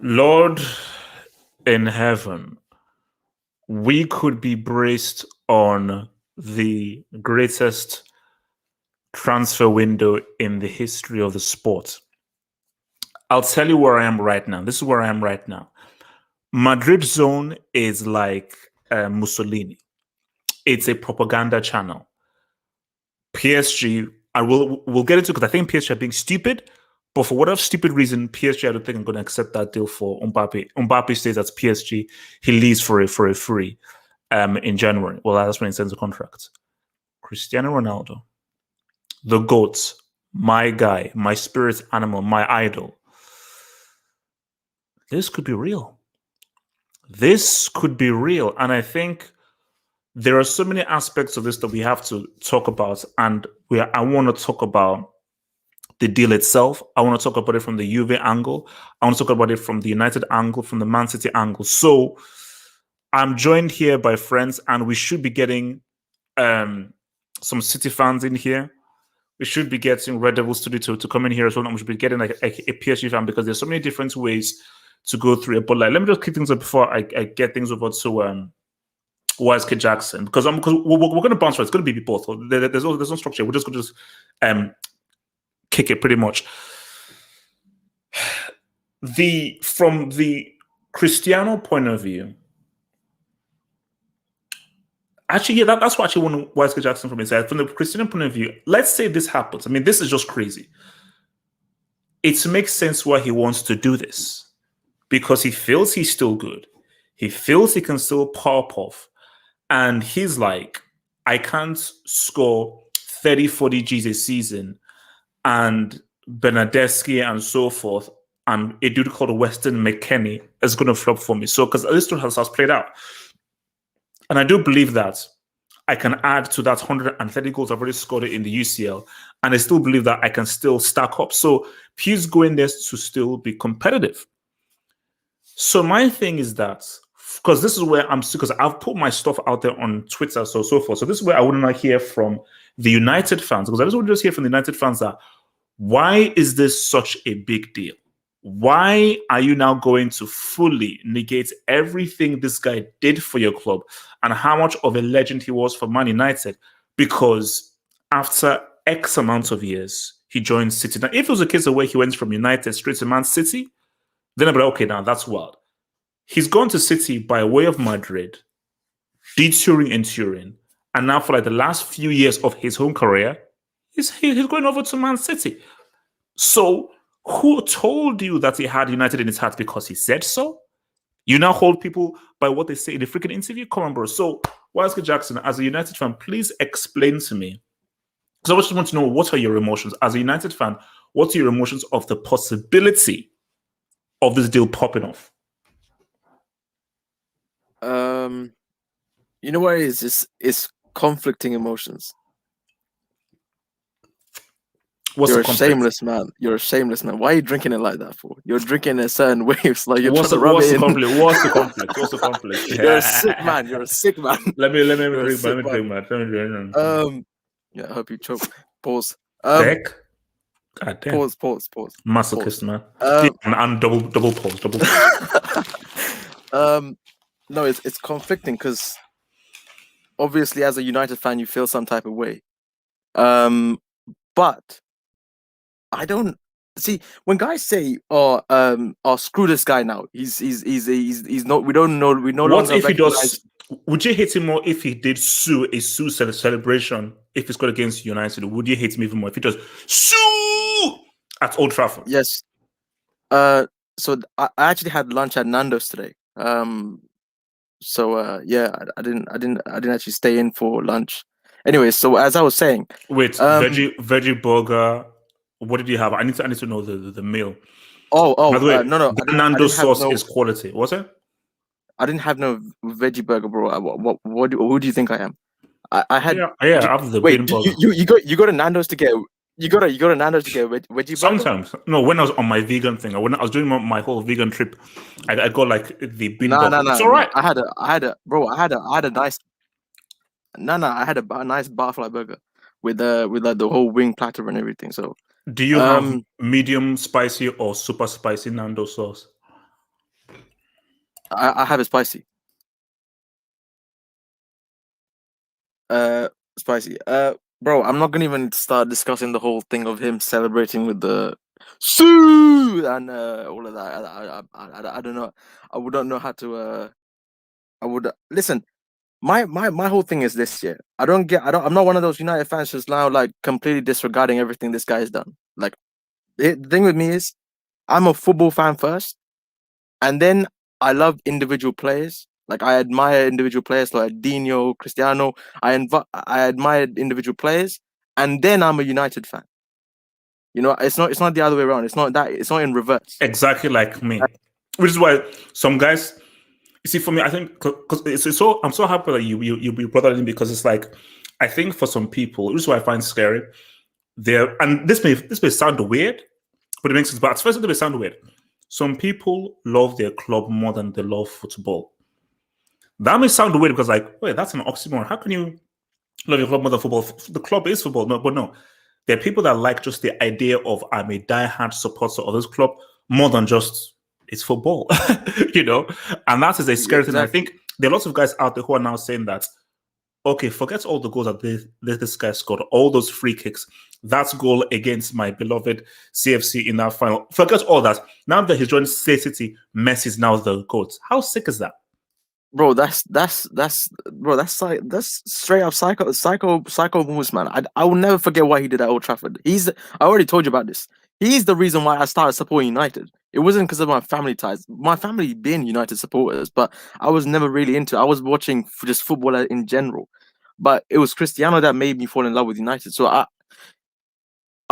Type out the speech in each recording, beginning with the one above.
Lord in heaven, we could be braced on the greatest transfer window in the history of the sport. I'll tell you where I am right now. This is where I am right now. Madrid zone is like Mussolini. It's a propaganda channel. PSG, we'll get into because I think PSG are being stupid, but for whatever stupid reason, PSG I don't think I'm going to accept that deal for Mbappe. Mbappe stays at PSG. He leaves for a free in January. Well, that's when he signs the contract. Cristiano Ronaldo, the GOAT, my guy, my spirit animal, my idol. This could be real. This could be real. And I think there are so many aspects of this that we have to talk about. And I want to talk about the deal itself. I want to talk about it from the Juve angle. I want to talk about it from the United angle, from the Man City angle. So I'm joined here by friends, and we should be getting some City fans in here. We should be getting Red Devil Studio to come in here as well. And we should be getting like a PSG fan because there's so many different ways to go through it. But like, let me just kick things up before I get things over to Wise Kid Jackson, because we're going to bounce right. It's going to be both. There's no structure. We're just going to kick it pretty much. From the Cristiano point of view, actually, yeah, that's what I actually want Wise Kid Jackson from his side. From the Cristiano point of view, let's say this happens. I mean, this is just crazy. It makes sense why he wants to do this, because he feels he's still good. He feels he can still pop off. And he's like, I can't score 30, 40 G's a season and Bernadeschi and so forth, and a dude called Weston McKennie is going to flop for me. So, because this has played out. And I do believe that I can add to that 130 goals I've already scored in the UCL, and I still believe that I can still stack up. So, he's going there to still be competitive. So, my thing is that, because this is where I'm still, because I've put my stuff out there on Twitter, so forth. So this is where I would not hear from the United fans, because I just want to hear from the United fans that why is this such a big deal? Why are you now going to fully negate everything this guy did for your club and how much of a legend he was for Man United? Because after X amount of years, he joined City. Now, if it was a case of where he went from United straight to Man City, then I'd be like, okay, now that's wild. He's gone to City by way of Madrid, detouring in Turin, and now for like the last few years of his home career, he's going over to Man City. So who told you that he had United in his heart because he said so? You now hold people by what they say in the freaking interview? Come on, bro. So, Wise Kid Jackson, as a United fan, please explain to me. Because I just want to know, what are your emotions? As a United fan, what are your emotions of the possibility of this deal popping off? You know what it is? It's conflicting emotions. You're a shameless man. You're a shameless man. Why are you drinking it like that for? You're drinking a certain waves, like you're trying to rub it in. What's the conflict? What's the conflict? You're a sick man. You're a sick man. Let me drink, man. Yeah, I hope you choke. Pause. Deck. God damn. Pause. Masochist, man. And double pause. No, it's conflicting because obviously as a United fan you feel some type of way. But I don't see when guys say, "Oh, screw this guy now. He's not. We don't know. We no longer." What if he does? Would you hate him more if he did sue celebration if he scored against United? Would you hate him even more if he does sue at Old Trafford? Yes. So I actually had lunch at Nando's today. So yeah, I didn't actually stay in for lunch. Anyway, so as I was saying, wait, veggie burger. What did you have? I need to know the meal. By the way, no. The Nando's sauce is quality. Was it? I didn't have no veggie burger, bro. Who do you think I am? I had. Yeah. I have the wait, you go to Nando's to get. You go to Nando's to get veggie burger? Sometimes. No, when I was on my vegan thing, when I was doing my whole vegan trip, I got like the bean burger. It's all right. I had a nice. I had a nice barfly burger with like the whole wing platter and everything. So do you have medium spicy or super spicy Nando's sauce? I have it spicy. Spicy. Bro, I'm not gonna even start discussing the whole thing of him celebrating with the Sue and all of that. I don't know. I would not know how to. I would listen. My whole thing is this year. I'm not one of those United fans just now like completely disregarding everything this guy has done. Like the thing with me is, I'm a football fan first, and then I love individual players. Like I admire individual players like Dino, Cristiano. I admire individual players, and then I'm a United fan. You know, it's not the other way around. It's not in reverse. Exactly like me. Which is why some guys, you see, for me, I think because it's so I'm so happy that you brought that in, because it's like, I think for some people, which is what I find scary. There, and this may sound weird, but it makes sense. But at first, it may sound weird. Some people love their club more than they love football. That may sound weird because, like, wait, that's an oxymoron. How can you love your club more than football? The club is football, no, but no. There are people that like just the idea of I'm a diehard supporter of this club more than just it's football, you know? And that is a scary thing. I think there are lots of guys out there who are now saying that, okay, forget all the goals that this guy scored, all those free kicks, that goal against my beloved CFC in that final. Forget all that. Now that he's joined City, Messi's now the GOAT. How sick is that? Bro, that's straight up psycho moves, man. I will never forget why he did at Old Trafford. I already told you about this. He's the reason why I started supporting United. It wasn't because of my family ties. My family being United supporters, but I was never really into it. I was watching just football in general. But it was Cristiano that made me fall in love with United. So I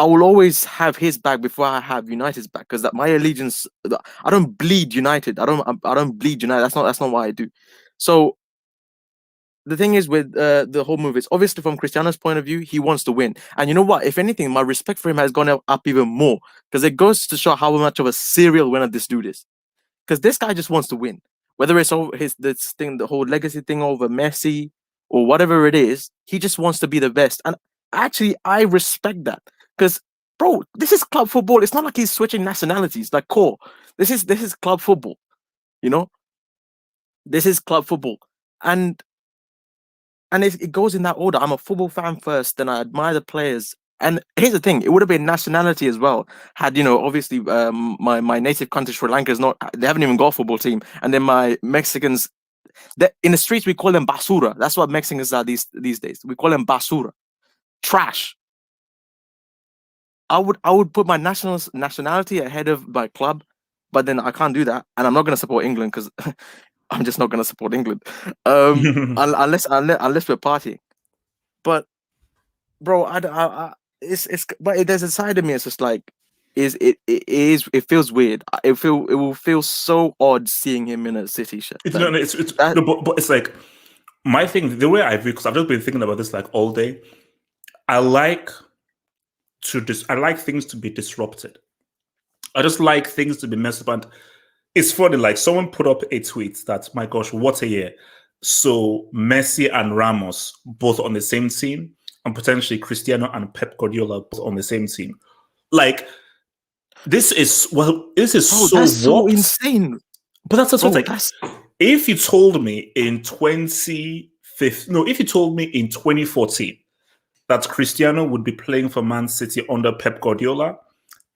will always have his back before I have United's back, because that my allegiance. I don't bleed United. I don't bleed United. That's not what I do. So the thing is with the whole move, it's obviously from Cristiano's point of view, he wants to win. And you know what? If anything, my respect for him has gone up even more, because it goes to show how much of a serial winner this dude is. Because this guy just wants to win, whether it's over this thing, the whole legacy thing over Messi or whatever it is. He just wants to be the best, and actually, I respect that. Because, bro, this is club football. It's not like he's switching nationalities like core. This is club football. You know, this is club football, and it goes in that order. I'm a football fan first, then I admire the players. And here's the thing: it would have been nationality as well. Had obviously, my native country Sri Lanka is not. They haven't even got a football team, and then my Mexicans. In the streets, we call them basura. That's what Mexicans are these days. We call them basura, trash. I would put my nationality ahead of my club, but then I can't do that, and I'm not going to support England because I'm just not going to support England, unless we're partying. But bro, but there's a side of me. It's just like, it feels weird. It will feel so odd seeing him in a City shirt. No, but it's like my thing. The way I view, because I've just been thinking about this like all day. I like things to be disrupted. I just like things to be messed up. And it's funny, like someone put up a tweet that, my gosh, what a year. So Messi and Ramos both on the same team, and potentially Cristiano and Pep Guardiola both on the same team. Like, this is so insane. But that's what like. If you told me in 2014 that Cristiano would be playing for Man City under Pep Guardiola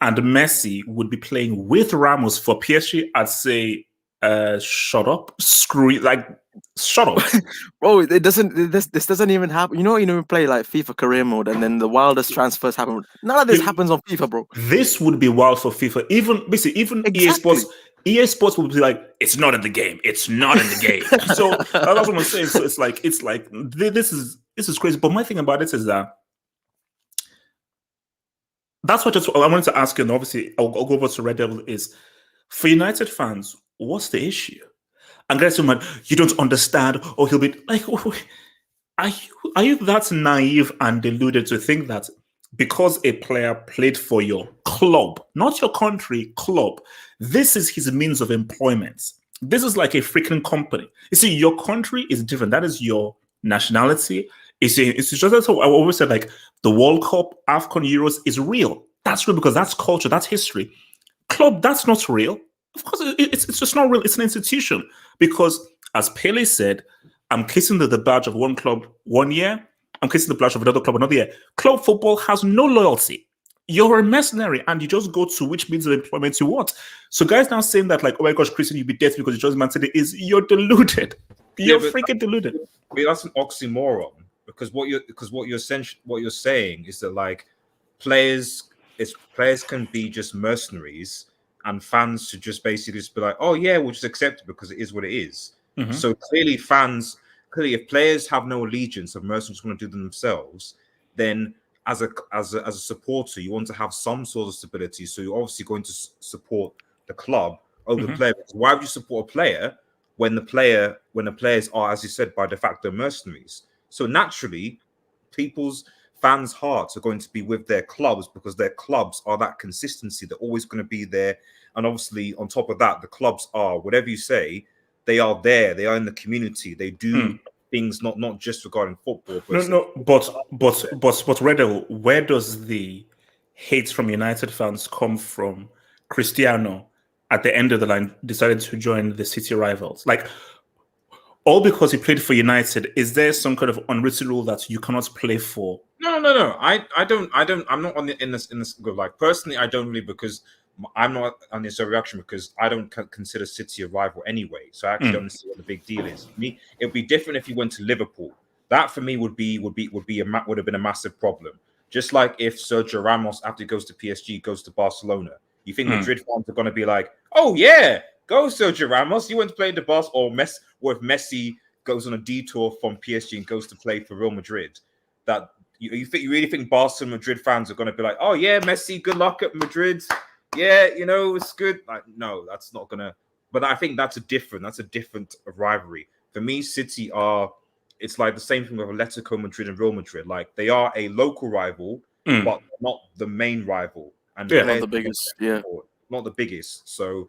and Messi would be playing with Ramos for PSG, I'd say, shut up, screw you, like, shut up. Bro, it doesn't. This doesn't even happen. We play like FIFA career mode, and then the wildest transfers happen. None of this happens on FIFA, bro. This would be wild for FIFA. Even exactly. EA Sports would be like, it's not in the game. It's not in the game. So that's what I'm saying. So it's like this is crazy. But my thing about it is that that's what I wanted to ask you. And obviously, I'll go over to Red Devil. Is for United fans, what's the issue? And guys, you don't understand, or he'll be like, are you that naive and deluded to think that because a player played for your club, not your country, club, this is his means of employment? This is like a freaking company. You see, your country is different. That is your nationality. It's just that's how I always said, like, the World Cup, AFCON, Euros is real. That's real because that's culture, that's history. Club, that's not real. Of course, it's just not real. It's an institution because, as Pele said, I'm kissing the badge of one club 1 year. I'm kissing the badge of another club another year. Club football has no loyalty. You're a mercenary and you just go to which means of employment you want. So guys now saying that like, oh my gosh, Christian, you'll be dead because you joined Man City you're deluded. You're freaking deluded. But that's an oxymoron because what you're saying is that like players can be just mercenaries and fans should just basically just be like, oh yeah, we'll just accept it because it is what it is. Mm-hmm. So clearly if players have no allegiance and mercenaries want to do them themselves, then as a supporter, you want to have some sort of stability. So you're obviously going to support the club over the player. Why would you support a player when the players are, as you said, by de facto mercenaries? So naturally, people's fans' hearts are going to be with their clubs because their clubs are that consistency. They're always going to be there. And obviously, on top of that, the clubs are, whatever you say, they are there. They are in the community. They do things not just regarding football. But Redo, where does the hate from United fans come from? Cristiano, at the end of the line, decided to join the City rivals. Like, all because he played for United. Is there some kind of unwritten rule that you cannot play for? No. I don't. I'm not in this group. Like personally, I don't really because I'm not on this reaction because I don't consider City a rival anyway. So I actually don't see what the big deal is. For me, it would be different if you went to Liverpool. That for me would have been a massive problem. Just like if Sergio Ramos, after he goes to PSG, goes to Barcelona. You think Madrid fans are going to be like, "Oh yeah, go Sergio Ramos. You went to play the Barca," or if Messi goes on a detour from PSG and goes to play for Real Madrid, that you really think Barca and Madrid fans are going to be like, "Oh yeah, Messi, good luck at Madrid. Yeah, it's good." Like, no, that's not gonna. But I think that's a different rivalry. For me, City it's like the same thing with Atletico Madrid and Real Madrid. Like they are a local rival, but not the main rival. And not the biggest. Not the biggest. So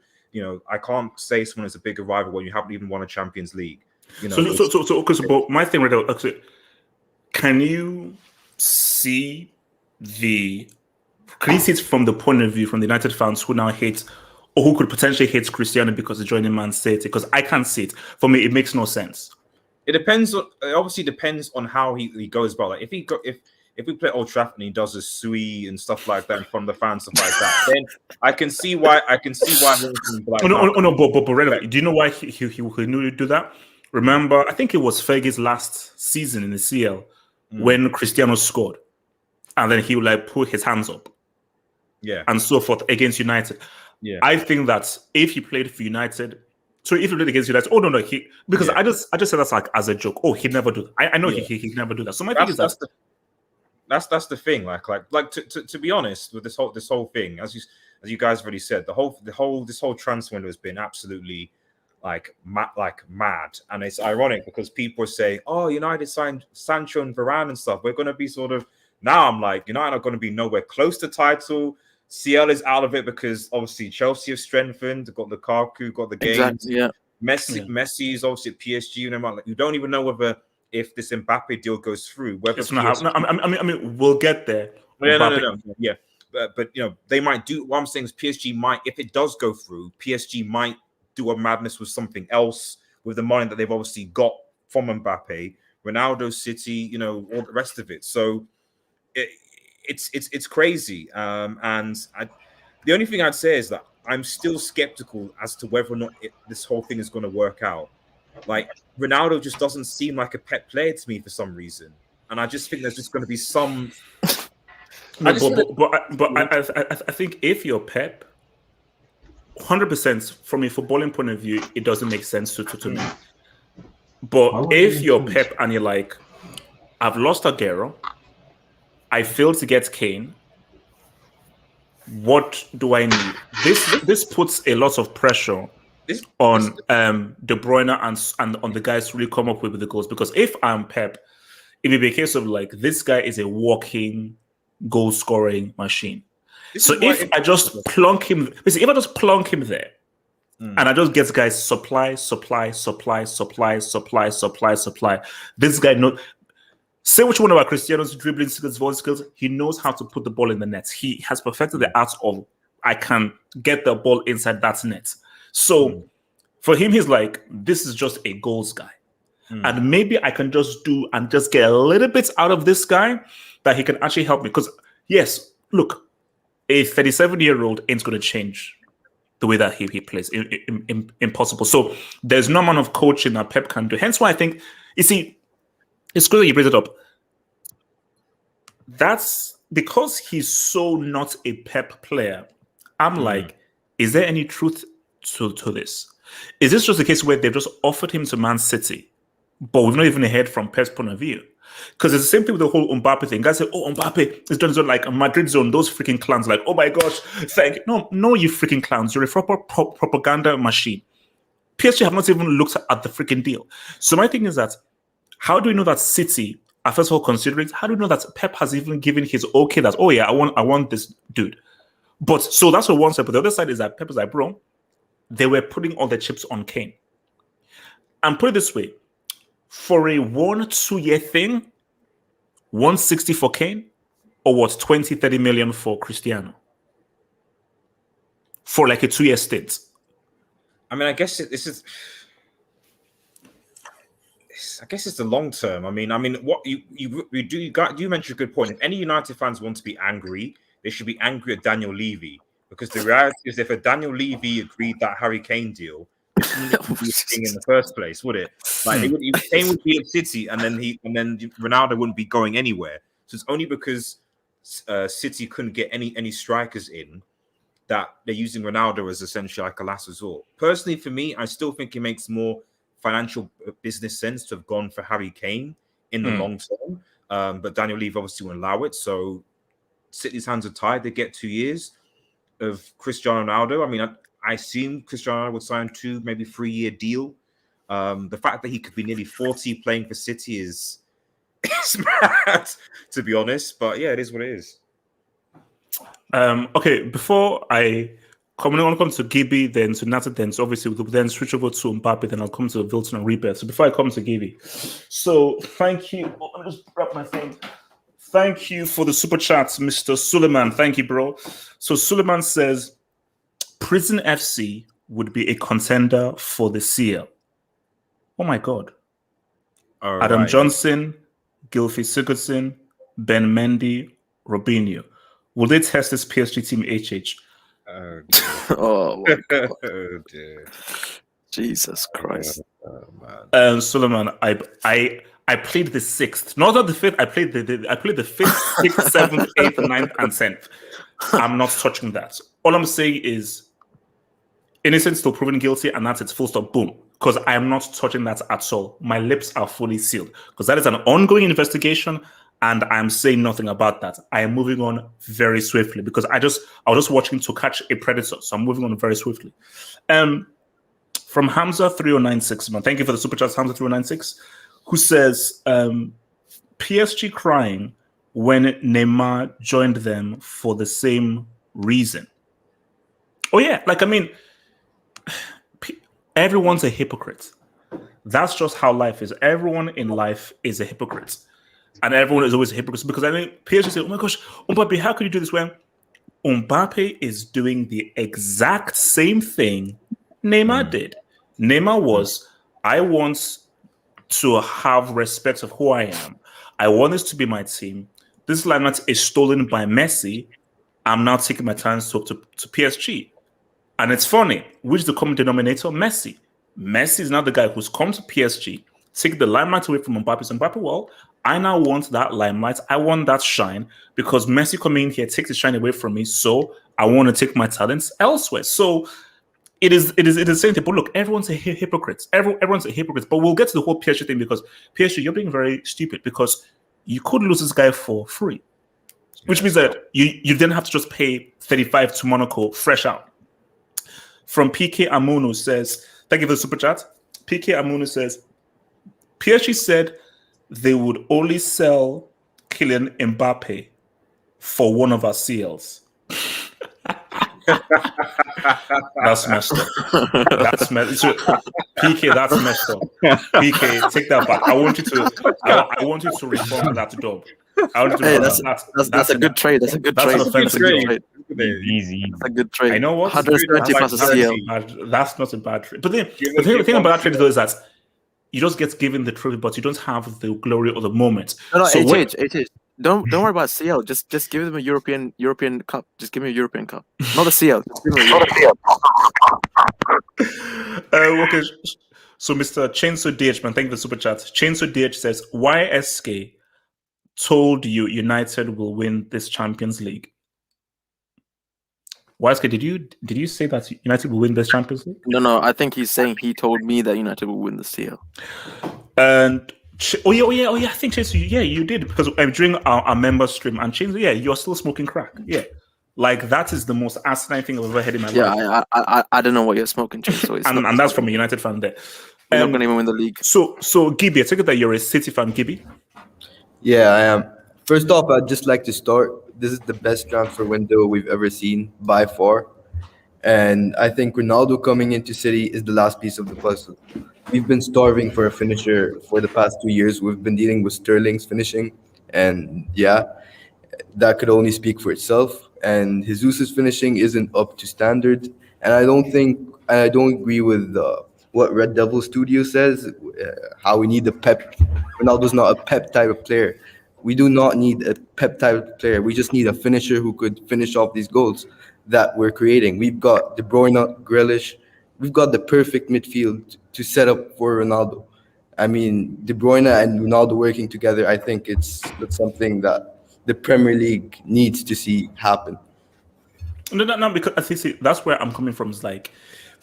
I can't say someone is a bigger rival when you haven't even won a Champions League. But my thing right now, actually, can you see it from the point of view from the United fans who now hate or who could potentially hate Cristiano because he's joining Man City? Because I can't see it. For me, it makes no sense. It obviously depends on how he goes about. Like if we play Old Trafford and he does a sui and stuff like that in front of the fans, stuff like that, then I can see why. Like, but relevant. Do you know why he knew to do that? Remember, I think it was Fergie's last season in the CL when Cristiano scored, and then he would like put his hands up, and so forth against United. Yeah, I think that if he played for United. So if he played against United, I just said that's like as a joke. Oh, he'd never do that. I know he'd never do that. So my thing is that's the thing. Like to be honest with this whole thing, as you guys already said, this whole transfer window has been absolutely like mad, and it's ironic because people are saying, "Oh, United signed Sancho and Varane and stuff. We're going to be sort of." Now I'm like, United are going to be nowhere close to title. CL is out of it because obviously Chelsea have strengthened, got Lukaku, got the games. Exactly, yeah. Messi is obviously at PSG. You don't even know whether if this Mbappe deal goes through. Whether it's not. I mean, we'll get there. No. Yeah, but they might do. What I'm saying is PSG might, if it does go through, PSG might do a madness with something else with the money that they've obviously got from Mbappe, Ronaldo, City, all the rest of it. So it's crazy. And the only thing I'd say is that I'm still skeptical as to whether or not this whole thing is going to work out. Like Ronaldo just doesn't seem like a pet player to me for some reason, and I just think there's just going to be some. I think if you're Pep, 100% from a footballing point of view, it doesn't make sense to me. But if you're Pep and you're like, I've lost Aguero, I failed to get Kane. What do I need? This puts a lot of pressure on De Bruyne and on the guys to really come up with the goals. Because if I'm Pep, it would be a case of like, this guy is a walking goal scoring machine. So if I just plonk him there, and I just get guys supply, this guy knows. Say what you want about Cristiano's dribbling skills, volley skills. He knows how to put the ball in the net. He has perfected the art of I can get the ball inside that net. So for him, he's like, this is just a goals guy. And maybe I can just do and just get a little bit out of this guy that he can actually help me. Because, yes, look, a 37-year-old ain't going to change the way that he plays. Impossible. So there's no amount of coaching that Pep can do. Hence why I think, you see, it's good that you bring it up. That's because he's so not a Pep player. I'm like, is there any truth to this? Is this just a case where they've just offered him to Man City, but we've not even heard from Pep's point of view? Because it's the same thing with the whole Mbappe thing. Guys say, oh, Mbappe is doing zone like a Madrid zone, those freaking clowns, like, oh my gosh, thank you. No, you freaking clowns. You're a proper propaganda machine. PSG have not even looked at the freaking deal. So my thing is that, how do we know that City are first of all considering? How do we know that Pep has even given his okay that, oh yeah, I want this dude? But so that's what one side. But the other side is that Pep is like, bro, they were putting all their chips on Kane. And put it this way, for a 1-2 year thing, 160 for Kane, or what, 20-30 million for Cristiano? For like a 2-year stint. I mean, I guess this is. I guess it's the long term. I mean, what you mentioned a good point. If any United fans want to be angry, they should be angry at Daniel Levy, because the reality is, if a Daniel Levy agreed that Harry Kane deal, it wouldn't be a thing in the first place, would it? Like, Kane would be at City, and then Ronaldo wouldn't be going anywhere. So it's only because City couldn't get any strikers in that they're using Ronaldo as essentially like a last resort. Personally, for me, I still think it makes more financial business sense to have gone for Harry Kane in the long term. But Daniel Levy obviously won't allow it. So City's hands are tied. They get 2 years of Cristiano Ronaldo. I mean, I assume Cristiano Ronaldo would sign 2, maybe 3-year deal. The fact that he could be nearly 40 playing for City is mad, to be honest. But yeah, it is what it is. Okay, before I want to come to Gibby, then to Nata, then so obviously we'll then switch over to Mbappe, then I'll come to Wilton and Rebirth. So before I come to Gibby, so thank you. Let me just grab my phone. Thank you for the super chats, Mr. Suleiman. Thank you, bro. So Suleiman says, Prison FC would be a contender for the CL. Oh my God. All Adam right. Johnson, Gylfi Sigurdsson, Ben Mendy, Robinho. Will they test this PSG team HH? Oh my God. Oh, dear. Jesus Christ. Man. Suleiman, I played the 6th, not the 5th. I played the 5th, 6th, 7th, 8th, 9th, and 10th. I'm not touching that. All I'm saying is innocent till proven guilty, and that's it. Full stop. Boom. Because I am not touching that at all. My lips are fully sealed because that is an ongoing investigation, and I'm saying nothing about that. I am moving on very swiftly because I was just watching To Catch a Predator, so I'm moving on very swiftly. From Hamza 3096, man, thank you for the super chat, Hamza 3096, who says PSG crying when Neymar joined them for the same reason. Oh yeah, like I mean, everyone's a hypocrite. That's just how life is. Everyone in life is a hypocrite. And everyone is always a hypocrite. Because I mean, PSG say, oh my gosh, Mbappe, how could you do this? When Mbappe is doing the exact same thing Neymar did. Neymar was, I want to have respect of who I am. I want this to be my team. This limelight is stolen by Messi. I'm now taking my chance to PSG. And it's funny, which is the common denominator? Messi. Messi is now the guy who's come to PSG, taking the limelight away from Mbappe. So Mbappe, well, I now want that limelight. I want that shine because Messi coming in here takes the shine away from me. So I want to take my talents elsewhere. So it is the same thing. But look, everyone's a hypocrite. Everyone's a hypocrite. But we'll get to the whole PSG thing because PSG, you're being very stupid because you could lose this guy for free, which means that you then have to just pay 35 to Monaco fresh out. From PK Amuno says, thank you for the super chat. PK Amuno says, PSG said they would only sell Kylian Mbappe for one of our CLs. That's messed up. That's messed up. PK, that's messed up. PK, take that back. I want you to reform that dub. Hey, that's a good trade. That's a good trade. An offensive trade. trade. Easy. That's a good trade. I know what 120 plus a CL. That's not a bad trade. But the thing about that trade though is that you just get given the trophy, but you don't have the glory of the moment. No, So HH. Don't worry about CL. Just give them a European Cup. Just give me a European Cup, not the CL. Just give me a European. Okay. So Mr. Chainsaw DH, man, thank you for the super chat. Chainsaw DH says, YSK told you United will win this Champions League. YSK, did you say that United will win this Champions League? No. I think he's saying he told me that United will win the CL. And oh yeah. I think Chainsaw, yeah, you did because during our member stream and Chainsaw, yeah, you're still smoking crack. Yeah. Like that is the most asinine thing I've ever heard in my life. Yeah, I don't know what you're smoking, so and that's from a United fan there. We're not going to even win the league. So Gibby, I take it that you're a City fan, Gibby. Yeah, I am. First off, I'd just like to start. This is the best transfer window we've ever seen by far, and I think Ronaldo coming into City is the last piece of the puzzle. We've been starving for a finisher for the past 2 years. We've been dealing with Sterling's finishing, and yeah, that could only speak for itself. And Jesus' finishing isn't up to standard. And I don't agree with what Red Devil Studio says, how we need a pep. Ronaldo's not a pep type of player. We do not need a pep type of player. We just need a finisher who could finish off these goals that we're creating. We've got De Bruyne, Grealish. We've got the perfect midfield to set up for Ronaldo. I mean, De Bruyne and Ronaldo working together, I think that's something that the Premier League needs to see happen. No, because I think that's where I'm coming from. Is like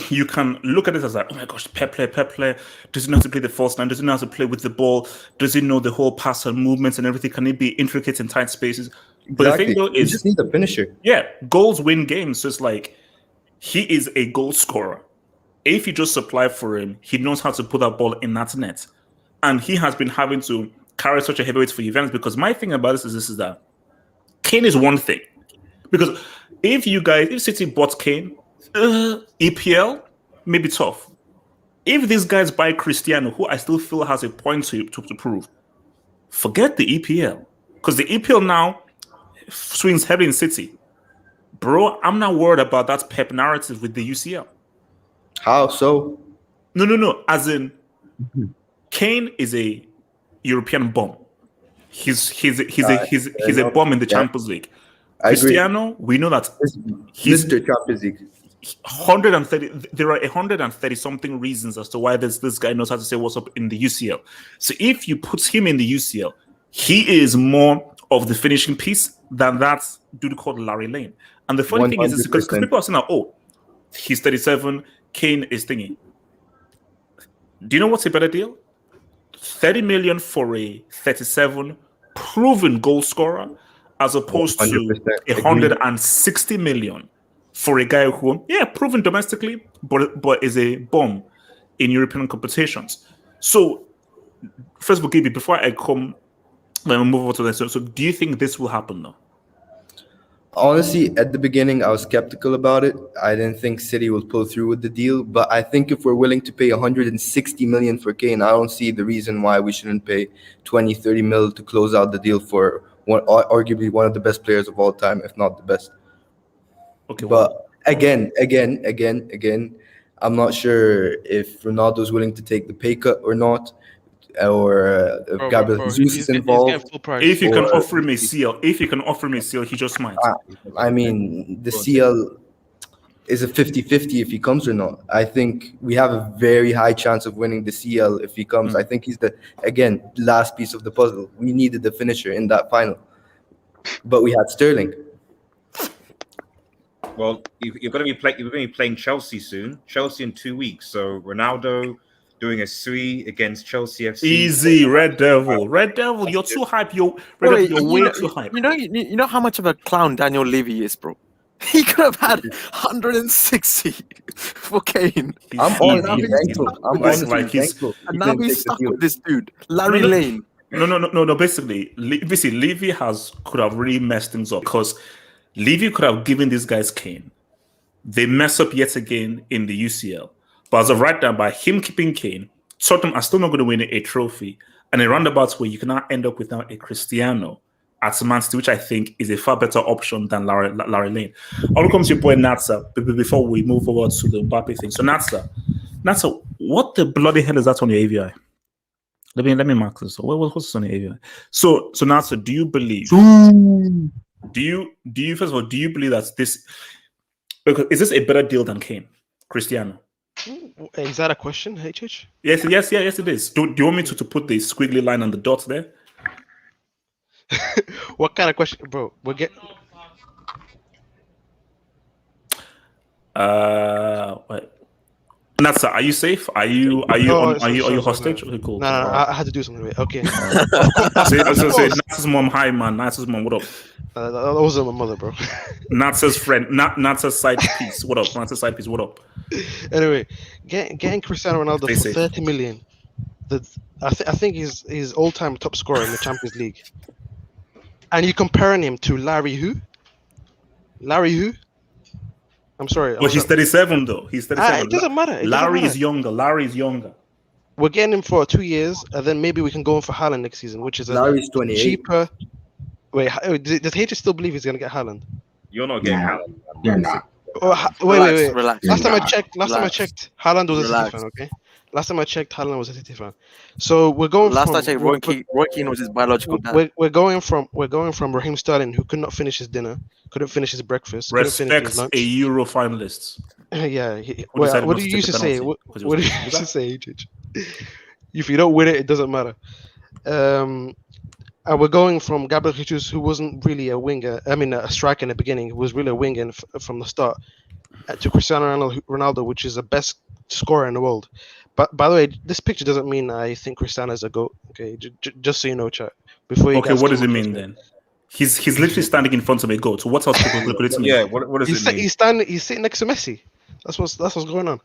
you can look at it as like, oh my gosh, Pep player. Does he know how to play the false line? Does he know how to play with the ball? Does he know the whole pass and movements and everything? Can he be intricate in tight spaces? But Exactly. the thing though is, you just need a finisher. Yeah, goals win games. So it's like he is a goal scorer. If you just supply for him, he knows how to put that ball in that net. And he has been having to carry such a heavyweight for Juventus because my thing about this is that Kane is one thing. Because if City bought Kane, EPL may be tough. If these guys buy Cristiano, who I still feel has a point to prove, forget the EPL. Because the EPL now swings heavy in City. Bro, I'm not worried about that Pep narrative with the UCL. How so? No. As in, Kane is a European bomb. He's a bomb in the Champions League. Cristiano, we know that he's Mr. Champions League. 130. There are 130 something reasons as to why this guy knows how to say what's up in the UCL. So if you put him in the UCL, he is more of the finishing piece than that dude called Larry Lane. And the funny thing is because people are saying, oh, he's 37, Kane is thingy. Do you know what's a better deal? 30 million for a 37 proven goal scorer as opposed to 160 million for a guy who, proven domestically, but is a bomb in European competitions. So, first of all, Gaby, before I come, let me move over to this. So do you think this will happen now? Honestly, at the beginning, I was skeptical about it. I didn't think City would pull through with the deal. But I think if we're willing to pay 160 million for Kane, I don't see the reason why we shouldn't pay 20, 30 mil to close out the deal for arguably one of the best players of all time, if not the best. Okay. But again, I'm not sure if Ronaldo's willing to take the pay cut or not. Or if Gabriel Jesus is involved. If you can offer him a CL, he just might. I mean, the CL is a 50-50 if he comes or not. I think we have a very high chance of winning the CL if he comes. I think he's the last piece of the puzzle. We needed the finisher in that final, but we had Sterling. Well, you're going to be playing Chelsea soon. Chelsea in 2 weeks. So Ronaldo doing a 3 against Chelsea FC. Easy, Red Devil. You're too hype. You're way too hype. You know how much of a clown Daniel Levy is, bro. He could have had 160 for Kane. I'm honestly thankful. And now he's stuck with this dude, Larry Lane. No. Basically, Levy could have really messed things up because Levy could have given these guys Kane. They mess up yet again in the UCL. But as of right now, by him keeping Kane, Tottenham are still not going to win a trophy. And in roundabouts where you cannot end up with now a Cristiano at Man City, which I think is a far better option than Larry Lane. I'll come to your boy Natsa before we move over to the Mbappe thing. So Natsa, what the bloody hell is that on your AVI? Let me mark this. What's on your AVI? So Natsa, do you believe? Do you first of all, do you believe that this? Because is this a better deal than Kane, Cristiano? Is that a question, HH? Yes, it is. Do you want me to put the squiggly line on the dot there? What kind of question, bro? We'll get. Wait. Natsa, are you safe? Are you hostage? Okay, cool. No, I had to do something. Okay. So Natsa's mom, hi man. Natsa's mom, what up? That wasn't my mother, bro. Natsa's friend, Natsa's side piece. What up? Natsa's side piece. What up? Anyway, getting Cristiano Ronaldo Stay for safe. 30 million. I think he's all-time top scorer in the Champions League. And you're comparing him to Larry who? I'm sorry. But he's 37 though. He's 37. It doesn't matter. Larry is younger. We're getting him for 2 years, and then maybe we can go in for Haaland next season, which is a Larry's 28. cheaper. Wait, does H still believe he's gonna get Haaland? You're not getting Haaland. You're not. Oh, wait. Relax. Last time I checked, Haaland was a City Relax. fan. Okay. Last time I checked, Haaland was a City fan. So we're going. Last from, I checked, Roy Keane was his biological dad. We're going from Raheem Sterling, who could not finish his dinner, couldn't finish his breakfast, couldn't finish Respect his lunch. a Euro finalist. Yeah. Who decided What not do to you used take to the say? penalty What because he do was you late? used to say, HH? If you don't win it, it doesn't matter. And we're going from Gabriel Jesus, who wasn't really a winger. I mean, a striker in the beginning, who was really a winger from the start, to Cristiano Ronaldo, which is the best scorer in the world. But by the way, this picture doesn't mean I think Cristiano is a GOAT. Okay, just so you know, chat. Before you Okay, guys what does it come mean and then? He's literally standing in front of a goal. So what else could it mean? Yeah, what does it mean? He's sitting next to Messi. That's what's going on.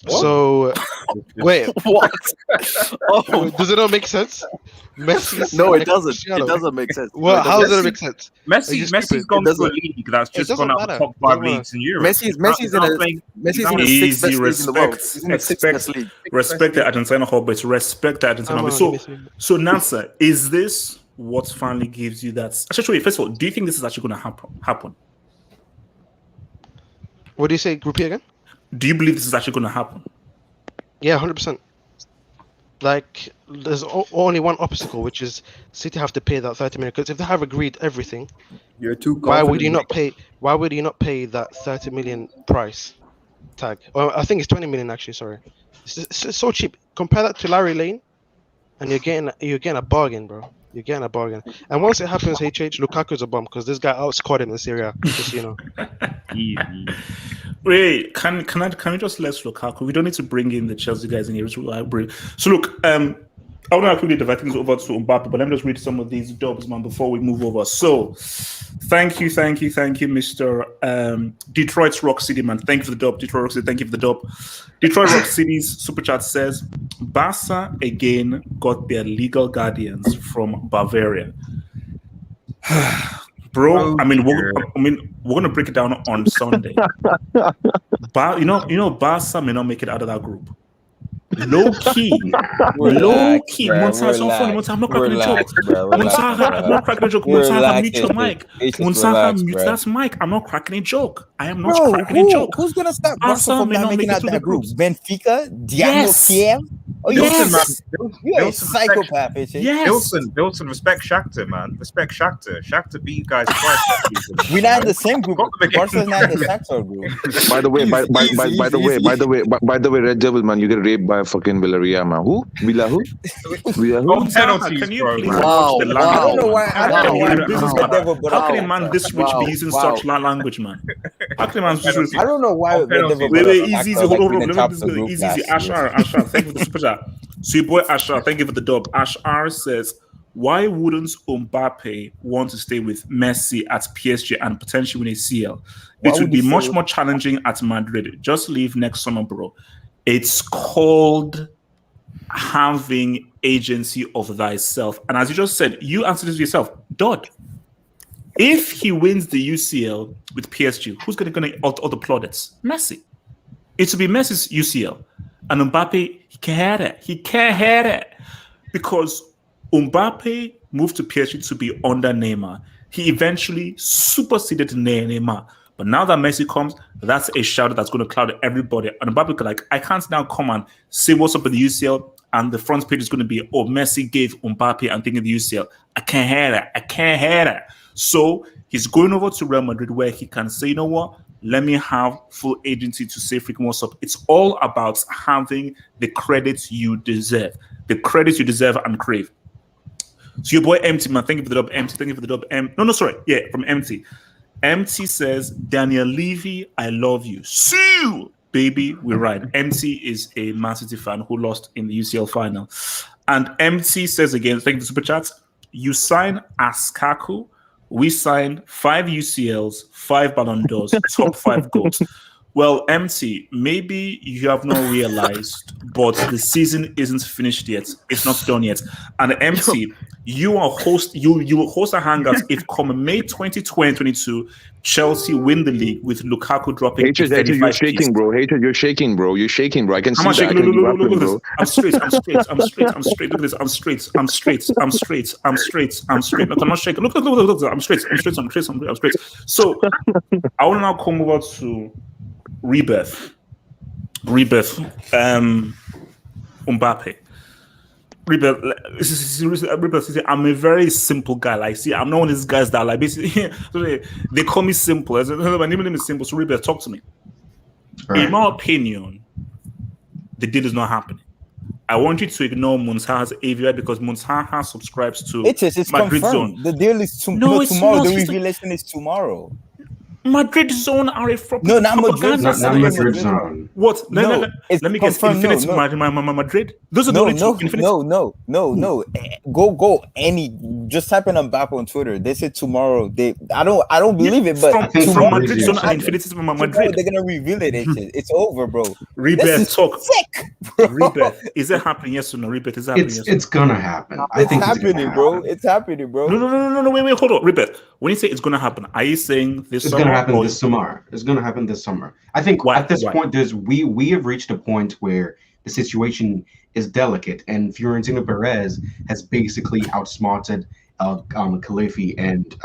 So wait, What? Oh, does it not make sense? Messi. no, it doesn't. It doesn't make sense. Well, No, it how does doesn't. it make sense? Messi's gone It to a doesn't- league that's just doesn't gone out matter. the top It 5 doesn't leagues in Europe. Messi's in the sixth best league in the world. He's in the sixth best league. Respect the Argentina hobbies. Respect the Argentina hobbies. So Nancy, is this what finally gives you that? Actually, first of all, do you think this is actually going to happen? What do you say? Repeat again. Do you believe this is actually going to happen? Yeah, 100%. Like, there's only one obstacle, which is City have to pay that 30 million. Because if they have agreed everything, You're too confident. why would you not pay? Why would you not pay that 30 million price tag? Well, I think it's 20 million actually. Sorry, it's so cheap. Compare that to Larry Lane, and you're getting a bargain, bro. You're getting a bargain. And once it happens, HH, Lukaku's a bum because this guy outscored him in Serie. Just so you know. Wait, can we just let Lukaku? We don't need to bring in the Chelsea guys in here. So look, I want to actually divide things over to Mbappe, but let me just read some of these dubs, man, before we move over. So, thank you, Mr. Detroit's Rock City, man. Thank you for the dub. Detroit Rock City, thank you for the dub. Detroit Rock City's super chat says, Barca again got their legal guardians from Bavaria. Bro, I mean, we're gonna break it down on Sunday. You know, Barca may not make it out of that group. Low key. Monsa, so funny. Monsa, I'm not cracking a joke. I'm not cracking a joke. Monsa, mute your mic. Monsa, mute that mic. I'm not cracking a joke. I am not cracking a joke. Who's gonna stop Barca Barca from may not not making make it out through that the group? groups. Benfica, Diablo Yes. Kiev. Oh Wilson, yes, you're a Wilson, psychopath, HH. Yes. Wilson, respect Shakhtar, man. Respect Shakhtar. Shakhtar beat you guys twice last season. We're not in the same group. Got them again. Barca's not in the Shakhtar group. By the way, by the way, Red Devil, man, you get raped by fucking Villarreal, man. Who? Villa who? Oh, penalties, Can you bro, please man. watch the Wow. language? I don't know why. I don't know why. This is Red Devil brought How up can a that, man this rich be using such language, man? How can a man this rich? I don't know why. Red Devil Wait, brought up easy, Shakhtar, like hold being on, the let top me of just the go group easy. last Ashar, thank you for the super chat. So your boy Ashar, thank you for the dub. Ashar says, why wouldn't Mbappe want to stay with Messi at PSG and potentially win a CL? It would be much more challenging at Madrid. Just leave next summer, bro. It's called having agency of thyself. And as you just said, you answered this yourself. Dodd. If he wins the UCL with PSG, who's going to get all the plaudits? Messi. It will be Messi's UCL. And Mbappe, he can't have it. He can't have it. Because Mbappe moved to PSG to be under Neymar. He eventually superseded Neymar. But now that Messi comes, that's a shadow that's going to cloud everybody. And Mbappe, like, I can't now come and say what's up in the UCL, and the front page is going to be, oh, Messi gave Mbappe and thinking the UCL. I can't hear that. So he's going over to Real Madrid where he can say, you know what? Let me have full agency to say freaking what's up. It's all about having the credits you deserve. The credits you deserve and crave. So your boy Empty, man, thank you for the dub, Empty. Thank you for the dub. From Empty. Empty says, Daniel Levy, I love you. Sue! Baby, we're right. Empty is a Man City fan who lost in the UCL final. And Empty says again, thank you for the super chats, you sign Askaku, we signed 5 UCLs, 5 Ballon d'Ors, top 5 goals. Well, Empty, maybe you have not realized, but the season isn't finished yet. It's not done yet. And Empty, you will host a hangout if come May 2022, Chelsea win the league with Lukaku dropping. Hatred, you're shaking, bro. Hatred, you're shaking, bro. You're shaking, bro. I can see that. Shaking. Look at this. I'm straight. I'm straight. Look at this. I'm straight. No, I'm not shaking. Look. I'm straight. So I want to now come over to Rebirth, Mbappe. Rebirth, I'm a very simple guy. Like, see, I'm not one of these guys that, like, basically, they call me simple. My name is simple. So, Rebirth, talk to me. Right. In my opinion, the deal is not happening. I want you to ignore Munsaha's AVI because Munsaha subscribes to it's Madrid confirmed. Zone. The deal is tomorrow. The revelation is tomorrow. Madrid Zone are a no, not Madrid. Not Madrid Zone. What? No, let me guess. Infinity Madrid. Those are the only two. Infinity. No. Go any. Just type in Mbappe on Twitter. They said tomorrow. I don't believe it, but from Madrid Zone and Infinity to Madrid. They're gonna reveal it. It's over, bro. Rebirth, talk. Sick. Rebirth. Is it happening? Yes or no? Rebirth, is it happening? It's gonna happen. I think it's happening, bro. It's happening, bro. No. Wait. Hold on. Rebirth. When you say it's gonna happen, are you saying this? It's gonna happen this summer. It's going to happen this summer. I think at this point, we have reached a point where the situation is delicate, and Fiorentino Perez has basically outsmarted Khalifi and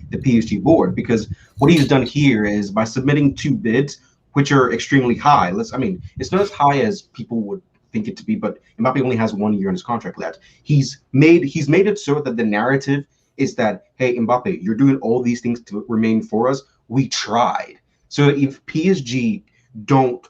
the PSG board, because what he's done here is by submitting 2 bids, which are extremely high. It's not as high as people would think it to be, but Mbappe only has 1 year in his contract left. He's made it so that the narrative is that, hey, Mbappe, you're doing all these things to remain for us. We tried. So if PSG don't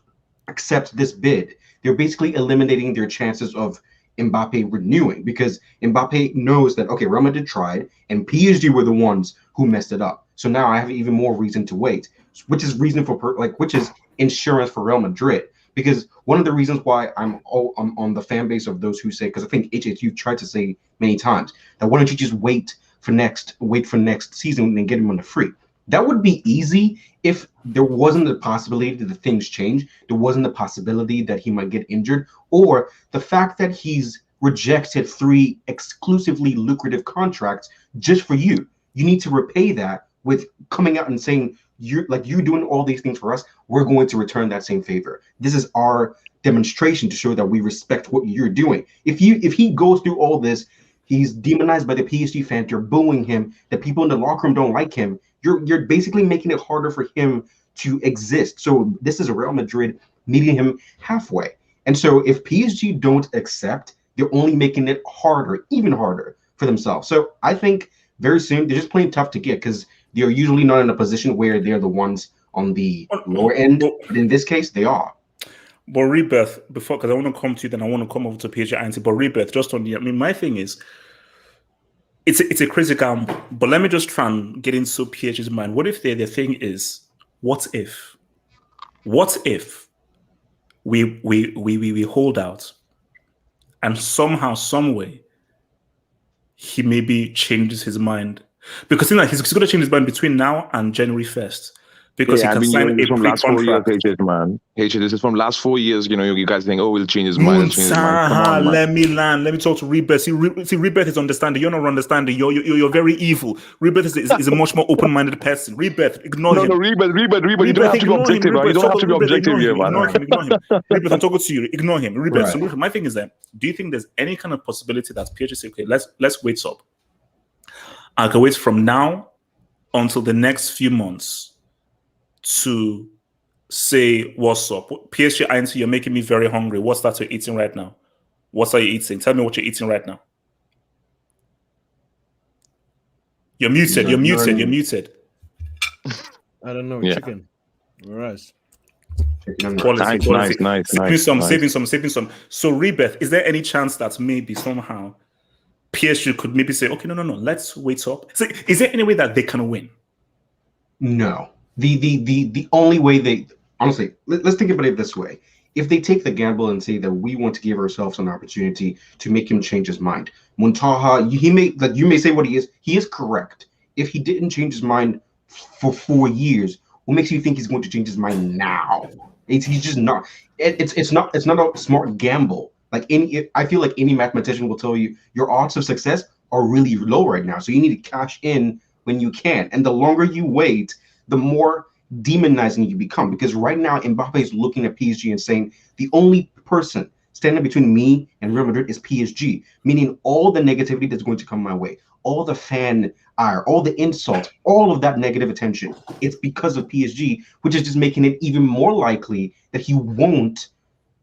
accept this bid, they're basically eliminating their chances of Mbappe renewing, because Mbappe knows that, okay, Real Madrid tried and PSG were the ones who messed it up. So now I have even more reason to wait, which is which is insurance for Real Madrid. Because one of the reasons why I'm on the fan base of those who say, because I think HHU tried to say many times that why don't you just wait for next season and get him on the free. That would be easy if there wasn't the possibility that things change. There wasn't the possibility that he might get injured, or the fact that he's rejected 3 exclusively lucrative contracts just for you. You need to repay that with coming out and saying, you're doing all these things for us. We're going to return that same favor. This is our demonstration to show that we respect what you're doing. If he goes through all this, he's demonized by the PSG fans. You're booing him. The people in the locker room don't like him. You're basically making it harder for him to exist. So this is Real Madrid meeting him halfway. And so if PSG don't accept, they're only making it harder, even harder for themselves. So I think very soon they're just playing tough to get, because they're usually not in a position where they're the ones on the lower end. But in this case, they are. But Rebirth, because I want to come to you, then I want to come over to PSG Anti. But Rebirth, just on my thing is, it's a crazy gamble. But let me just try and get into PH's mind. What if their thing is, what if we hold out, and somehow, some way, he maybe changes his mind? Because he's going to change his mind between now and January 1st. Because he can sign a pre-contract. This is from last 4 years. You guys think, oh, we'll change his mind. Let me land. Let me talk to Rebirth. See, Rebirth is understanding. You're not understanding. You're very evil. Rebirth is a much more open-minded person. Rebirth, ignore him. No, Rebirth. You don't have to be objective. You don't have to be objective here, man. Ignore him. Rebirth, I'm talking to you. Ignore him. Rebirth. So my thing is that, do you think there's any kind of possibility that PSG say, okay, let's wait up. I can wait from now until the next few months to say what's up. PSG Inter, you're making me very hungry. What's that you're eating right now? What are you eating? Tell me what you're eating right now. You're muted. You're muted. You're muted. I don't know. Yeah. Chicken. Rice. Nice. Saving some. So, Rebeth, is there any chance that maybe somehow PSG could maybe say, okay, no, let's wait up? So, is there any way that they can win? No. The only way they honestly, let's think about it this way. If they take the gamble and say that we want to give ourselves an opportunity to make him change his mind, Muntaha, you may say what he is correct. If he didn't change his mind for 4 years, what makes you think he's going to change his mind now? He's just not. It's not a smart gamble. I feel like any mathematician will tell you your odds of success are really low right now. So you need to cash in when you can. And the longer you wait, the more demonizing you become. Because right now, Mbappe is looking at PSG and saying, the only person standing between me and Real Madrid is PSG, meaning all the negativity that's going to come my way, all the fan ire, all the insults, all of that negative attention, it's because of PSG, which is just making it even more likely that he won't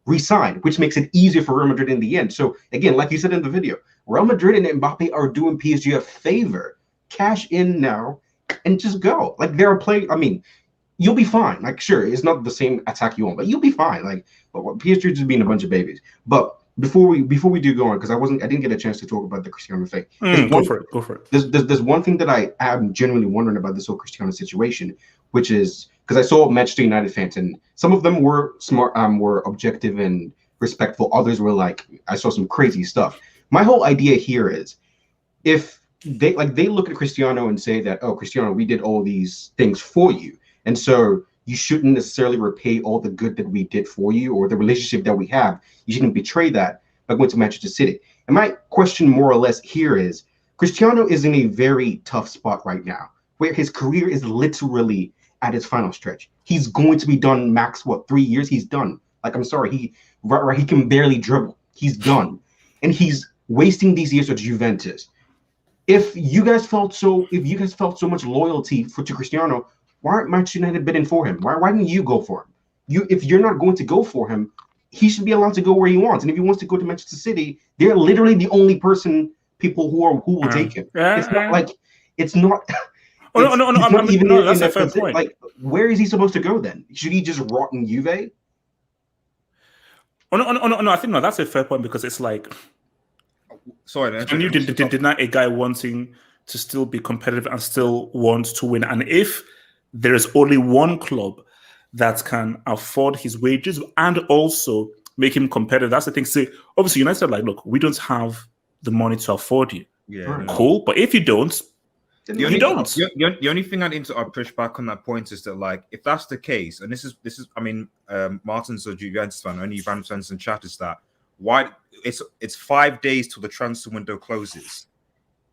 resign, which makes it easier for Real Madrid in the end. So again, like you said in the video, Real Madrid and Mbappe are doing PSG a favor. Cash in now and just go. Like they're playing. I mean, you'll be fine. Like, sure, it's not the same attack you want, but you'll be fine. Like, but PSG just being a bunch of babies. But before we do go on, because I didn't get a chance to talk about the Cristiano thing. Go for it. There's one thing that I am genuinely wondering about this whole Cristiano situation, which is because I saw Manchester United fans, and some of them were smart, were objective and respectful. Others were like, I saw some crazy stuff. My whole idea here is, if they look at Cristiano and say that, oh, Cristiano, we did all these things for you, and so you shouldn't necessarily repay all the good that we did for you or the relationship that we have. You shouldn't betray that by going to Manchester City. And my question more or less here is, Cristiano is in a very tough spot right now, where his career is literally at its final stretch. He's going to be done max, 3 years? He's done. Like, I'm sorry, he can barely dribble. He's done. And he's wasting these years at Juventus. If you guys felt so much loyalty to Cristiano, why aren't Manchester United bidding for him? Why didn't you go for him? If you're not going to go for him, he should be allowed to go where he wants. And if he wants to go to Manchester City, they're literally the only people who will take him. It's not like it's not. No, that's a fair point. Like, where is he supposed to go then? Should he just rot in Juve? No, I think no, that's a fair point, because it's like, sorry, and you did deny a guy wanting to still be competitive and still want to win. And if there is only one club that can afford his wages and also make him competitive, that's the thing. So obviously United are like, look, we don't have the money to afford you. Yeah, cool. But if you don't, you don't. The only thing I need to push back on that point is that, like, if that's the case, and this is, I mean, Martin's a Juventus fan, only Juventus fans in chat, is that why it's 5 days till the transfer window closes.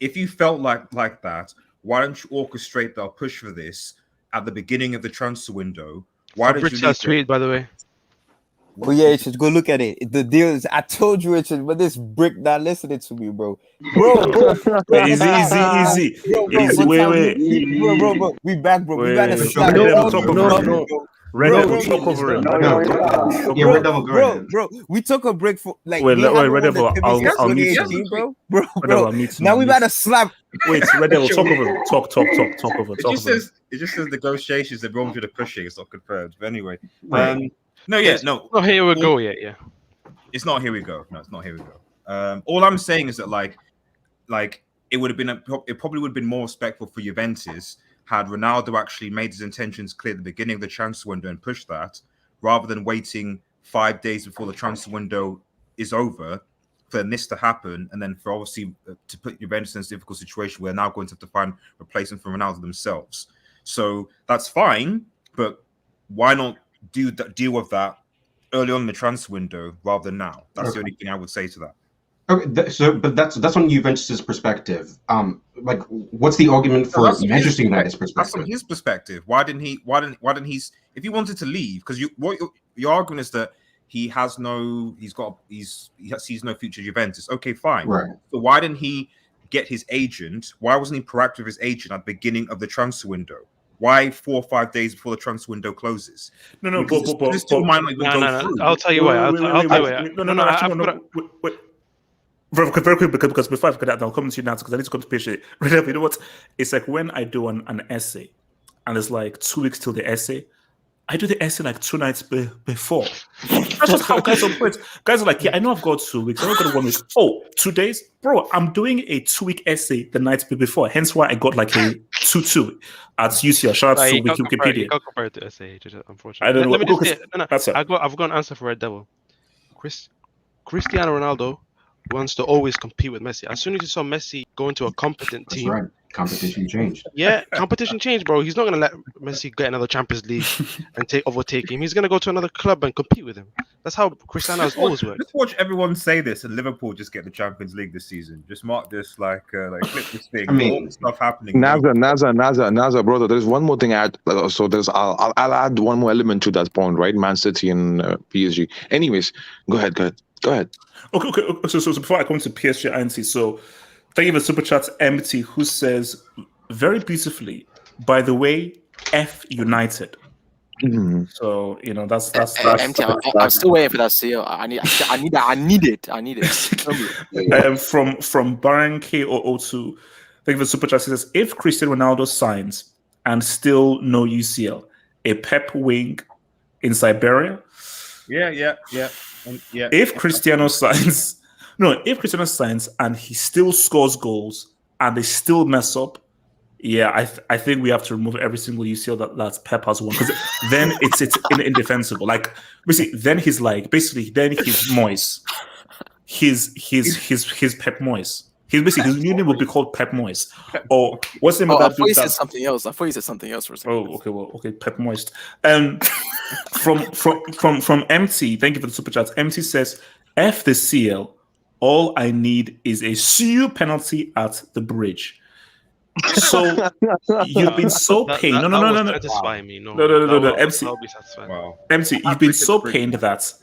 If you felt like that, why don't you orchestrate the push for this at the beginning of the transfer window? Why don't you tweet, by the way? Oh yeah, Richard, go look at it. The deal is, I told you, Richard, but this brick not listening to me, bro. Easy. Wait. Bro. We back, bro. We got to slap. Red Devil, talk over him. Bro, we took a break for like. Wait, Red Devil, I'll mute you, bro. Now we about to slap. Wait, Red Devil, talk over him. Talk over. It just says negotiations. They're wrong with the pushing. It's not confirmed. But anyway, No, here we go. Yeah. It's not here we go. No, it's not here we go. All I'm saying is that like it would have been it probably would have been more respectful for Juventus had Ronaldo actually made his intentions clear at the beginning of the transfer window and pushed that, rather than waiting 5 days before the transfer window is over for this to happen, and then for obviously to put Juventus in a difficult situation where they're now going to have to find replacement for Ronaldo themselves. So that's fine, but why not deal with that early on in the transfer window rather than now? That's the only thing I would say to that. Okay, but that's on Juventus's perspective. Like, what's the argument for Manchester United's perspective? That's from his perspective. Why didn't he? If he wanted to leave, because your argument is that he sees no future Juventus. Okay, fine. Right. So why didn't he get his agent? Why wasn't he proactive with his agent at the beginning of the transfer window? Why 4 or 5 days before the transfer window closes? No, this still might not even go through. I'll tell you why. I'll tell you why. No. Actually, wait. Very quick, because before I forget that, I'll come to you now because I need to come to patient. You know what? It's like when I do an essay, and it's like 2 weeks till the essay. I do the essay like 2 nights before. That's just how guys operate. Guys are like, yeah, I know I've got 2 weeks. I know I've got 1 week. Oh, 2 days? Bro, I'm doing a 2-week essay the night before. Hence why I got like a 2-2 at UCL. Shout out to Wikipedia. You can't compare it to essay, unfortunately. I don't know. Let me just say, I've got an answer for Red Devil. Cristiano Ronaldo wants to always compete with Messi. As soon as you saw Messi go into a competent team, right. Competition changed. Yeah, competition changed, bro. He's not gonna let Messi get another Champions League and overtake him. He's gonna go to another club and compete with him. That's how Cristiano has always worked. Just watch everyone say this, and Liverpool just get the Champions League this season. Just mark this, like clip this thing. I mean, all the stuff happening. Naza, brother. There's one more thing I add. So I'll add one more element to that point, right? Man City and PSG. Anyways, go ahead. Okay. So before I come to PSG, Auntie, so thank you for super chat empty, who says very beautifully, by the way, F United. Mm-hmm. So that's empty. I'm still waiting for that seal. I need it. From Baran K002, thank you for super chat. He says if Cristiano Ronaldo signs and still no UCL, a Pep wing in Siberia. Yeah. If Cristiano signs and he still scores goals and they still mess up, I think we have to remove every single UCL that Pep has won, because then it's indefensible. Like basically, then he's Moyes. He's Pep Moyes. His new name would be called Pep Moyes. Or what's the name of that? I thought you said something else. For a second. Oh, okay, Pep Moist. From MT, thank you for the super chat. MT says, F the CL. All I need is a CU penalty at the bridge. So you've been so pained. No. Satisfying me. No. MC, Wow. MC, you've been so pained that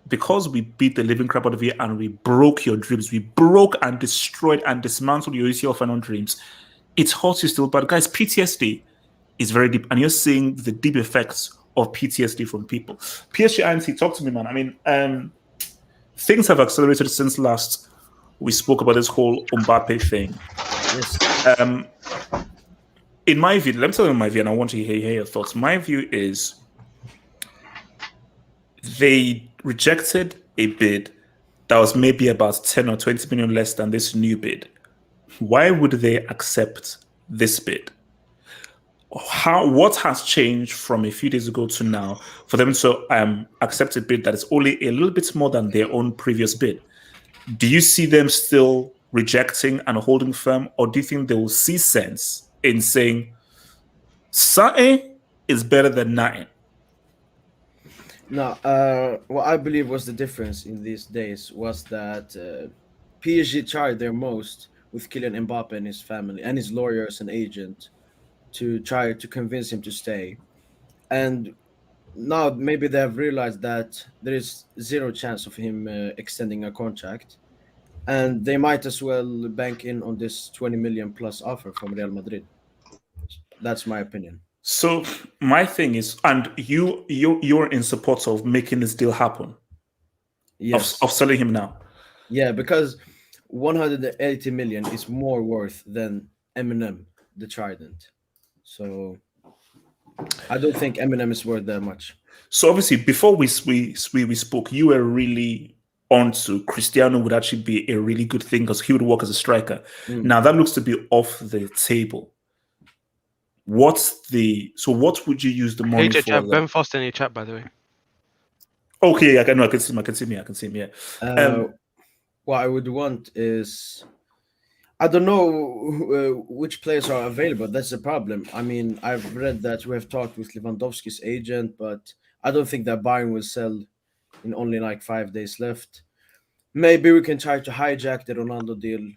because we beat the living crap out of you and we broke your dreams, we broke and destroyed and dismantled your UCL final dreams, it hurts you still. But guys, PTSD is very deep, and you're seeing the deep effects of PTSD from people. PSG INT, talk to me, man. I mean, things have accelerated since last we spoke about this whole Mbappe thing. Yes. In my view, let me tell you my view, and I want to hear your thoughts. My view is they rejected a bid that was maybe about 10 or 20 million less than this new bid. Why would they accept this bid? What has changed from a few days ago to now for them to accept a bid that is only a little bit more than their own previous bid? Do you see them still rejecting and holding firm, or do you think they will see sense in saying something is better than nothing? No, what I believe was the difference in these days was that PSG tried their most with Kylian Mbappe and his family and his lawyers and agent to try to convince him to stay. And now maybe they have realized that there is zero chance of him extending a contract. And they might as well bank in on this 20 million plus offer from Real Madrid. That's my opinion. So my thing is, and you're in support of making this deal happen. Yes. Of selling him now. Yeah, because 180 million is more worth than Eminem, the Trident. So I don't think Eminem is worth that much. So obviously, before we spoke, you were really onto Cristiano would actually be a really good thing because he would work as a striker. Now that looks to be off the table. What would you use the money for? Ben Foster in your chat, by the way. Okay, I can see him. Yeah. What I would want is, I don't know which players are available. That's the problem. I mean, I've read that we have talked with Lewandowski's agent, but I don't think that Bayern will sell in only like 5 days left. Maybe we can try to hijack the Ronaldo deal.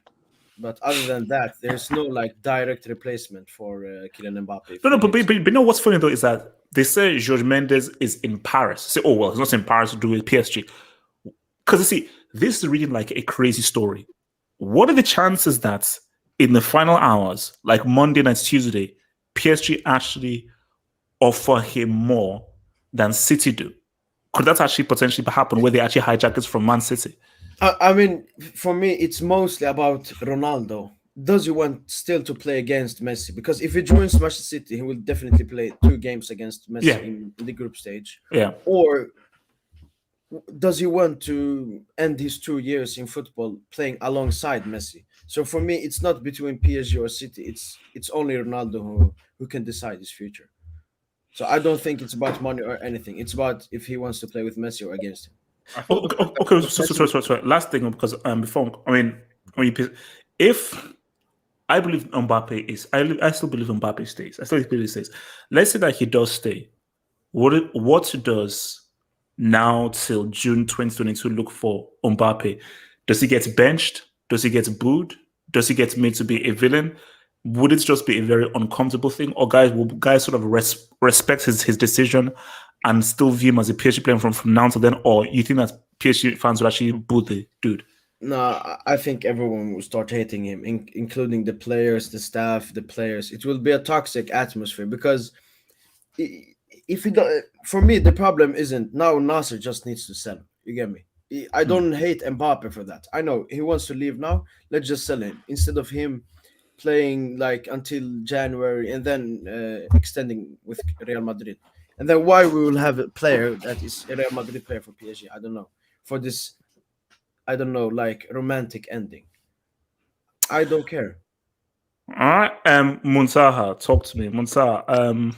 But other than that, there's no like direct replacement for Kylian Mbappe. No, but you know what's funny though is that they say Jorge Mendes is in Paris. Say, oh well, he's not in Paris to do with PSG. Because you see, this is reading like a crazy story. what are the chances that in the final hours, like Monday night, Tuesday, PSG actually offer him more than City do? Could that actually potentially happen where they actually hijack it from Man City? I mean, for me, it's mostly about Ronaldo. Does he want still to play against Messi? Because if he joins Manchester City, he will definitely play 2 games against Messi in the group stage. Yeah. Or does he want to end his 2 years in football playing alongside Messi? So for me, it's not between PSG or City. It's only Ronaldo who can decide his future. So I don't think it's about money or anything. It's about if he wants to play with Messi or against him. Okay. Sorry. Last thing, because if I believe Mbappe is, I still believe Mbappe stays. I still believe he stays. Let's say that he does stay. What does now till June 2022 look for Mbappe? Does he get benched? Does he get booed? Does he get made to be a villain? Would it just be a very uncomfortable thing, or will guys sort of respect his decision and still view him as a PSG player from now to then? Or you think that PSG fans will actually boo the dude? No, I think everyone will start hating him, including the players, the staff, the players. It will be a toxic atmosphere because if you don't, for me, the problem isn't now Nasser just needs to sell. You get me? I don't hate Mbappe for that. I know he wants to leave now. Let's just sell him instead of him playing like until January and then extending with Real Madrid. And then why we will have a player that is a Real Madrid player for PSG? I don't know. For this, I don't know, like romantic ending. I don't care. All right, Muntaha, talk to me. Muntaha,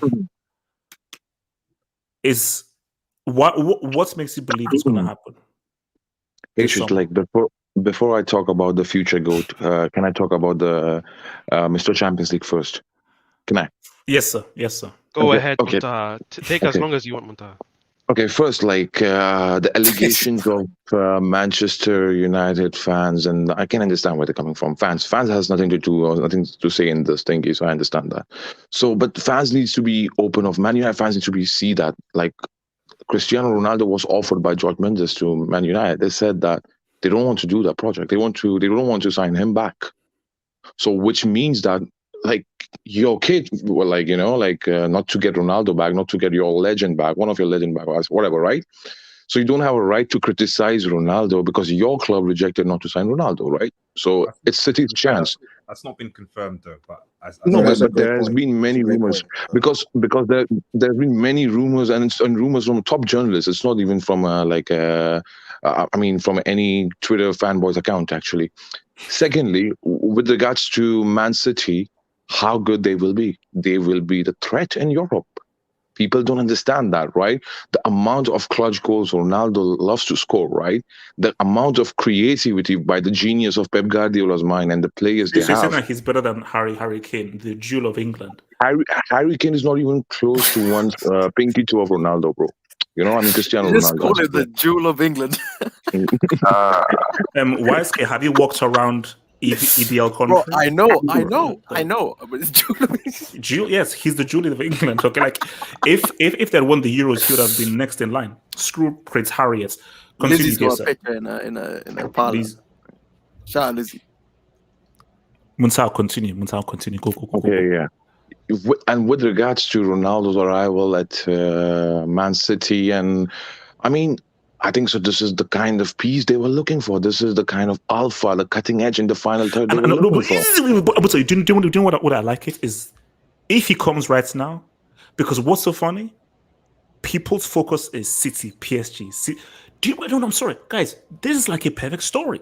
is what makes you believe it's going to happen? It's just like before I talk about the future GOAT, can I talk about the Mr. Champions League first? Can I? Yes, sir. Go ahead, Muntaha. Take as long as you want, Muntaha. Okay, first, the allegations of Manchester United fans, and I can understand where they're coming from. Fans has nothing to do or nothing to say in this thingy, so I understand that. So, but fans needs to be open of Man United fans need to see that like Cristiano Ronaldo was offered by George Mendes to Man United. They said that they don't want to do that project. They don't want to sign him back. So, which means that like your kid, well, not to get Ronaldo back, not to get your legend back, one of your legend back, whatever, right? So you don't have a right to criticize Ronaldo because your club rejected not to sign Ronaldo, right? So it's City's chance. That's not been confirmed though, but but there has been many rumors because there's been many rumors and rumors from top journalists. It's not even from from any Twitter fanboys account actually. Secondly, with regards to Man City, how good they will be the threat in Europe. People don't understand that, right? The amount of clutch goals Ronaldo loves to score, right? The amount of creativity by the genius of Pep Guardiola's mind and the players they have. That he's better than Harry Kane, the jewel of England. Harry Kane is not even close to one pinky toe of Ronaldo, bro. You know, Cristiano Ronaldo. Just call it the jewel of England. YSK, have you walked around EPL conference? Bro, I know. But it's jewel. Yes, he's the jewel of England. Okay, like if they won the Euros, he would have been next in line. Screw Prince Harriet. Lizzie's got a picture in a parlor. Shout out Lizzie. Muntaha, continue. Go. Okay, yeah. And with regards to Ronaldo's arrival at Man City, and I think so. This is the kind of piece they were looking for. This is the kind of alpha, the cutting edge in the final third. But do you know what I like it is if he comes right now, because what's so funny? People's focus is City, PSG. I'm sorry, guys. This is like a perfect story.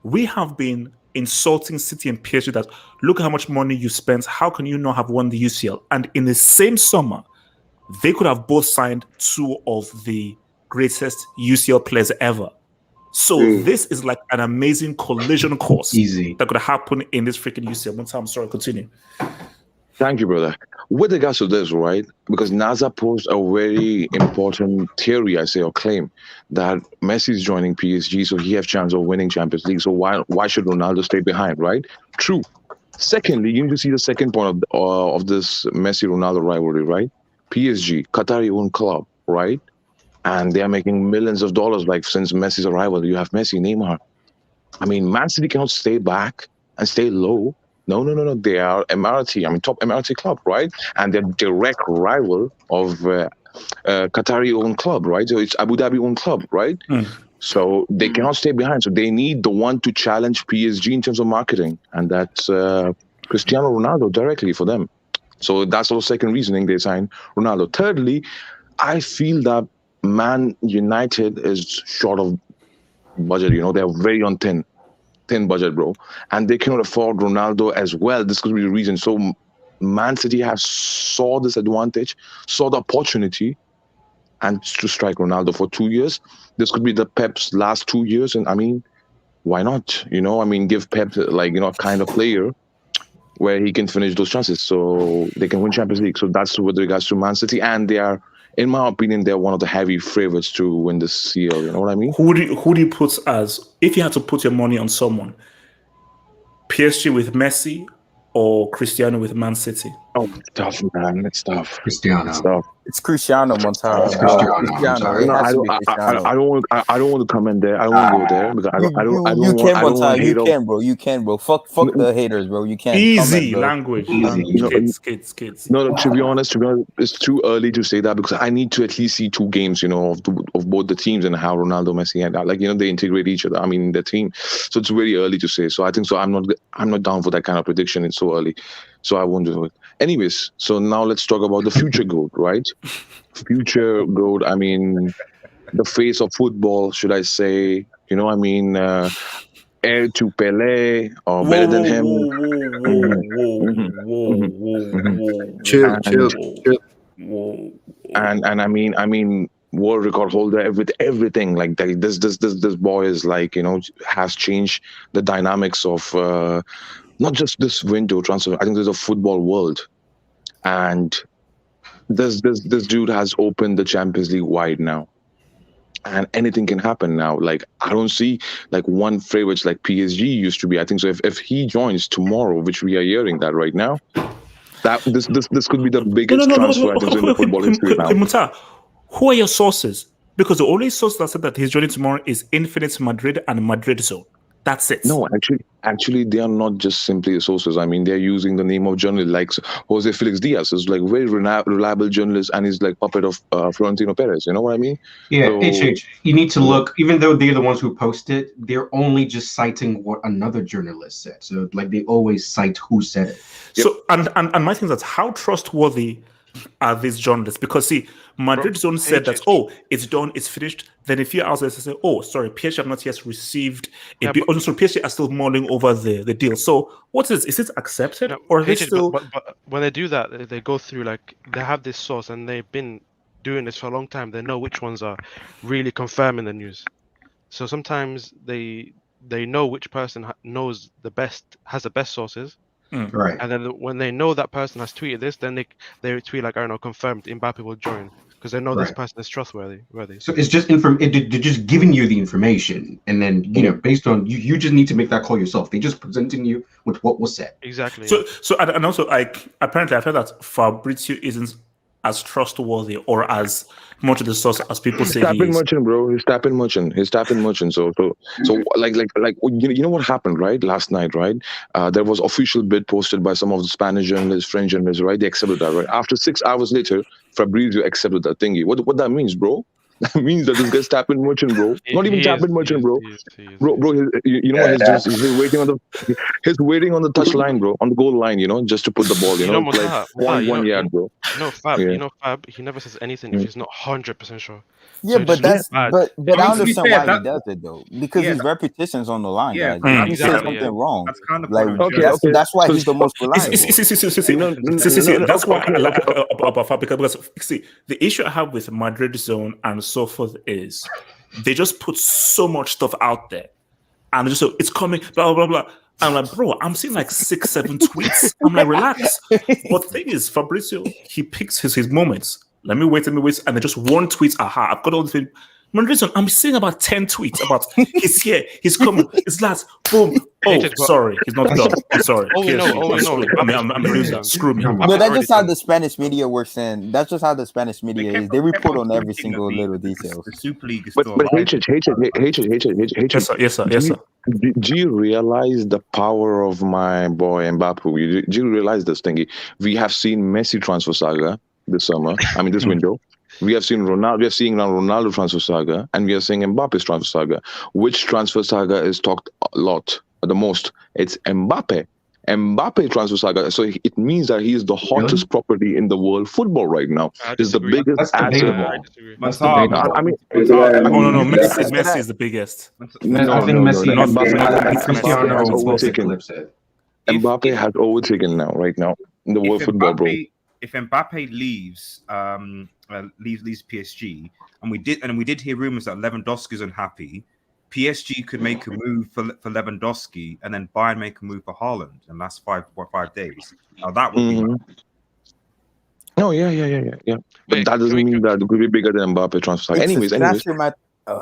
We have been insulting City and PSG that look how much money you spent. How can you not have won the UCL? And in the same summer, they could have both signed 2 of the greatest UCL players ever. So this is like an amazing collision course that could happen in this freaking UCL. I'm sorry, continue. Thank you, brother. With regards to this, right? Because NASA posed a very important theory, I say, or claim that Messi is joining PSG, so he has chance of winning Champions League. So why should Ronaldo stay behind, right? True. Secondly, you need to see the second point of this Messi-Ronaldo rivalry, right? PSG, Qatari-owned club, right? And they are making millions of dollars. Like since Messi's arrival, you have Messi, Neymar. I mean, Man City cannot stay back and stay low. No. They are Emirati. I mean, top Emirati club, right? And they're direct rival of Qatari-owned club, right? So it's Abu Dhabi-owned club, right? So they cannot stay behind. So they need the one to challenge PSG in terms of marketing, and that's Cristiano Ronaldo directly for them. So that's also second reasoning they signed Ronaldo. Thirdly, I feel that Man United is short of budget. They're very on thin budget, bro, and they cannot afford Ronaldo as well. This could be the reason. So Man City have saw this advantage, saw the opportunity, and to strike Ronaldo for 2 years. This could be the Pep's last 2 years, and I mean, why not? Give Pep kind of player where he can finish those chances, so they can win Champions League. So that's with regards to Man City, and they are, in my opinion, they're one of the heavy favorites to win this CL. You know what I mean? Who do you put as, if you had to put your money on someone, PSG with Messi or Cristiano with Man City? Oh, it's tough, man. It's tough. Cristiano. It's tough. It's Cristiano Montaro. It's Cristiano. Cristiano. It No, has to be Cristiano. I don't want to comment there. I don't want to go there because You can, bro. You can, bro. Fuck the haters, bro. You can't. Easy comment, language. Kids. No, to be honest, it's too early to say that because I need to at least see 2 games, of both the teams and how Ronaldo, Messi, and they integrate each other. I mean, their team. So it's very early to say. So I think so. I'm not down for that kind of prediction. It's so early, so I won't do it. Anyways, so now let's talk about the future GOAT, right? Future GOAT. I mean, the face of football, should I say? Heir to Pelé or better than him. Chill. And I mean, world record holder, everything like that. This boy is has changed the dynamics of not just this window transfer. I think there's a football world, and this dude has opened the Champions League wide now. And anything can happen now. I don't see one favorites like PSG used to be. I think so. If he joins tomorrow, which we are hearing that right now, that this could be the biggest transfer I think in the football history now. Muta, who are your sources? Because the only source that said that he's joining tomorrow is Infinite Madrid and Madrid Zone. That's it. No, actually, they are not just simply sources. I mean, they're using the name of journalists like Jose Felix Diaz is very reliable journalist, and he's puppet of Florentino Perez. You know what I mean? Yeah, So, HH. You need to look. Even though they're the ones who post it, they're only just citing what another journalist said. So they always cite who said it. So and my thing is that how trustworthy are these journalists? Because see, Madrid Zone said that it's done, it's finished. Then a few hours later, say, sorry, PSG have not yet received a bid. Also, PSG are still mulling over the deal. So what is it accepted or is it still? But when they do that, they go through they have this source and they've been doing this for a long time. They know which ones are really confirming the news. So sometimes they know which person knows has the best sources. Right. And then when they know that person has tweeted this, then they tweet confirmed Mbappe will join because they know this person is trustworthy. So it's just they're just giving you the information, and then based on you just need to make that call yourself. They're just presenting you with what was said. Exactly. So and also apparently I've heard that Fabrizio isn't as trustworthy or as much of the source as people say. He's tapping merchant, bro. He's tapping merchant. So you know what happened, right? Last night, right? There was official bid posted by some of the Spanish journalists, French journalists, right? They accepted that, right? After 6 hours later, Fabrizio accepted that thingy. What that means, bro? That means that this guy's tapping merchant, bro. Not even tapping merchant, bro. Bro, you know what he's doing? He's waiting on the touch line, bro, on the goal line, just to put the ball, one yard, bro. Fab, Fab, he never says anything if he's not 100% sure. Yeah, So but just I bad. understand why he does it though, because his reputation's on the line. Yeah, guys. If he says exactly, something wrong, That's kind of that's why he's the most reliable. That's why I like about Fab because see the issue I have with Madrid Zone and so forth is they just put so much stuff out there and just so it's coming blah blah blah. I'm like, bro, I'm seeing 6-7 tweets. I'm like, relax. But the thing is, Fabrizio, he picks his moments. Let me wait, and then just one tweet. Aha, I've got all the things. Madrid, I'm seeing about 10 tweets about he's here, he's coming, it's last, boom. Oh, sorry, he's not done. I'm sorry. I'm a loser. Screw me. No, that's just how the Spanish media works, and that's just how the Spanish media is. They report on every single little detail. The Super League is But HH. Yes, sir. Do you realize the power of my boy Mbappe? Do you realize this thingy? We have seen Messi transfer saga this summer. I mean, this window. We have seen Ronaldo. We are seeing now Ronaldo transfer saga, and we are seeing Mbappe's transfer saga. Which transfer saga is talked a lot, the most? It's Mbappe. Mbappe transfer saga. So it means that he is the hottest property in the world football right now. He's the biggest That's asset. debatable. That's Matar, debatable. I mean, No. Messi is the biggest. I think Messi Mbappe Cristiano has will overtaken. eclipse it. Mbappe has overtaken now, right now, in the world football, bro. If Mbappe leaves PSG, and we did hear rumors that Lewandowski is unhappy, PSG could make a move for Lewandowski, and then Bayern make a move for Haaland in the last 5 days. Now that would be. No, yeah. But that doesn't mean that it could be bigger than Mbappe transfer. Anyways. Let me finish, Brother. I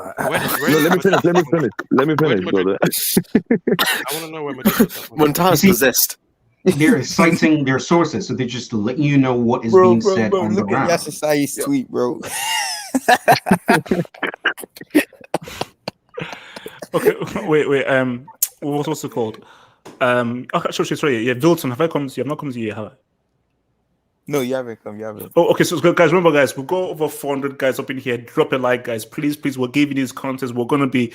want to know where Madrid is. Monta's possessed. They're citing their sources, so they're just letting you know what is being said on the look at ground. Yassisai's tweet, bro. Okay, wait. What's it called? Okay, sorry. Yeah, Wilton. Have I come to you? I've not come to you yet, have I? No, you haven't come. You haven't. Oh, okay. So, guys, remember, guys, we'll go over 400 guys up in here. Drop a like, guys. Please. We're giving these content. We're going to be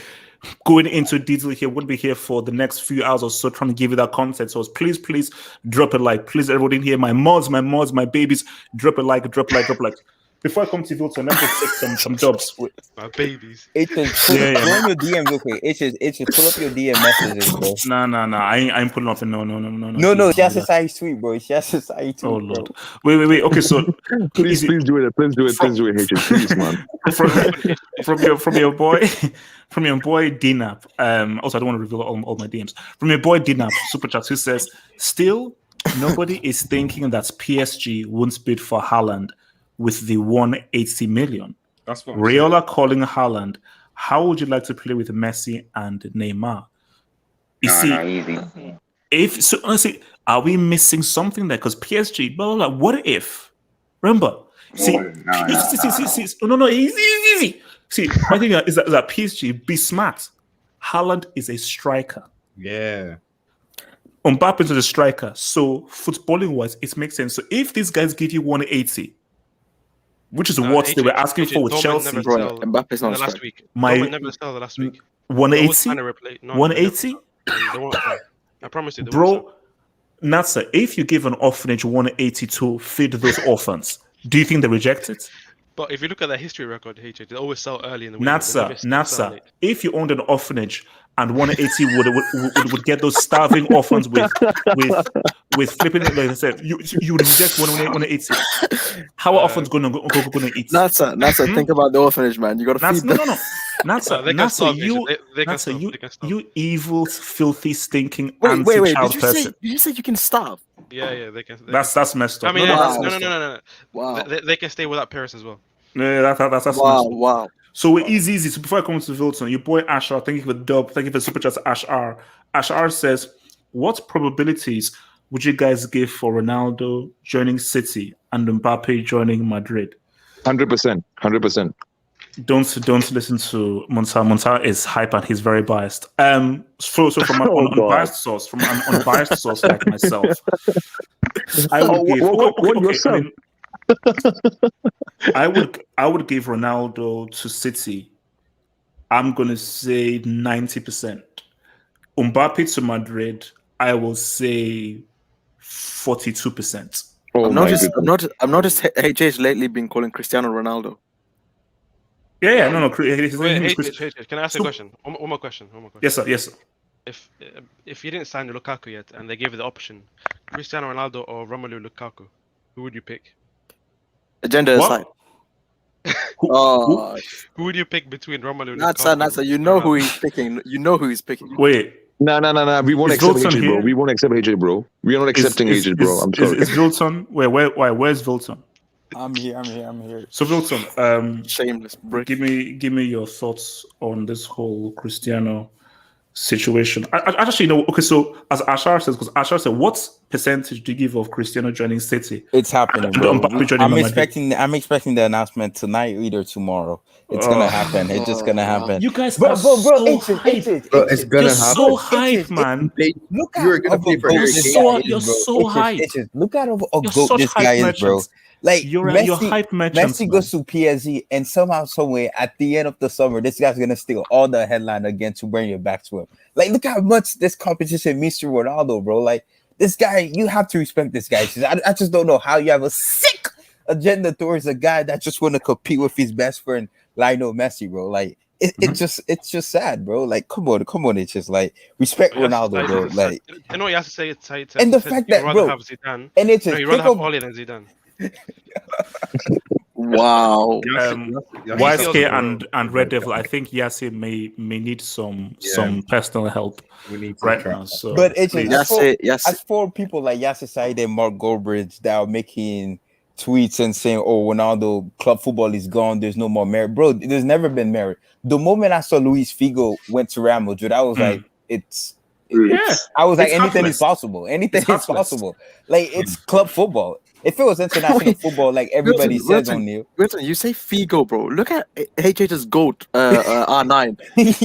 going into detail here. We'll be here for the next few hours or so trying to give you that content. So, please drop a like. Please, everybody in here, my mods, my babies, drop a like. Before I come to Wilton, let's just take some jobs. My babies. HS, pull up your DM real quick. HS, pull up your DM messages, bro. Nah. I ain't pulling off. No. No, it's Yassisai's tweet, bro. It's Yassisai's tweet. Oh Lord. Wait. Okay, so please do it. Please do it, HS. Please, man. From your boy, Dinap. Also, I don't want to reveal all my DMs. From your boy Dinap, Super Chat, who says, still nobody is thinking that PSG won't bid for Haaland with the 180 million. That's what Real are calling Haaland. How would you like to play with Messi and Neymar? Honestly, are we missing something there? Because PSG, blah, blah, blah. What if? Remember, easy. See, my thing is that PSG, be smart. Haaland is a striker. Yeah. Mbappe is a striker. So, footballing wise, it makes sense. So, if these guys give you 180, which is what they were asking for with Chelsea. Mbappe's not last week. Dortmund never sell the last week. 180? 180? I promise you. Bro, Natsa, if you give an orphanage 180 to feed those orphans, do you think they reject it? But if you look at their history record, they always sell early in the window. Natsa, if you owned an orphanage and 180 would get those starving orphans with flipping, like I said, you would reject 180. How are orphans going to eat? Natsa, think about the orphanage, man. You got to feed them. No. Natsa, you evil, filthy, stinking, anti-child person. Did you say you can starve? Yeah, they can. That's messed up. I mean, no. Wow. They can stay without parents as well. Yeah, that's wow. So we're easy. So before I come to Wilton, your boy Ashar, thank you for the dub, thank you for super chats, Ashar. Ashar says, what probabilities would you guys give for Ronaldo joining City and Mbappe joining Madrid? 100%. Don't listen to Monta. Monta is hype and he's very biased. So from an unbiased source, like myself, I would give. I would give Ronaldo to City. I'm gonna say 90%. Mbappe to Madrid, I will say 42%. I've noticed HH lately been calling Cristiano Ronaldo. Yeah, no. Wait, can I ask a question? One more question. Yes, sir. If you didn't sign Lukaku yet and they gave you the option, Cristiano Ronaldo or Romelu Lukaku, who would you pick? Agenda aside. Who would you pick between Romelu and Lukaku? Natsa, you know who he's picking. Wait. No. We won't accept HJ, bro. We won't accept HJ, bro. We are not accepting HJ, bro. I'm sorry. Is Wilton? Where's Wilton? I'm here. So Wilton, shameless brick. Give me your thoughts on this whole Cristiano situation. I actually know. Okay, so as Ashar says, because Ashar said, what's percentage do you give of Cristiano joining City? It's happening, And bro. Mbappe joining I'm Real Madrid? expecting the announcement tonight, either tomorrow. It's gonna happen. It's just gonna happen. You guys Bro, are bro, so hyped. Bro, it's gonna You're happen. so hyped, man. Look You're at gonna play for You're Harry so, Kane. you're so hyped. Look at how You're goat such this hype guy is, bro. merchants. Like You're Messi, hype merchants, Messi man. goes to PSG, and somehow, somewhere, at the end of the summer, this guy's gonna steal all the headline again to bring it back to him. Like, look how much this competition means to Ronaldo, bro. Like, this guy, you have to respect this guy. I just don't know how you have a sick agenda towards a guy that just want to compete with his best friend Lionel Messi, bro. Like, it's just sad, bro. Like, come on, it's just like respect Ronaldo, bro. Like, I know he has to say it's tight. and the fact that, bro, have Zidane. and it's just He'd rather have Oli than Zidane. Wow. YSK and Red Devil, I think Yassi may need some personal help We need right now. So, but it's please. just as for people like Yasser Said and Mark Goldbridge that are making tweets and saying, "Oh, Ronaldo, club football is gone. There's no more merit." Bro, there's never been merit. The moment I saw Luis Figo went to Real Madrid, I was like, I was like, anything is possible. Anything is possible. Like, it's club football. If it was international football, like everybody says, O'Neal. Listen, you say Figo, bro. Look at HH's GOAT, R9.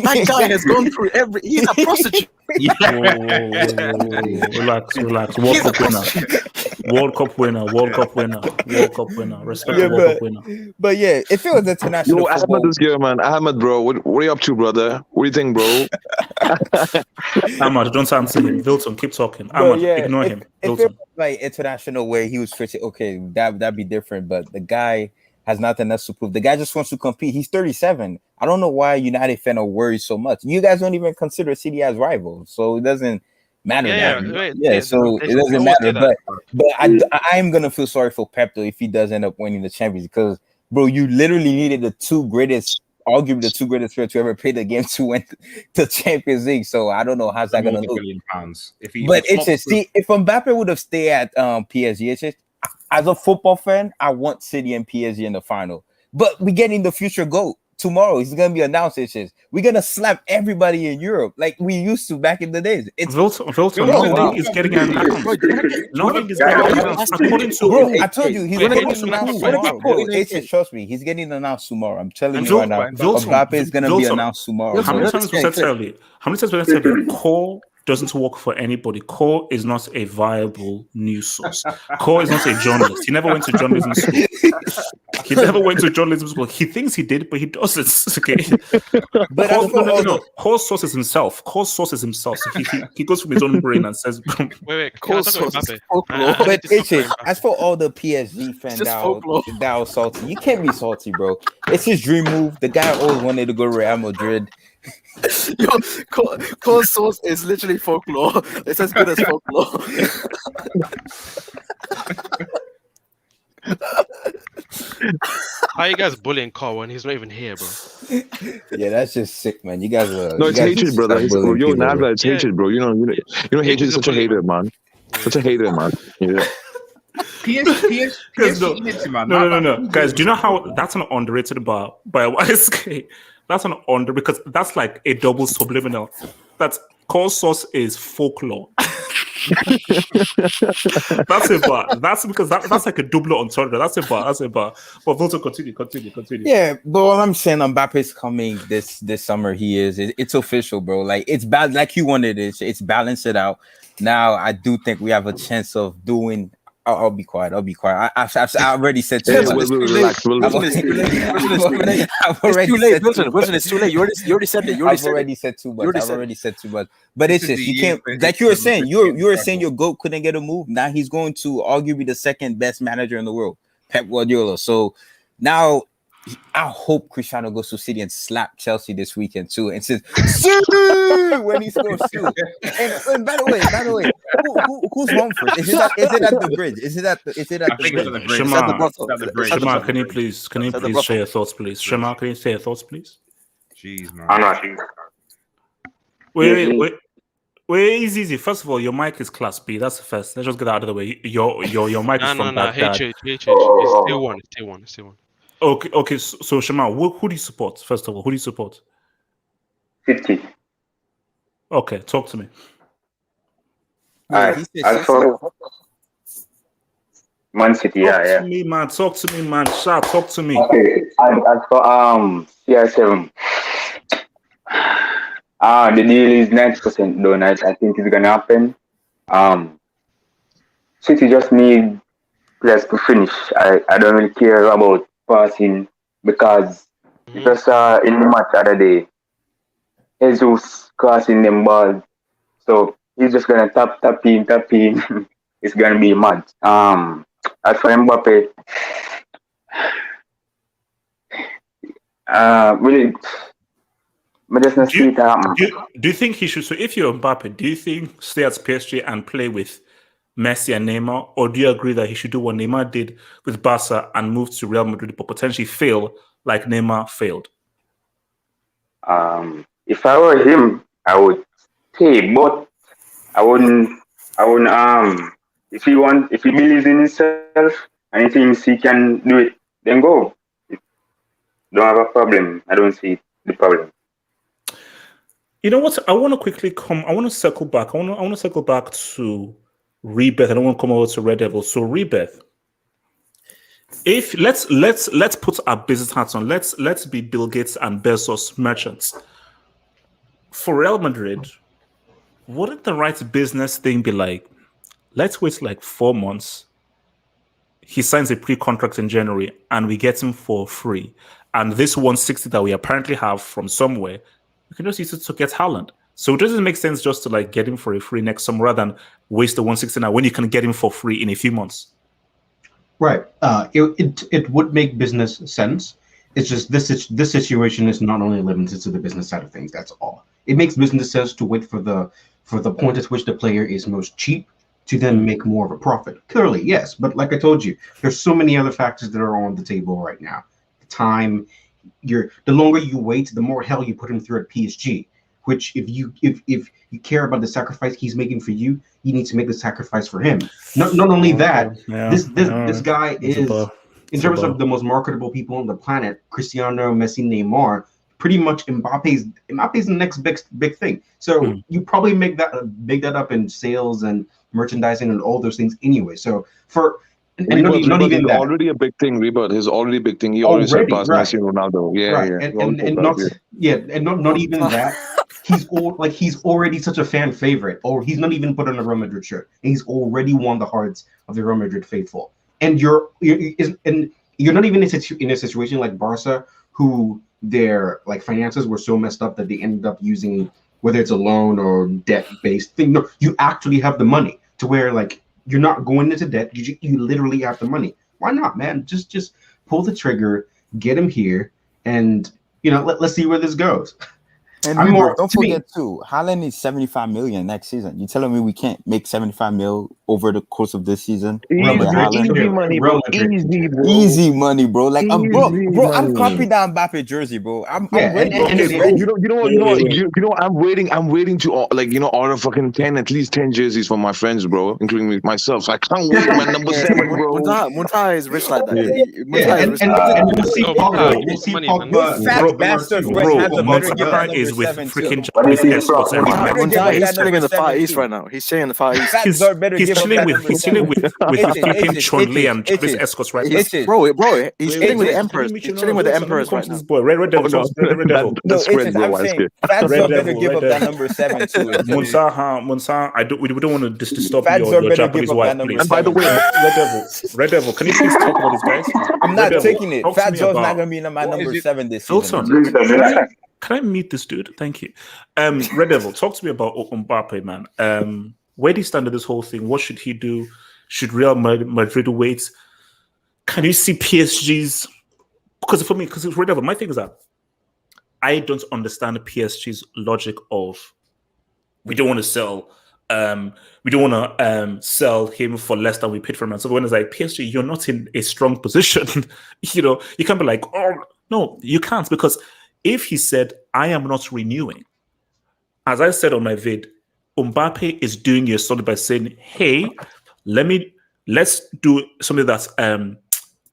That guy has gone through he's a prostitute. Relax. World Cup winner. Respect the World Cup winner. But yeah, if it was international Yo, football, Ahmed is here, man. Ahmed, bro. What are you up to, brother? What do you think, bro? Ahmad, don't answer him. Wilton, keep talking. bro, Ahmad, ignore him. If Wilton. it was like international where he was fit, okay, that'd be different. But the guy has nothing else to prove. The guy just wants to compete. He's 37. I don't know why United fan are worried so much. You guys don't even consider City as rivals, so it doesn't matter. So it doesn't matter. But I am gonna feel sorry for Pep though if he does end up winning the Champions, because bro, you literally needed arguably the two greatest players to ever play the game to win the Champions League. So I don't know how's that gonna look. If Mbappe would have stayed at PSG, it's just, as a football fan, I want City and PSG in the final. But we get in the future GOAT tomorrow. He's gonna be announced. It's just, we're gonna slap everybody in Europe like we used to back in the days. It's Wilton, nothing is getting announced. Nothing is getting announced. According to bro, I told you he's getting announced tomorrow. Bro, trust me, he's getting announced tomorrow. I'm telling you right now. Mbappe is gonna be announced tomorrow. How many times was I tell you? Cole doesn't work for anybody. Cole is not a viable news source. Cole is not a journalist. He never went to journalism school. He thinks he did, but he doesn't. Okay. But Cole sources himself. So he goes from his own brain and says, Wait. Cole sources folklore. But as for all the PSG fans that are salty, you can't be salty, bro. It's his dream move. The guy always wanted to go to Real Madrid. Yo, Cole source is literally folklore. It's as good as folklore. How you guys bullying Cole when he's not even here, bro? Yeah, that's just sick, man. You guys are. No, it's hatred, brother. Yo, Nabla, it's hatred, bro. You know, hatred is such a hater, man. Such a hater, man. Yeah. No. Guys, do you know how that's an underrated by YSK? That's an because that's like a double subliminal. That's Cole source is folklore. That's a bar. That's because that's like a double entendre. That's a bar. But also continue. Yeah, but what I'm saying, Mbappe's coming this summer. He is. It's official, bro. Like, it's bad. Like you wanted it. It's balanced it out. Now I do think we have a chance of doing. I'll be quiet. I already said too much. Relax. It's too late. You already said it. I've already said too much. But it's just, you can't, like you were saying, you were saying your GOAT couldn't get a move. Now he's going to arguably the second best manager in the world, Pep Guardiola. So now I hope Cristiano goes to City and slap Chelsea this weekend too, and says when he scores too. And by the way, who's home first? Is it at the bridge? Is it at the bridge? Shema, can you please share your thoughts, please? Shema, can you say your thoughts, please? Jeez, man. I'm not. Wait, easy. First of all, your mic is class B. That's the first. Let's just get that out of the way. Your mic is from Baghdad. It's still one. Okay. So Shema, who do you support? First of all, who do you support? 50. Okay, talk to me. Yeah, he said As for Man City, Talk yeah. to me, man. Talk to me, man. Sharp, talk to me. Okay, and as for CR7, the deal is 90% done. I think it's gonna happen. Um, City just need players to finish. I don't really care about passing because just in the match the other day, Jesus crossing them ball, so he's just gonna tap in. It's gonna be mad. As for Mbappe, really, but just not Do see you, it happen. do you think he should? So, if you're Mbappe, do you think stay at PSG and play with Messi and Neymar, or do you agree that he should do what Neymar did with Barca and move to Real Madrid, but potentially fail like Neymar failed? If I were him, I would stay, but I wouldn't. If he believes in himself and he thinks he can do it, then go. Don't have a problem. I don't see the problem. You know what? I want to quickly come. I want to circle back. I want to circle back to Rebeth. I don't want to come over to Red Devil. So Rebeth, if let's put our business hats on. Let's be Bill Gates and Bezos merchants. For Real Madrid, wouldn't the right business thing be like, let's wait like 4 months. He signs a pre-contract in January and we get him for free. And this 160 that we apparently have from somewhere, we can just use it to get Haaland. So it doesn't make sense just to like get him for a free next summer rather than waste the 160 now when you can get him for free in a few months. Right. It would make business sense. It's just this situation is not only limited to the business side of things. That's all. It makes business sense to wait for the point at which the player is most cheap to then make more of a profit. Clearly, yes. But like I told you, there's so many other factors that are on the table right now. The time, the longer you wait, the more hell you put him through at PSG. Which if you care about the sacrifice he's making for you, you need to make the sacrifice for him. Not only that, this guy is, in terms of the most marketable people on the planet, Cristiano, Messi, Neymar, pretty much Mbappe's the next big thing. So you probably make that up in sales and merchandising and all those things anyway. So not even that. Already a big thing, Rebirth. He's already a big thing. He already surpassed Messi and Ronaldo. Not even that. He's already such a fan favorite, or he's not even put on a Real Madrid shirt, and he's already won the hearts of the Real Madrid faithful. And you're not even in a situation like Barca, who their like finances were so messed up that they ended up using, whether it's a loan or debt-based thing. No, you actually have the money to where like you're not going into debt. You literally have the money. Why not, man? Just pull the trigger, get him here, and let's see where this goes. And don't forget too, Haaland is 75 million next season. You telling me we can't make 75 mil over the course of this season? Easy money, bro. Easy money, bro. Like bro, I'm copying that Mbappe jersey, bro. I'm ready. You know, I'm waiting to order fucking at least 10 jerseys for my friends, bro, including myself. So I can't wait for my number 7, bro. Muntai is rich like that. We'll see Pogba. Fat bastards, Montai is with freaking Japanese escorts every night. He's chilling in the Far East right now. He's chilling in the Far East. He's chilling with freaking Chun-Li and Japanese escorts right now. Bro, he's chilling with the emperors. He's chilling with the emperors right now. This boy, Red Devil. That's great, bro. I'm saying Fat Zor better give up that number 7 to it. Monsa, we don't want to disturb your Japanese wife, please. And by the way, Red Devil, can you please talk about this, guys? I'm not taking it. Fat Zor's not going to be my number 7 this season. Can I meet this dude? Thank you. Red Devil, talk to me about Mbappe, man. Where do you stand in this whole thing? What should he do? Should Real Madrid wait? Can you see PSG's? Because Red Devil, my thing is that I don't understand PSG's logic of we don't want to sell. We don't want to sell him for less than we paid for him. And so when it's like PSG, you're not in a strong position. You can't be like, oh no, you can't, because if he said, I am not renewing, as I said on my vid, Mbappe is doing you a solid by saying, hey, let's do something that's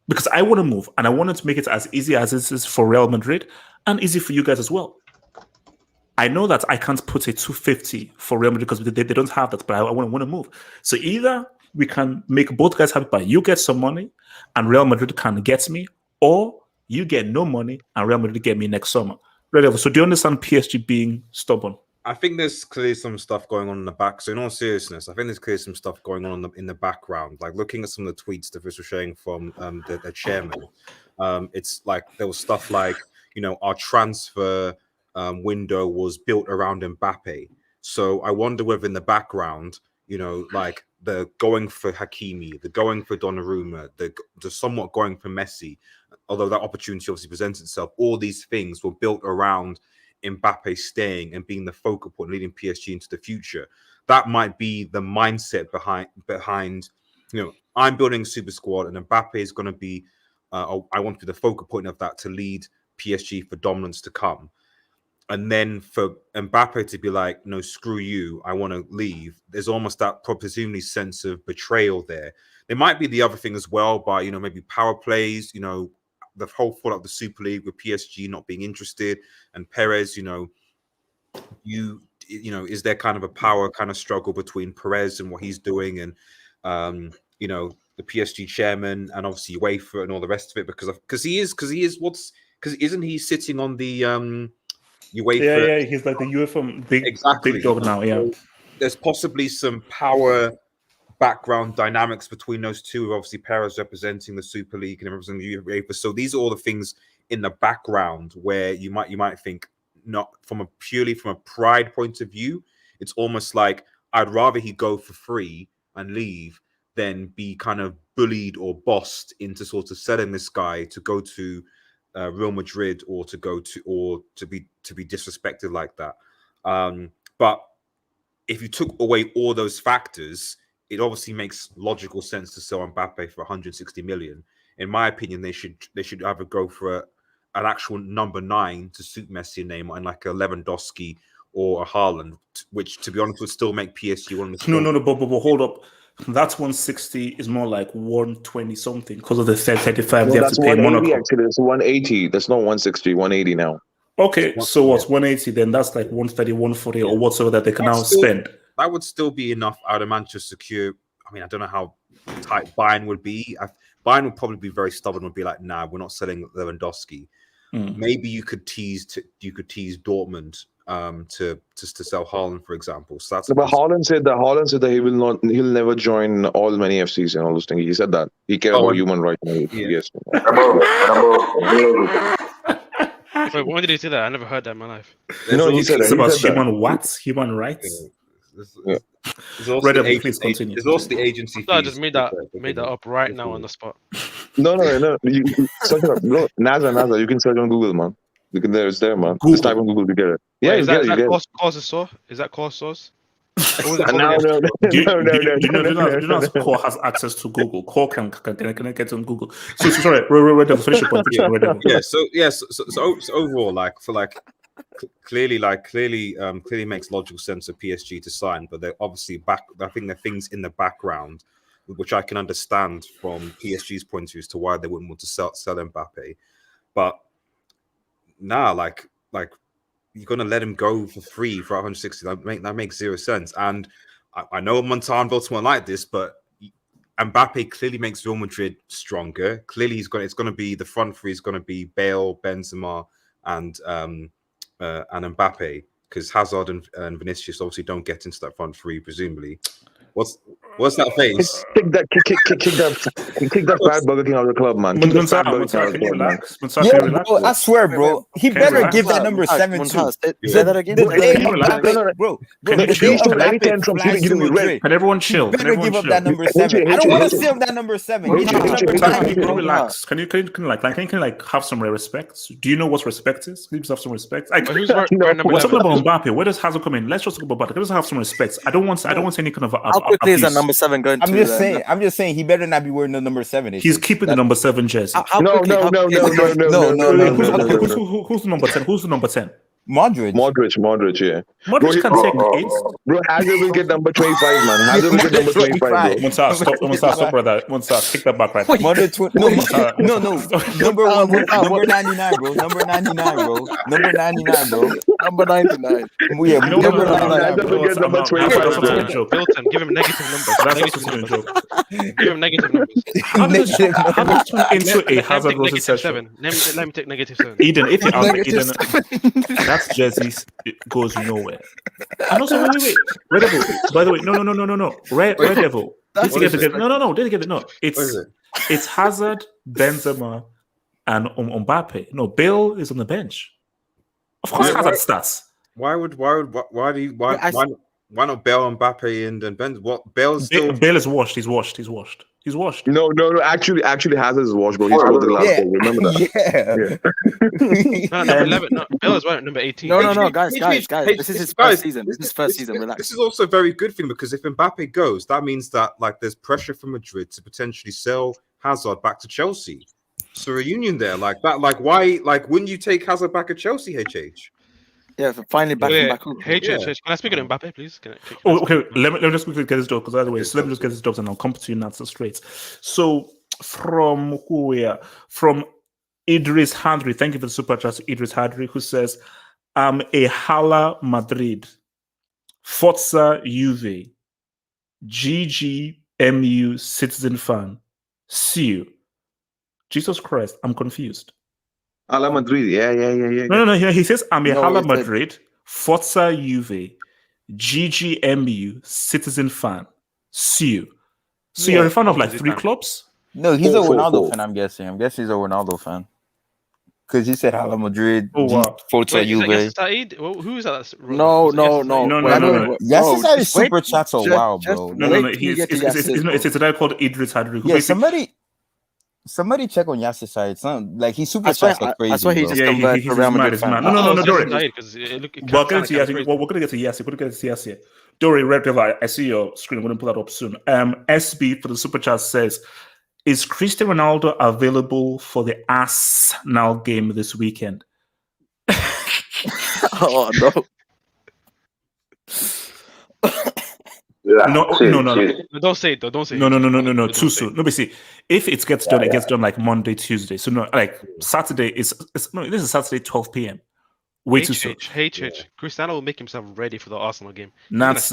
because I want to move and I wanted to make it as easy as this is for Real Madrid and easy for you guys as well. I know that I can't put a 250 for Real Madrid because they don't have that, but I want to move. So either we can make both guys happy, but you get some money and Real Madrid can get me, or you get no money and Real Madrid get me next summer. So do you understand PSG being stubborn? I think there's clearly some stuff going on in the back. So in all seriousness, I think there's clearly some stuff going on in the background. Like looking at some of the tweets that Chris was sharing from the chairman, it's like there was stuff like, our transfer window was built around Mbappe. So I wonder whether in the background, like the going for Hakimi, the going for Donnarumma, the somewhat going for Messi, although that opportunity obviously presents itself, all these things were built around Mbappe staying and being the focal point, leading PSG into the future. That might be the mindset behind I'm building a super squad and Mbappe is going to be, I want to be the focal point of that to lead PSG for dominance to come. And then for Mbappe to be like, no, screw you, I want to leave. There's almost that presumably sense of betrayal there. There might be the other thing as well by, maybe power plays, the whole fallout of the Super League with PSG not being interested and Perez, is there kind of a power kind of struggle between Perez and what he's doing and, the PSG chairman and obviously UEFA and all the rest of it because isn't he sitting on the UEFA? Yeah, he's like the UEFA big dog now. Yeah, so there's possibly some power background dynamics between those two. Obviously, Perez representing the Super League and representing the UEFA. So these are all the things in the background where you might think not from a pride point of view. It's almost like I'd rather he go for free and leave than be kind of bullied or bossed into sort of selling this guy to go to Real Madrid or to be disrespected like that. But if you took away all those factors, it obviously makes logical sense to sell Mbappe for 160 million. In my opinion, they should either go for an actual number 9 to suit Messi and Neymar and like a Lewandowski or a Haaland, which to be honest would still make PSG one of the No, but hold up. That 160 is more like 120 something because of the 35 they have to pay Monaco. Actually, it's 180. That's not 160, 180 now. Okay, so what's 180 then? That's like 130, 140 or whatsoever that they can now spend. That would still be enough out of Manchester to secure. I mean, I don't know how tight Bayern would be. Bayern would probably be very stubborn. Would be like, nah, we're not selling Lewandowski. Maybe you could tease Dortmund to sell Haaland, for example. So that's. But Haaland said that he'll never join all many FCs and all those things. He said that he cares about human rights. Yes. Wait, when did he say that? I never heard that in my life. He said about human rights. There's also the agency. I just made that up right now on the spot. No. You search it up. No, NASA. You can search on Google, man. It's there, man. Google. Just type on Google to get it. Yeah, is that cause sauce? Is that cause sauce? No. Do you know Core has access to Google? Core can get on Google. So sorry, finish your point. So overall, clearly makes logical sense for PSG to sign, but they're obviously I think there are things in the background which I can understand from PSG's point of view as to why they wouldn't want to sell Mbappe, but you're gonna let him go for free for 160. That makes zero sense. And I know Montalvo won't like this, but Mbappe clearly makes Real Madrid stronger. Clearly, it's going to be the front three is going to be Bale, Benzema, and Mbappe, because Hazard and Vinicius obviously don't get into that front three, presumably. What's that face? Kick that bad Burger King out of the club, man. Can you relax? Bro, I swear, bro. He better give that number 7 too. Say that again. Can everyone chill? Better give up that number 7. I don't want to sell that number 7. Can you relax? Can you have some respect? Do you know what respect is? Can you just have some respect? We're talking about Mbappe. Where does Hazard come in? Let's just talk about Mbappe. Can we just have some respect? I don't want any kind of. How quickly is that number 7 going to? I'm just saying he better not be wearing the number 7. He's keeping the number 7 jersey. No. Who's the number 10? Who's the number 10? Modric. Modric, yeah. Modric can take 8. Bro, Hazard will get number 25, man. Hazard will get number 25, bro. Monsa, stop, brother. Monsa, take that back right now. Modric, no, number 99, bro. Number 99, bro. Number 99, bro. Number 99. Yeah, Number number 99, 99 bro. will get number 25, That's bro. a joke. Milton, give him negative numbers. That's Negative a numbers. joke. Give him negative numbers. How does it turn into a Hazard Take versus negative session? 7. Let me take negative 7. Eden, if you are Negative Eden, that jersey goes nowhere. And also, wait. Red Devil. By the way, no. Red Devil. That's Didn't get it. No. It's Hazard, Benzema, and Mbappe. No, Bale is on the bench. Of course, Hazard starts. Why not Bale, Mbappe, and Ben? What Bale's still? Bale is washed. He's washed. No. Actually, Hazard is washed, bro. He scored the last goal. Remember that? No, number 11. No, Bale is right. Number 18. No, guys. This is his first season. This is his first season. Relax. This is also a very good thing because if Mbappe goes, that means that like there's pressure from Madrid to potentially sell Hazard back to Chelsea. So a union there, like that, like why, like wouldn't you take Hazard back at Chelsea, HH? Yeah, finally back home. Hey, can I speak to Mbappe, please? Okay. Let me just quickly get this joke because otherwise, let me just get this joke and I'll come to you now straight. So from who we are, from Idris Hadri, thank you for the super chat to Idris Hadri, who says, "I'm a Hala Madrid, Forza Juve, GGMU citizen fan. See you." Jesus Christ, I'm confused. Ala Madrid, yeah. No. He says, "I'm a No, Hala it's a- Madrid, Forza Juve, GGMU citizen fan. See you." So you're a fan of like 3 clubs? No, he's a Four. Ronaldo fan. I'm guessing he's a Ronaldo fan. Because he said Real Madrid, Oh, wow. Forza Wait, is that Juve. Yasser Said? Who is that? That's No. No. Yasser is super chats a while, bro. No. It's a guy called Idris Hadri. Who Yeah, basically- somebody check on Yasser side. It's not like he super I swear- chats like crazy. I swear he bro. just Yeah, converted he's to Real mad, Madrid he's fan. mad. No, Dory. We're going to get to Yassi. Dory, Red Devil, I see your screen. I'm going to pull that up soon. SB for the super chat says, "Is Cristiano Ronaldo available for the Arsenal game this weekend?" Oh no. No. Don't say it though. Don't say it. No. Too soon. No, but see, if it gets done, it gets done like Monday, Tuesday. So no, like Saturday is this is Saturday 12 p.m. Way too soon. Cristiano will make himself ready for the Arsenal game. That's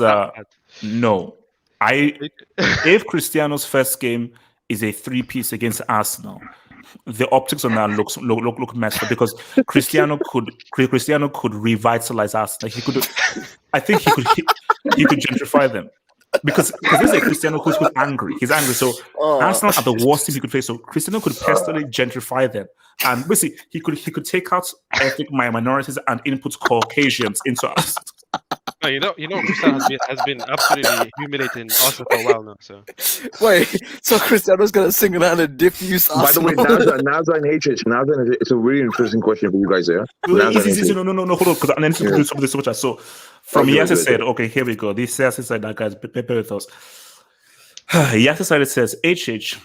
no. If Cristiano's first game is a 3-piece against Arsenal, the optics on that look messed up because Cristiano could revitalize Arsenal. I think he could gentrify them. Because this is a Cristiano who's angry. He's angry. So Arsenal are the worst team he could face. So Cristiano could personally gentrify them. And basically he could take out ethnic minorities and input Caucasians into us. No, you know, Cristiano has been absolutely humiliating Arsenal for a while now. So Wait, so Cristiano's gonna single out and diffuse By the way, Arsenal? Naza and HH. It's a really interesting question for you guys here. No, hold on, because and then to do some of the super chat. So from Yasser said, okay, here we go. This Yasser said that guys prepare with us. Yasser said it says, HH,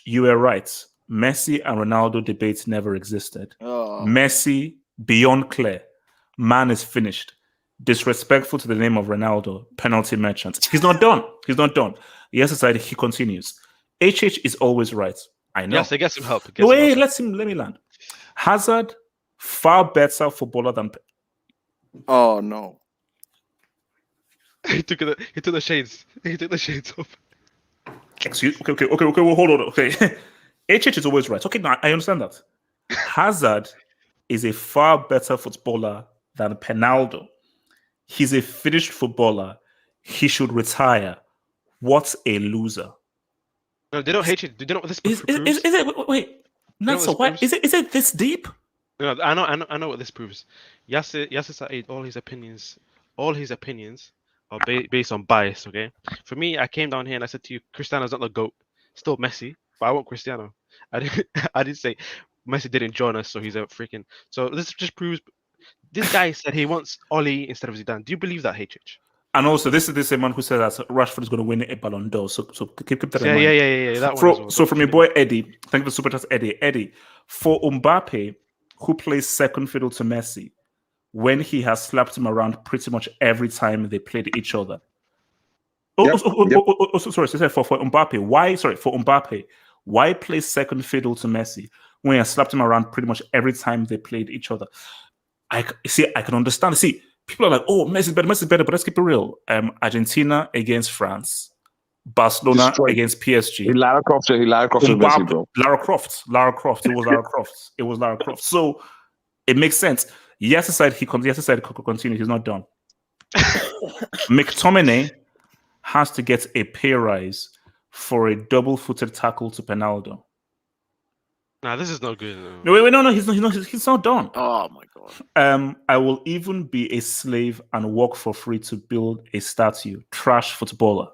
you were right. Messi and Ronaldo debates never existed. Messi beyond clear. Man is finished. Disrespectful to the name of Ronaldo. Penalty merchant. He's not done. Yasser said he continues. HH is always right. I know. yes, they get some help. Wait, let me land. Hazard, far better footballer than. Oh no. He took the shades. He took the shades off. Excuse. Okay. Well, hold on. Okay, HH is always right. Okay, now I understand that. Hazard is a far better footballer than Penaldo. He's a finished footballer. He should retire. What a loser. No, they don't hate you. Do you know what this Is proves? it? Wait. Not so. Why is it this deep? No, I know what this proves. Yasser Said, all his opinions are based on bias. Okay, for me, I came down here and I said to you, Cristiano's not the GOAT. Still Messi, but I want Cristiano. I didn't say Messi didn't join us, so he's a freaking. So this just proves. This guy said he wants Oli instead of Zidane. Do you believe that, HH? And also, this is the same man who said that Rashford is going to win a Ballon d'Or. So keep that in mind. Yeah. That one as well. So from your boy Eddie, thank you for super chat, Eddie. For Mbappe, who plays second fiddle to Messi, when he has slapped him around pretty much every time they played each other. Sorry, for Mbappe. Why? Sorry, for Mbappe. Why play second fiddle to Messi when he has slapped him around pretty much every time they played each other? I can understand. See, people are like, "Oh, Messi's better," but let's keep it real. Argentina against France, Barcelona Destroyed. against PSG. Lara Croft with Messi, bro. Lara Croft. It was Lara Croft. It was Lara Croft. So it makes sense. Yes, he continue. He's not done. McTominay has to get a pay rise for a double-footed tackle to Penaldo. Nah, this is not good. No, he's not done. Oh my god. I will even be a slave and work for free to build a statue. Trash footballer.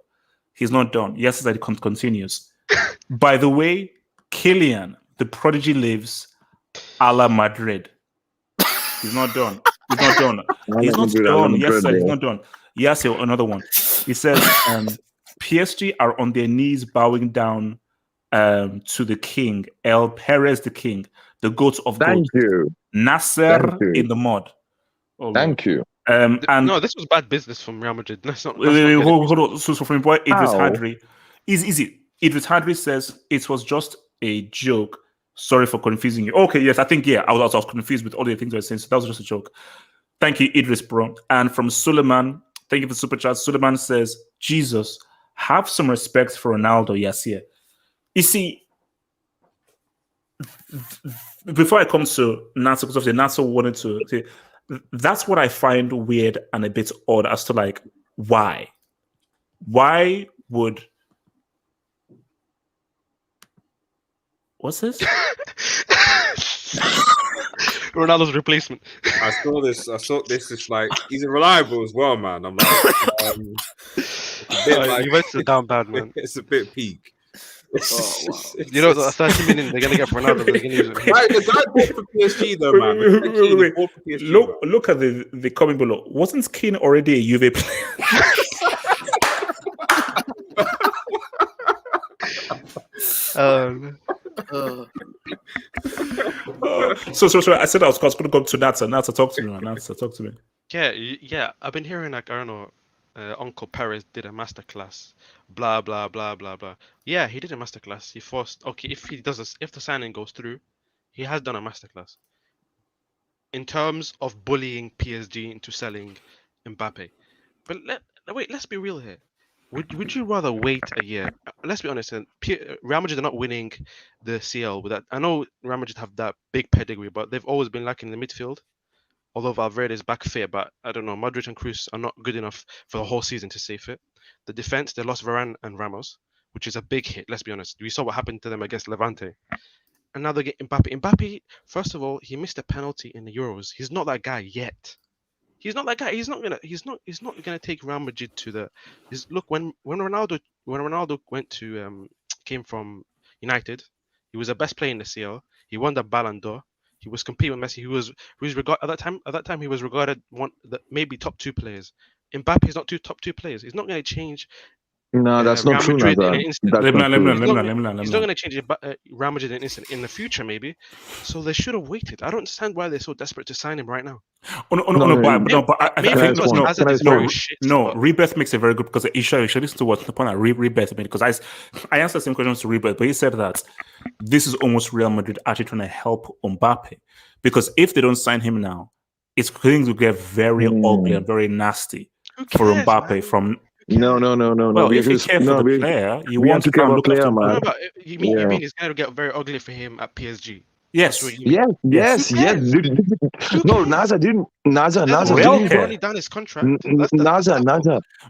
He's not done. Yes, it continues. By the way, Kylian, the prodigy, lives a la Madrid. He's not done. He's not done. He's not done. Yes, sir, he's not done. Yes, another one. He says PSG are on their knees bowing down to the king, Perez the king, the goat of Thank goats. you. Nasser Thank you. in the mud. Oh, Thank you. and No, this was bad business from Real Madrid. wait, hold on. So from boy Idris How? Hadri, easy. Idris Hadri says it was just a joke. Sorry for confusing you. Okay, yes, I think I was confused with all the things I was saying. So that was just a joke. Thank you, Idris, bro. And from Suleiman, thank you for super chat. Suleiman says, Jesus, have some respect for Ronaldo. Yes, yeah. You see, before I come to Nato, because obviously Nato wanted to say, that's what I find weird and a bit odd as to like why. Why would what's this? Ronaldo's replacement. I saw this. It's like he's reliable as well, man. I'm like, it's a bit like Juventus are down bad, man. It's a bit peak. You know, 30 million they're gonna get for Ronaldo. They're gonna use it. Right, the guy bought for PSG though, man. Wait. Look at the comment below. Wasn't Keane already a Juve player? So I said I was going to come to Nata. Nata, talk to me, man. Nata, talk to me. Yeah. I've been hearing like, I don't know, Uncle Perez did a masterclass. Blah blah blah blah blah. Yeah, he did a masterclass. He forced. Okay, if the signing goes through, he has done a masterclass. In terms of bullying PSG into selling Mbappe, but let's be real here. Would you rather wait a year? Let's be honest. Real Madrid are not winning the CL with that. I know Real Madrid have that big pedigree, but they've always been lacking in the midfield. Although Valverde is back fit, but I don't know. Modric and Kroos are not good enough for the whole season to stay fit. The defense, they lost Varane and Ramos, which is a big hit. Let's be honest. We saw what happened to them against Levante, and now they get Mbappe. Mbappe, first of all, he missed a penalty in the Euros. He's not that guy yet. He's not that guy. He's not gonna take Real Madrid to the. Look, when Ronaldo went to came from United, he was the best player in the CL. He won the Ballon d'Or. He was competing with Messi. He was regarded at that time. He was regarded maybe top two players. Mbappe is not top two players. He's not going to change. No, that's not true. He's not Let going to change Real Madrid in an instant. In the future, maybe. So they should have waited. I don't understand why they're so desperate to sign him right now. But Rebirth makes it very good because you should listen to what the point Rebirth made, because I answered the same questions to Rebirth, but he said that this is almost Real Madrid actually trying to help Mbappe, because if they don't sign him now, it's going to get very ugly and very nasty for Mbappe. Man? From No. Well, if you care for the player, you want to try and look player, after man. You mean it's going to get very ugly for him at PSG? Yes. Yes. No, Naza didn't. He's only done his contract. Naza.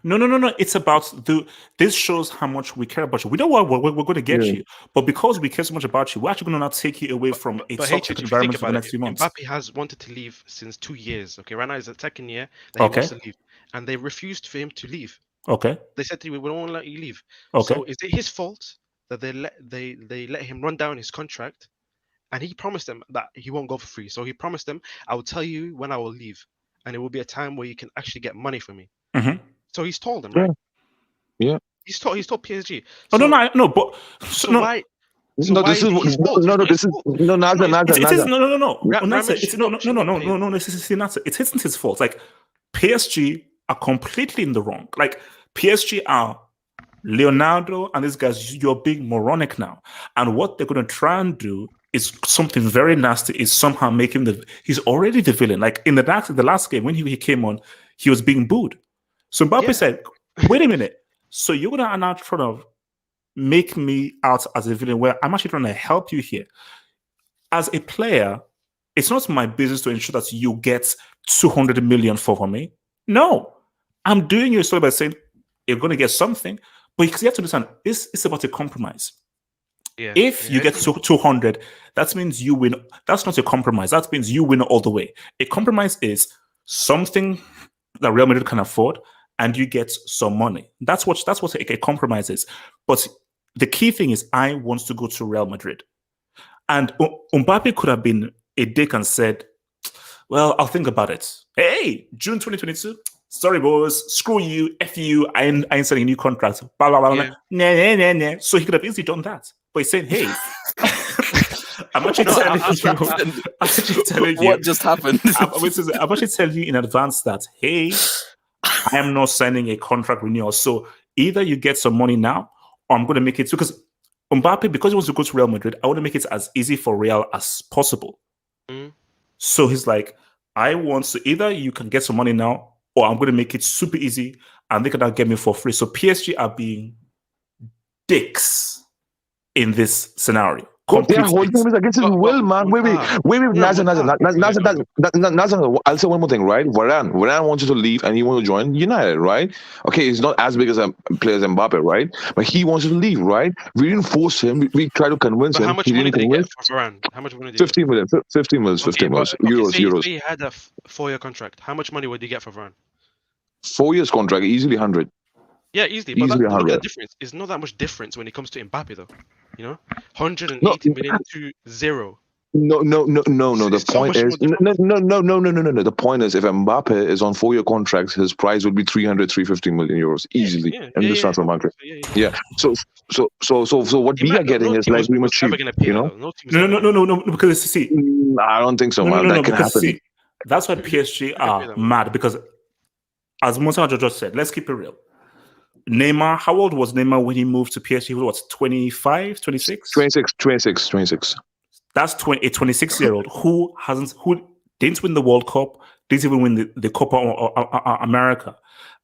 No. It's about this shows how much we care about you. We know what we're going to get you, but because we care so much about you, we're actually going to not take you away from a toxic environment for the next few months. Mbappe has wanted to leave since 2 years. Okay, right now is the second year that he wants to leave, and they refused for him to leave. Okay. They said to him, "We won't let you leave." Okay. So is it his fault that they let him run down his contract? And he promised them that he won't go for free. So he promised them, "I will tell you when I will leave, and it will be a time where you can actually get money from me." Mm-hmm. So he's told them, right? Yeah. He's told PSG. So, no. But so why? So No, why this is is it his no, fault? no, no. It's This is not his fault. no, Naza, Naza, It is Naza. no. Real Unasa, Madrid it's should no, not- no, should no, not no, pay no, him. no. This is Nasa. It isn't his fault. Like PSG are completely in the wrong. Like PSG are Leonardo and these guys. You're being moronic now, and what they're going to try and do is something very nasty. Is somehow make him he's already the villain. Like in the last game when he came on, he was being booed. So Mbappe Yeah. said, "Wait a minute. So you're going to now try to make me out as a villain where I'm actually trying to help you here. As a player, it's not my business to ensure that you get 200 million for me. No, I'm doing you a story by saying you're going to get something, but you have to understand this is about a compromise. Yeah. If you get 200, that means you win. That's not a compromise. That means you win all the way. A compromise is something that Real Madrid can afford, and you get some money. That's what a compromise is. But the key thing is, I want to go to Real Madrid, and Mbappe could have been a dick and said, "Well, I'll think about it." Hey, June 2022. Sorry, boys. Screw you. F you. I ain't signing a new contract. Blah, blah, blah, blah. Nah. So he could have easily done that. But he's saying, hey, I'm actually telling you. What just happened? I'm actually telling you in advance that, hey, I am not signing a contract renewal. So either you get some money now, or I'm going to make it. Because Mbappe, because he wants to go to Real Madrid, I want to make it as easy for Real as possible. Mm. So he's like, I want to either you can get some money now, or I'm going to make it super easy and they can now get me for free. So PSG are being dicks in this scenario. But they're Complete holding dicks. him against his will, man. Wait, Naza. I'll say one more thing, right? Varane wanted to leave and he wanted to join United, right? Okay, he's not as big as a player as Mbappe, right? But he wanted to leave, right? We didn't force him. We tried to convince But him. how much He money didn't did he get convince. for Varane? How much money did he 15 million, 15 million, 15 million. Euros. Say he had a 4-year contract. How much money would he get for Varane? 4 years contract, easily 100. Yeah, easily. But Easily look at the 100. difference. It's not that much difference when it comes to Mbappe, though. You know, 180 million to 0. No. The It's so point much is, more different. no. The point is, if Mbappe is on 4 year contracts, his price would be 350 million euros easily in this transfer market. Yeah. So what we are getting is like we must cheap. You know? No, because see, I don't think so, man. That can because happen. see, that's why PSG are mad because, as Musa just said, let's keep it real. Neymar, how old was Neymar when he moved to PSG? He was what, 25, 26? 26. That's a 26-year-old who didn't win the World Cup, didn't even win the Copa America.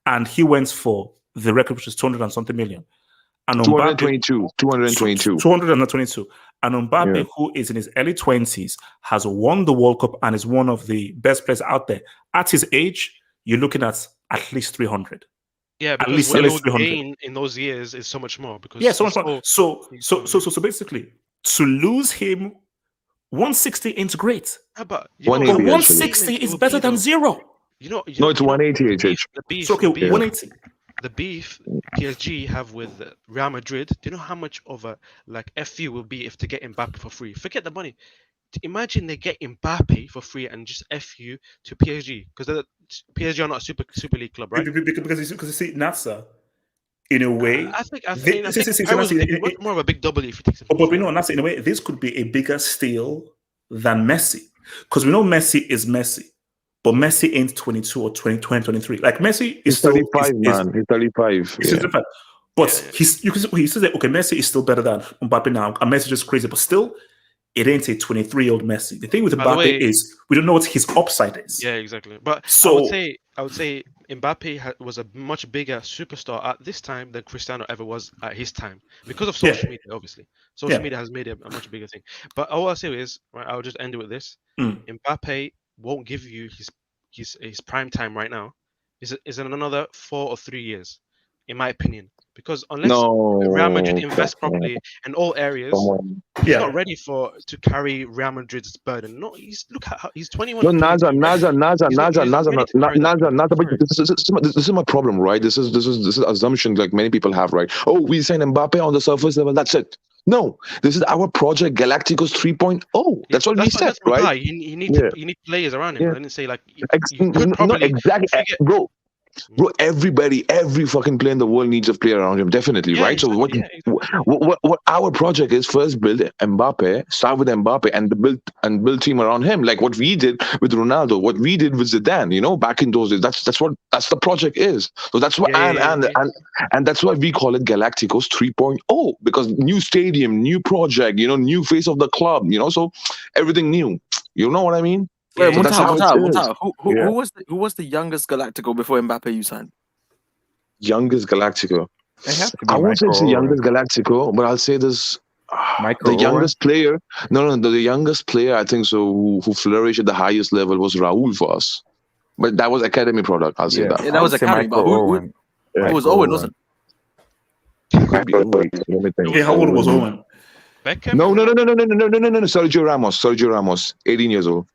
And he went for the record, which is 200 and something million. And 222. And Mbappe, who is in his early 20s, has won the World Cup and is one of the best players out there. At his age, you're looking at least 300. Yeah, at because least what you'll 300. gain in those years is so much more. Because Yeah, so much more. So basically, to lose him, 160 ain't great. Yeah, but 180 But 160 is better than zero. No, it's 180. The beef, So, okay, the beef, 180. the beef PSG have with Real Madrid. Do you know how much of a FU will be if they get Mbappe for free? Forget the money. Imagine they get Mbappe for free and just FU to PSG because PSG are not a super league club, right? Because you see, Nasa, in a way, I think Perez would be much more of a big W if he takes it. But we know, Nasa, in a way, this could be a bigger steal than Messi, because we know Messi is Messi, but Messi ain't 22 or 23. Like Messi is He's 35, man. He's 35. He's 35. But he says that okay, Messi is still better than Mbappe now, and Messi is just crazy, but still. It ain't a 23-year-old Messi. The thing with Mbappe is we don't know what his upside is. Yeah, exactly. But so I would say Mbappe was a much bigger superstar at this time than Cristiano ever was at his time because of social media. Obviously, social media has made it a much bigger thing. But all I'll say is, right, I'll just end it with this: Mbappe won't give you his prime time right now. Is in another 4 or 3 years, in my opinion. Because unless Real Madrid invest properly in all areas, he's not ready to carry Real Madrid's burden. No, look at how he's 21. No, Naza. This is my problem, right? This is assumption like many people have, right? Oh, we sign Mbappe on the surface level. That's it. No, this is our project Galacticos 3.0. That's what we said, right? You need players around him. I didn't say like you could exactly, bro. bro, every fucking player in the world needs a player around him, definitely, right? So what our project is, first build Mbappe, start with Mbappe, and build team around him, like what we did with Ronaldo, what we did with Zidane, back in those days. That's what the project is. So that's what and that's why we call it Galacticos 3.0, because new stadium, new project, new face of the club, so everything new. You know what I mean? Wait, So that's how it is. who was the youngest Galactico before Mbappe you signed? Youngest Galactico. It has to be I won't say it's the Michael youngest Galactico, but I'll say this. Michael The youngest player. No, the youngest player I think so who flourished at the highest level was Raul for us. But that was academy product. I'll say that. Yeah, that was academy. But who was Owen? Wasn't? Could be Owen. Let me think. Yeah, how old was Owen? Beckham? No. Sergio Ramos, 18 years old.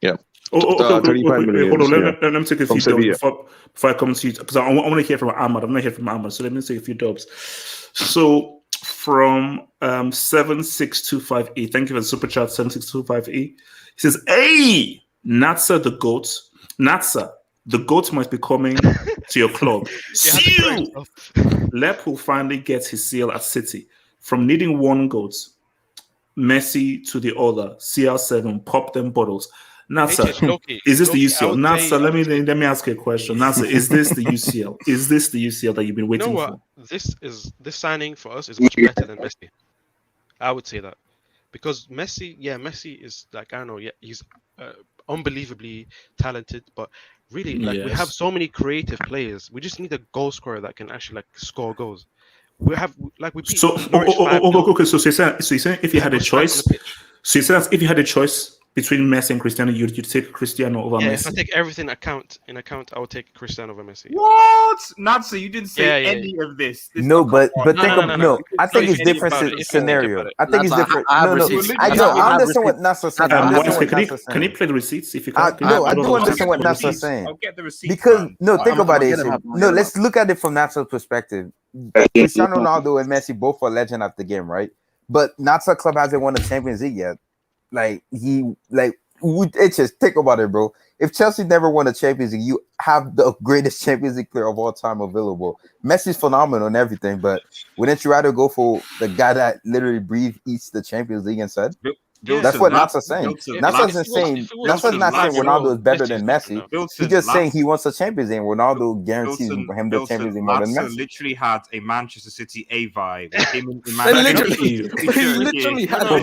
Yeah. Okay, 35 million. hold on. Let me take a From few Sevilla. dubs before I come to you, because I want to hear from Ahmad. I'm not hear from Ahmad, so let me take a few dubs. So from 76258, thank you for the super chat. 76258. He says, "Hey, Natsa the goat. Natsa, the goat might be coming to your club. See you. Lep will finally get his seal at City. From needing one goat, Messi to the other. CR7, pop them bottles." Natsa, is this the UCL? Natsa, let me ask you a question. Natsa, is this the UCL? Is this the UCL that you've been waiting for? This signing for us is much better than Messi. I would say that, because Messi is like, I don't know, he's unbelievably talented, but really, like, we have so many creative players. We just need a goal scorer that can actually score goals. We have we beat Norwich 5-0. Okay. So you're saying if you had a choice, if you had a choice between Messi and Cristiano, you'd take Cristiano over Messi. If I take everything in account, I would take Cristiano over Messi. What? Natsa, you didn't say any of this. No, but no. I think it's different scenario. I think it's different. I understand what Natsa's saying. Can you play the receipts if you can? No, I do understand what Natsa's saying. I'll get the receipts. Because think about it. No, let's look at it from Natsa's perspective. Cristiano Ronaldo and Messi both are legend at the game, right? But Natsa club hasn't won the Champions League yet. It's just think about it, bro. If Chelsea never won a Champions League, you have the greatest Champions League player of all time available. Messi's phenomenal and everything, but wouldn't you rather go for the guy that literally eats the Champions League and said? That's what Natsa's saying. Natsa's not saying Ronaldo is better than Messi. He's just saying he wants a Champions League. Ronaldo guarantees him the Champions League more than Messi. Literally had a Manchester City A vibe. He literally had for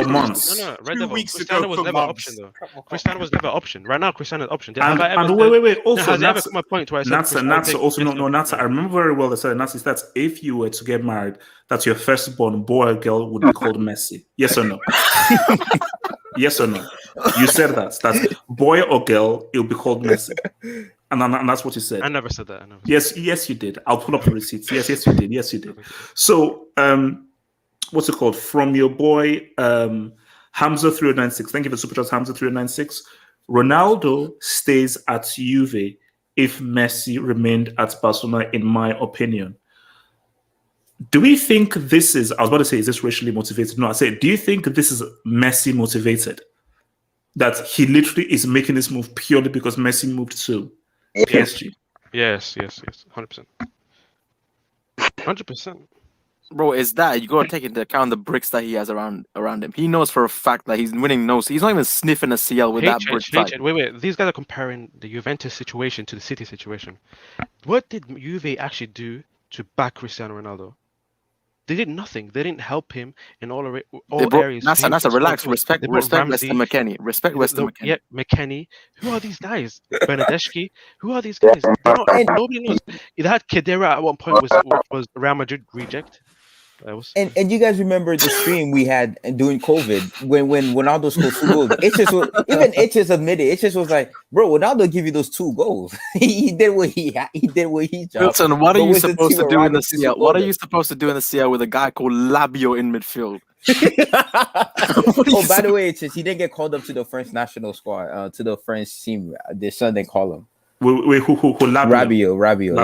months. No. Cristiano was never an option, though. Cristiano was never an option. Right now, Cristiano is an option. And wait. Also, has ever come a point where I said Natsa also Natsa. I remember very well they said Natsa that if you were to get married, that your firstborn boy or girl would be called Messi. Yes or no? Yes or no? You said that boy or girl, it'll be called Messi, and that's what you said. I never said that. Yes, you did. I'll pull up the receipts. Yes, you did. So, what's it called? From your boy Hamza 3096. Thank you for super chat, Hamza 3096. Ronaldo stays at Juve if Messi remained at Barcelona, in my opinion. Do we think this is, I was about to say, is this racially motivated? No, I say, do you think this is Messi motivated? That he literally is making this move purely because Messi moved to PSG? Yes. 100%. 100%. Bro, it's that. You got to take into account the bricks that he has around him. He knows for a fact that he's winning no. He's not even sniffing a CL with that brick. Wait. These guys are comparing the Juventus situation to the City situation. What did Juve actually do to back Cristiano Ronaldo? They did nothing. They didn't help him in all areas. Nasa, relax. Respect Weston McKennie. Respect Weston McKennie. Yeah, McKennie. Who are these guys? Bernadeschi. Who are these guys? Nobody knows. It had Kedira at one point was Real Madrid reject. And you guys remember the stream we had during COVID when Ronaldo scored 2 goals. It just admitted. It just was like, bro, Ronaldo give you those 2 goals. He did what he job. Wilson, what are you supposed to do in the CL? What are you supposed to do in the CL with a guy called Labio in midfield? By the way, he didn't get called up to the French national squad, to the French team. Their son didn't call him. Wait, who Labio? Rabio.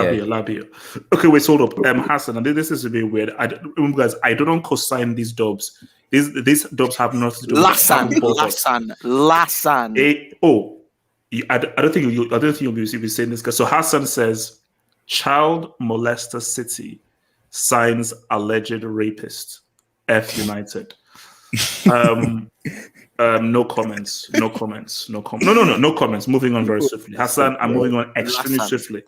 Okay, wait, hold up. Hassan, and this is a bit weird. Guys, I don't co-sign these dubs. These dubs have nothing to do with Lassan. I don't think you'll be saying this. So Hassan says, child molester City signs alleged rapist. F United. No comments. No comments. No comments. Moving on very swiftly. Hassan, I'm moving on extremely swiftly.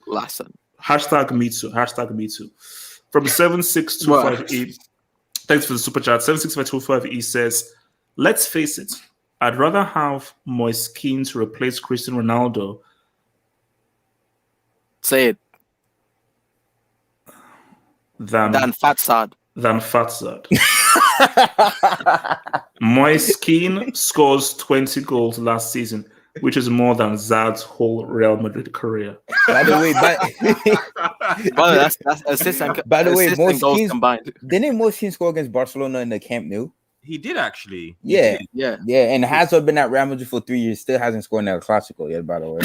Hashtag me too. Hashtag me too. From 7625E, thanks for the super chat. 7625E says, let's face it, I'd rather have Moise Kean to replace Cristiano Ronaldo. Say it. Than Fatsad. Moise Kean scores 20 goals last season, which is more than Zad's whole Real Madrid career. By the way, that's assist and by the way, Moise Kean combined. Didn't Moise Kean score against Barcelona in the Camp Nou? He did actually. Yeah. And Hazard been at Real Madrid for 3 years, still hasn't scored in El Clasico yet. By the way,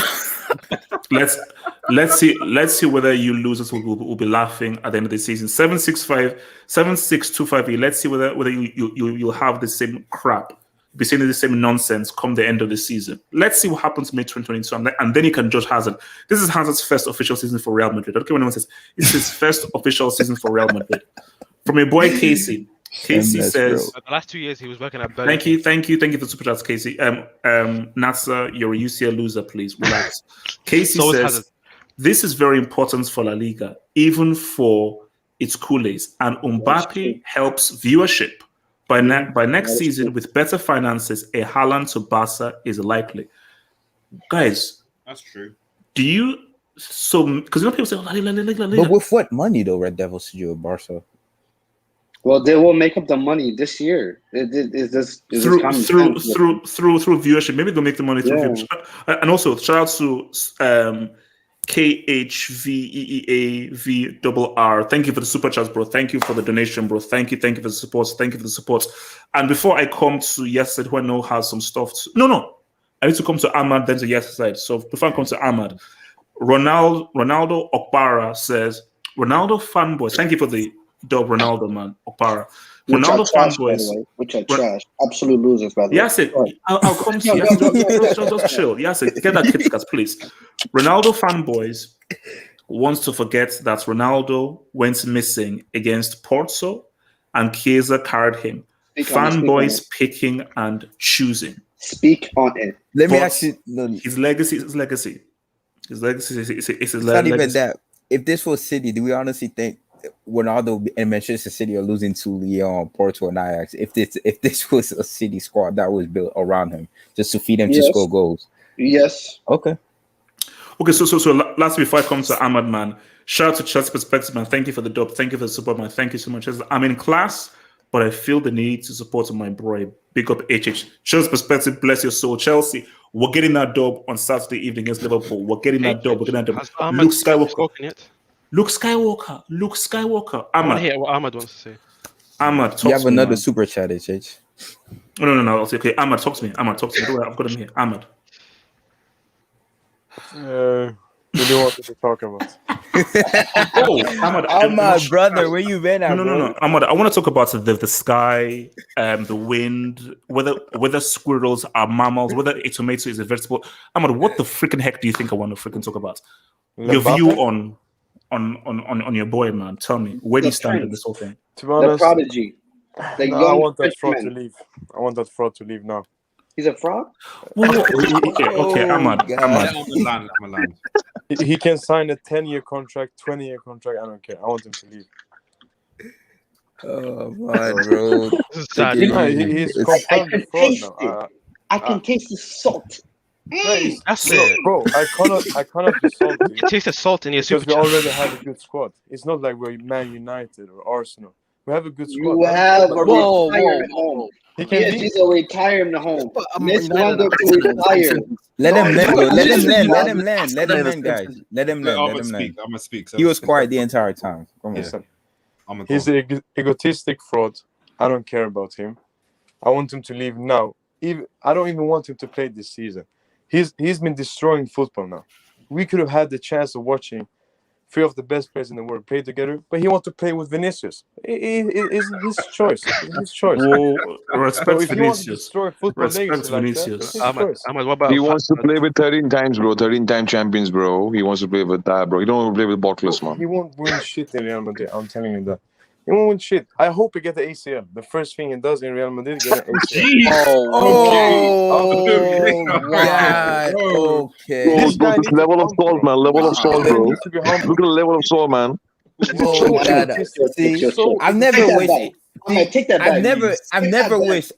let's see whether you losers will be laughing at the end of the season. 7625E. Let's see whether you'll have the same crap, be saying the same nonsense come the end of the season. Let's see what happens May 2022, and then you can judge Hazard. This is Hazard's first official season for Real Madrid. I don't care what anyone says. It's his first official season for Real Madrid. From a boy Casey. Casey says, the last 2 years he was working at Berlin. Thank you for super chats, Casey. Natsa, you're a UCL loser, please relax. Casey says, this is very important for La Liga, even for its Kool-Aids, and Mbappé helps viewership. By next season, with better finances, a Haaland to Barca is likely. Guys, that's true. Do you because people say, La Liga. But with what money though, Red Devils to do with Barca? Well, they will make up the money this year. Through viewership. Maybe they'll make the money through viewership. And also, shout out to KHVEEAVRR. Thank you for the super chats, bro. Thank you for the donation, bro. Thank you for the support. Thank you for the support. And before I come to Yesterday, who I know has some stuff no. I need to come to Ahmad, then to Yesterday. So before I come to Ahmad, Ronaldo Okpara says, Ronaldo fanboys. Thank you for the dub, Ronaldo, man. Okpara. Ronaldo fanboys. Which are trash. Absolute losers, by the way. Yes, I'll come to you. Just chill. Yes, get that Kit Kat, please. Ronaldo fanboys wants to forget that Ronaldo went missing against Porto and Chiesa carried him. Fanboys picking and choosing. Speak on it. Let me ask you. His legacy is his legacy. His legacy is his it's not even that. If this was City, do we honestly think Ronaldo and Manchester City are losing to Lyon, Porto, and Ajax? If this was a City squad that was built around him just to feed him to score goals? Yes. Okay. So last before I come to Ahmad, man, shout out to Chelsea Perspective, man. Thank you for the dub. Thank you for the support, man. Thank you so much. I'm in class, but I feel the need to support my boy. Big up HH. Chelsea Perspective, bless your soul. Chelsea, we're getting that dub on Saturday evening against Liverpool. We're getting that dub. Luke Skywalker. I want to hear what Ahmad wants to say. Ahmad, talk you have to me, another man. super chat, HH. No. I'll say, okay, Ahmad, talk to me. I've got him here. Ahmad. What do you want me to talk about? Ahmad, brother, where you been at? No. Ahmad, I want to talk about the sky, the wind, whether squirrels are mammals, whether a tomato is a vegetable. Ahmad, what the freaking heck do you think I want to freaking talk about? Your view on your boy, man. Tell me, where do you stand in this whole thing? To be honest, the prodigy. I want that fraud to leave. I want that fraud to leave now. He's a fraud? Okay, Ahmad. He can sign a 10-year contract, 20-year contract. I don't care. I want him to leave. Oh my bro. He's confirmed fraud now. I can taste the salt. That's it, bro. I cannot be salty. You taste the salt in your because super we already have a good squad. It's not like we're Man United or Arsenal. We have a good squad. You have a retirement home. He's a retirement home. Miss Wonder to retire. Let him land, guys. Let him land. I'm gonna speak. He was quiet the entire time. Come on. He's an egotistic fraud. I don't care about him. I want him to leave now. I don't even want him to play this season. He's been destroying football now. We could have had the chance of watching three of the best players in the world play together, but he wants to play with Vinicius. It's his choice. It's his choice. Well, So respect if he wants to Vinicius. destroy football Respect legacy like that, it's Vinicius. his choice. Ahmad, what about He wants to play with 13 times, bro. 13-time champions, bro. He wants to play with that, bro. He don't want to play with bottlers, man. He won't win shit in Real Madrid. I'm telling you that. He won't win shit. I hope he get the ACL. The first thing he does in Real Madrid, get an ACL. God. Okay. Bro, This guy this needs to level of be salt, man. Level of salt, He bro. needs to be humble. Look at the level of salt, man. Oh, God. See, I've never wished. I'ma take that back. I've never wished.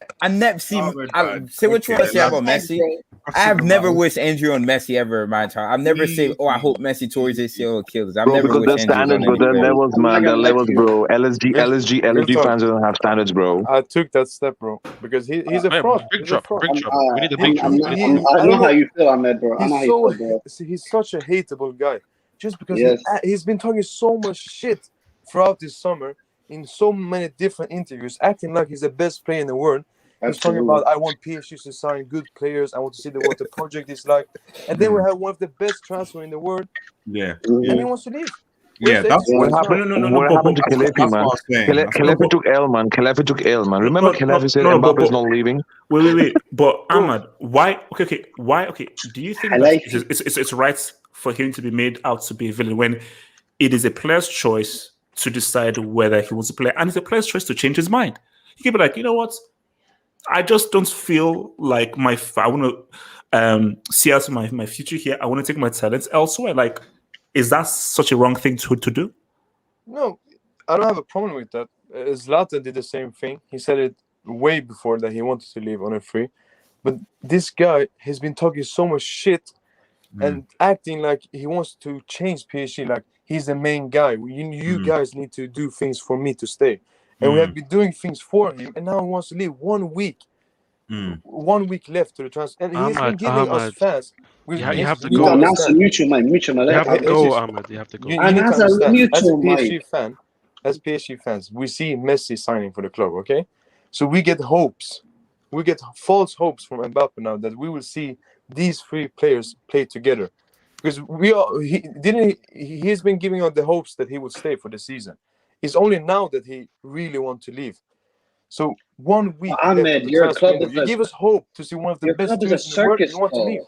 Say what you want to say about Messi. I've never wished injury on Messi ever in my entire. I've never said, "Oh, I hope Messi tore his ACL or kills." I've Bro, never because wished their injuries on standards, bro. Their anybody. levels, man. Their levels, bro. LSG fans don't have standards, bro. I took that step, bro, because he's a fraud. Big He's a drop. fraud. Big drop. We need a big drop. I know how you feel on that, bro. I know how you feel, bro. He's such a hateable guy, just because Yes. he's been talking so much shit throughout this summer in so many different interviews, acting like he's the best player in the world. He's talking about, I want PSG to sign good players. I want to see what the project is like. And then we have one of the best transfer in the world. Yeah. And he wants to leave. Yeah, that's What happened? What happened to Kelefi, man? Kelefi took L, man. Kelefi took L, man. Remember Kelefi said Mbappe's not leaving? Wait. But Ahmad, why? Why? Okay. Do you think it's right for him to be made out to be a villain when it is a player's choice to decide whether he wants to play, and it's a player's choice to change his mind? He can be like, you know what? I just don't feel like I want to see out my future here. I want to take my talents elsewhere. Like, is that such a wrong thing to do? No, I don't have a problem with that. Zlatan did the same thing. He said it way before that he wanted to leave on a free. But this guy has been talking so much shit and acting like he wants to change PSG. Like, he's the main guy. You guys need to do things for me to stay. And we have been doing things for him, and now he wants to leave 1 week. 1 week left to the transfer, and he's been giving us fans. You have to go. You have to go, Ahmed. You have to go. You need to understand, as PSG fans, we see Messi signing for the club, okay? So we get hopes. We get false hopes from Mbappe now that we will see these three players play together. Because he's been giving us the hopes that he would stay for the season. It's only now that he really wants to leave. So 1 week. Ahmed, your club you give us hope to see one of the best is a teams in the world. circus. You want to leave.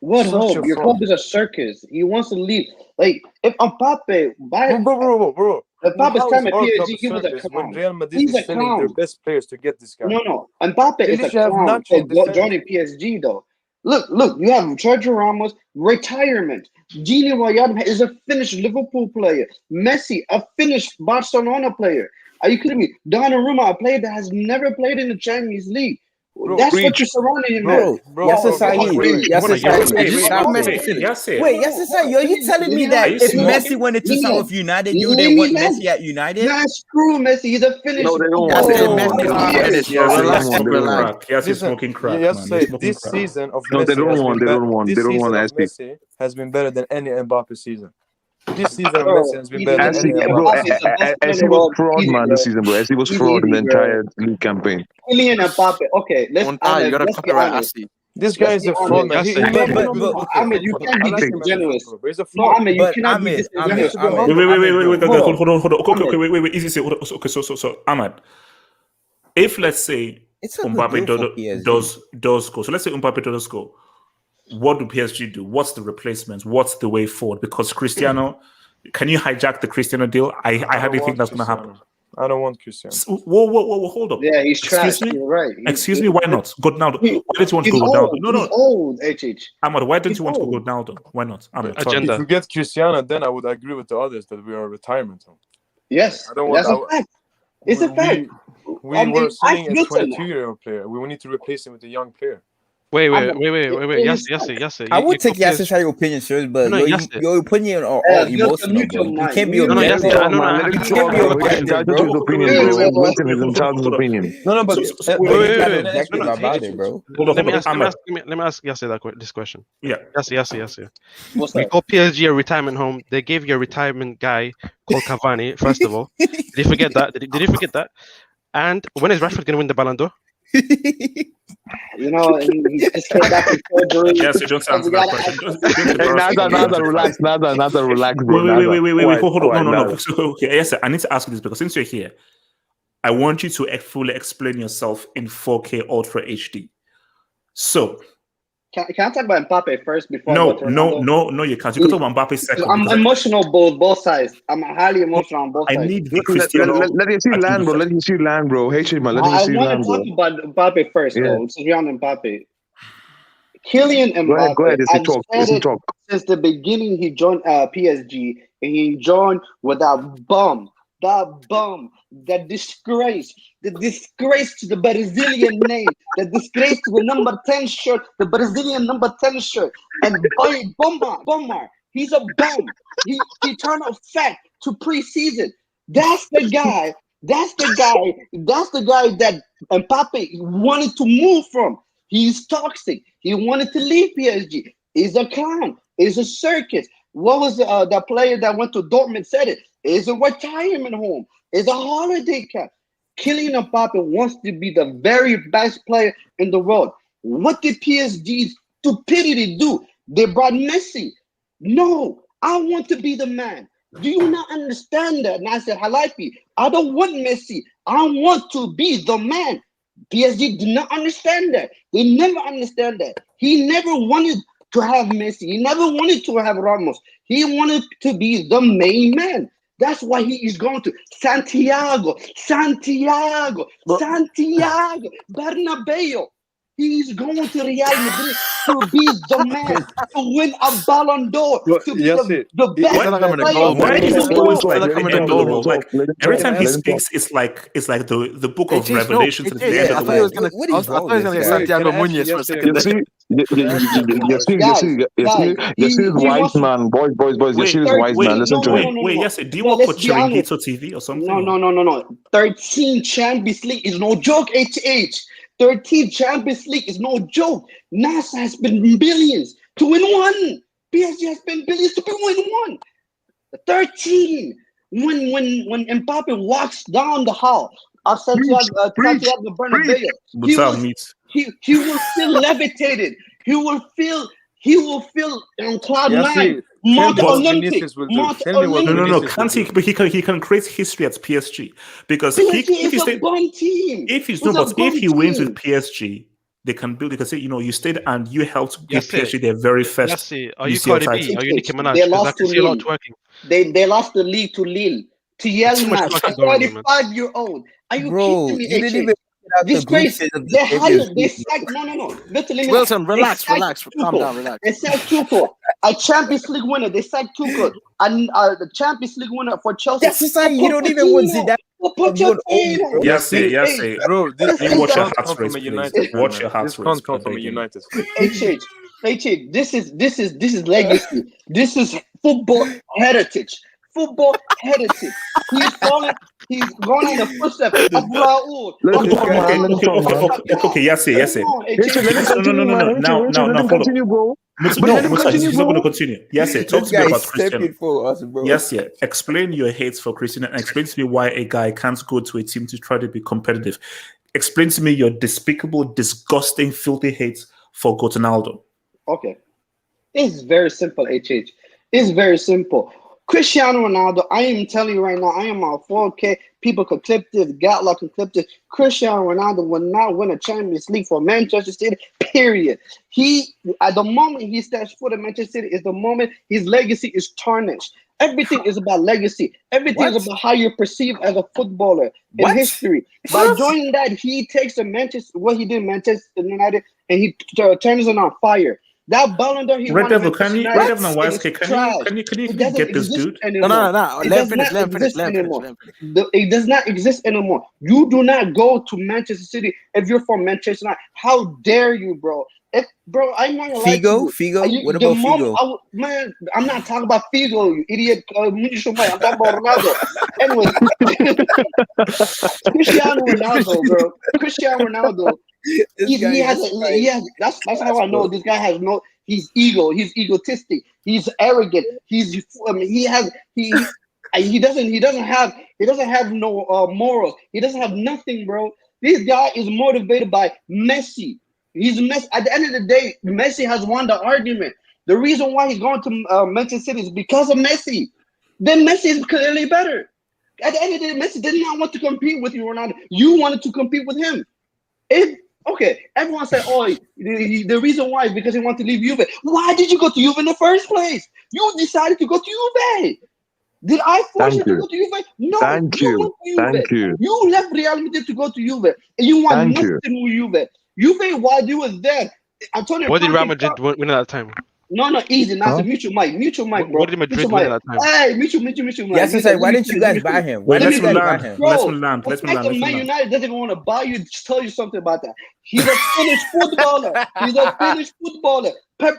What hope? Your club is a circus. He wants to leave. Like, if Mbappe, bro. Mbappe's time at PSG, give us a clown. When Real Madrid He's is a sending clown. their best players to get this guy. No. Mbappe is a clown for joining PSG, though. Look, you have Sergio Ramos, retirement. Gini Royale is a finished Liverpool player. Messi, a finished Barcelona player. Are you kidding me? Donnarumma, a player that has never played in the Champions League. That's what you're surrounding him with. Are you telling me that if Messi wanted to sign with United, you wouldn't want Messi at United? Nah, screw Messi. He's a finished. No, they don't want. He's smoking crack. This season of no, they don't want. Messi has been better than any Mbappe season. This season of Messi has been better than any Mbappe. Messi was fraud, man. This season, bro. Messi was fraud in the entire league campaign. Kylian Mbappe. Okay, let's be honest. This guy is a fraud, man. Ahmed, you can't be disingenuous. He's a fraud. Ahmed, you cannot be disingenuous. Wait, easy. Okay, so Ahmed, if let's say Mbappe does go, so let's say Mbappe does go, what do PSG do? What's the replacements? What's the way forward? Because Cristiano, can you hijack the Cristiano deal? I hardly think that's going to happen. I don't want Cristiano. Whoa, hold up. Yeah, he's trash. You're right. Excuse me, why not? Ronaldo. Why didn't you want to go Ronaldo? No. He's old, HH. Ahmad, why didn't you want to go Ronaldo? Why not? If we get Cristiano, then I would agree with the others that we are a retirement home. Yes, that's a fact. It's a fact. We were selling a 22-year-old player. We need to replace him with a young player. Wait. Yes. I would take Yasser's opinion, sir, but your opinion are all emotional. You can't be opinion. No, but let me ask Yasser this question. Yeah. Yasser. We call PSG a retirement home. They gave you a retirement guy called Cavani, first of all. Did you forget that? Did you forget that? And when is Rashford going to win the Ballon d'Or? You know, he just came back from surgery. Yes, you don't answer that question. Nada, relax, bro. Wait, hold on. No. Nada. So, okay, yes, I need to ask you this because since you're here, I want you to fully explain yourself in 4K Ultra HD. So, can I talk about Mbappe first before? No, you can't. You can talk about Mbappe second. I'm emotional both sides. I'm highly emotional on both sides. I need the Cristiano. Let you see land, bro. Let you see land, bro. HH, man. Let you see land, bro. I want to talk about Mbappe first, though. This is Real Mbappe. Kylian Mbappe. Go ahead. I've said it since the beginning. He joined PSG, and he joined with that bum, that disgrace, the disgrace to the Brazilian name, the disgrace to the number 10 shirt, the Brazilian number 10 shirt, and Bomber. He's a bum. He turned out fat to preseason. That's the guy that Mbappe wanted to move from. He's toxic. He wanted to leave PSG. He's a clown. It's a circus. What was the player that went to Dortmund said it? It's a retirement home. It's a holiday camp. Kylian Mbappe wants to be the very best player in the world. What did PSG's stupidity do? They brought Messi. No, I want to be the man. Do you not understand that? And I said, Halapi, I don't want Messi. I want to be the man. PSG did not understand that. They never understand that. He never wanted to have Messi. He never wanted to have Ramos. He wanted to be the main man. That's why he is going to Santiago, Bernabeu. He's going to Real Madrid to be the man, to win a Ballon d'Or, to be the best player. Every time he speaks, it's like the book of Revelation to the end of the world. I thought he was going to say Santiago Munoz for a second. You see this wise man, boys. You see this wise man. Listen to him. Wait, yes. Do you work for Chringuito TV or something? No. 13 Champions League is no joke, HH. 13 Champions League is no joke. NASA has been billions to win one. PSG has been billions to win one. 13. When Mbappe walks down the hall of Santiago Bernabeu, he will feel levitated. He will feel on cloud nine. No. Can't he? But he can create history at PSG because if he wins with PSG, they can build. They can say, you stayed and you helped give PSG their very first. Are you Cardi B? Are you Nicki Minaj? They lost to Lille. They lost the league to Lille. To Yelmas, a 35-year-old. Are you kidding me? You didn't even disgrace. They hired. They sacked. No. Wilson, relax. Calm down, relax. They sacked Tuchel, a Champions League winner. They sacked Tuchel, and the Champions League winner for Chelsea. That's the sign. You don't even want to see that. Yes, bro. Watch your heart rate, please. Watch your heart rate. This can't come from a United. HH, this is legacy. This is football heritage. He's going in the footsteps of Raul. Okay, yes. No, continue, bro. He's not going to continue. Yes, talk to me about Cristiano. Yes, explain your hate for Cristiano and explain to me why a guy can't go to a team to try to be competitive. Explain to me your despicable, disgusting, filthy hate for Ronaldo. Okay. It's very simple, HH. It's very simple. Cristiano Ronaldo, I am telling you right now, I am on 4K. People can clip this. Gatlock can clip this. Cristiano Ronaldo will not win a Champions League for Manchester City, period. At the moment he steps foot in Manchester City is the moment his legacy is tarnished. Everything is about legacy. Everything is about how you're perceived as a footballer in history. By doing that, he takes what he did in Manchester United and he turns it on fire. That Ballon d'Or he Red Devil, can you get this dude? No. Let him finish. It does not exist anymore. You do not go to Manchester City if you're from Manchester United. How dare you, bro? I'm not gonna Figo? What about Figo? Man, I'm not talking about Figo, you idiot. I'm talking about Ronaldo. Anyway, Cristiano Ronaldo, bro. Cristiano Ronaldo. That's how I know this guy has no. He's egotistic. He's arrogant. He doesn't have no morals. He doesn't have nothing, bro. This guy is motivated by Messi. He's Messi. At the end of the day, Messi has won the argument. The reason why he's going to Manchester City is because of Messi. Then Messi is clearly better. At the end of the day, Messi did not want to compete with you, Ronaldo. You wanted to compete with him. Okay, everyone said, oh, the reason why is because he wanted to leave Juve. Why did you go to Juve in the first place? You decided to go to Juve. Did I force you to go to Juve? No. Thank you. Thank you. You left Real Madrid to go to Juve, and you want nothing with Juve. Juve, while you was there, Antonio. What did Real Madrid win at that time? No, easy. Not mutual mic, bro. What did Madrid win at that time? Hey, mutual mic. Yes, he said, why didn't you guys buy him? Wait, let's land. Man United doesn't want to buy you. Just tell you something about that. He's a Finnish footballer.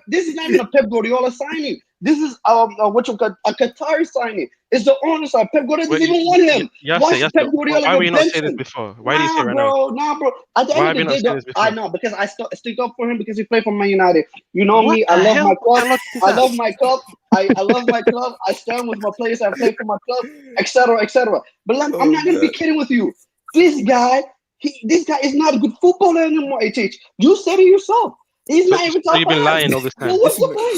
This is not even a Pep Guardiola signing. This is a Qatari signing. It's the owner side. Pep Guardiola doesn't even want him. Why were you not saying this before? Why do you say it right now? Nah, bro. At the end of the day, I know because I stick up for him because he played for Man United. You know me. I love my club. I love my club. I stand with my players. I play for my club, etc., etc. But I'm not gonna be kidding with you. This guy is not a good footballer anymore. HH, you said it yourself. He's not even talking. So you've been lying all this time.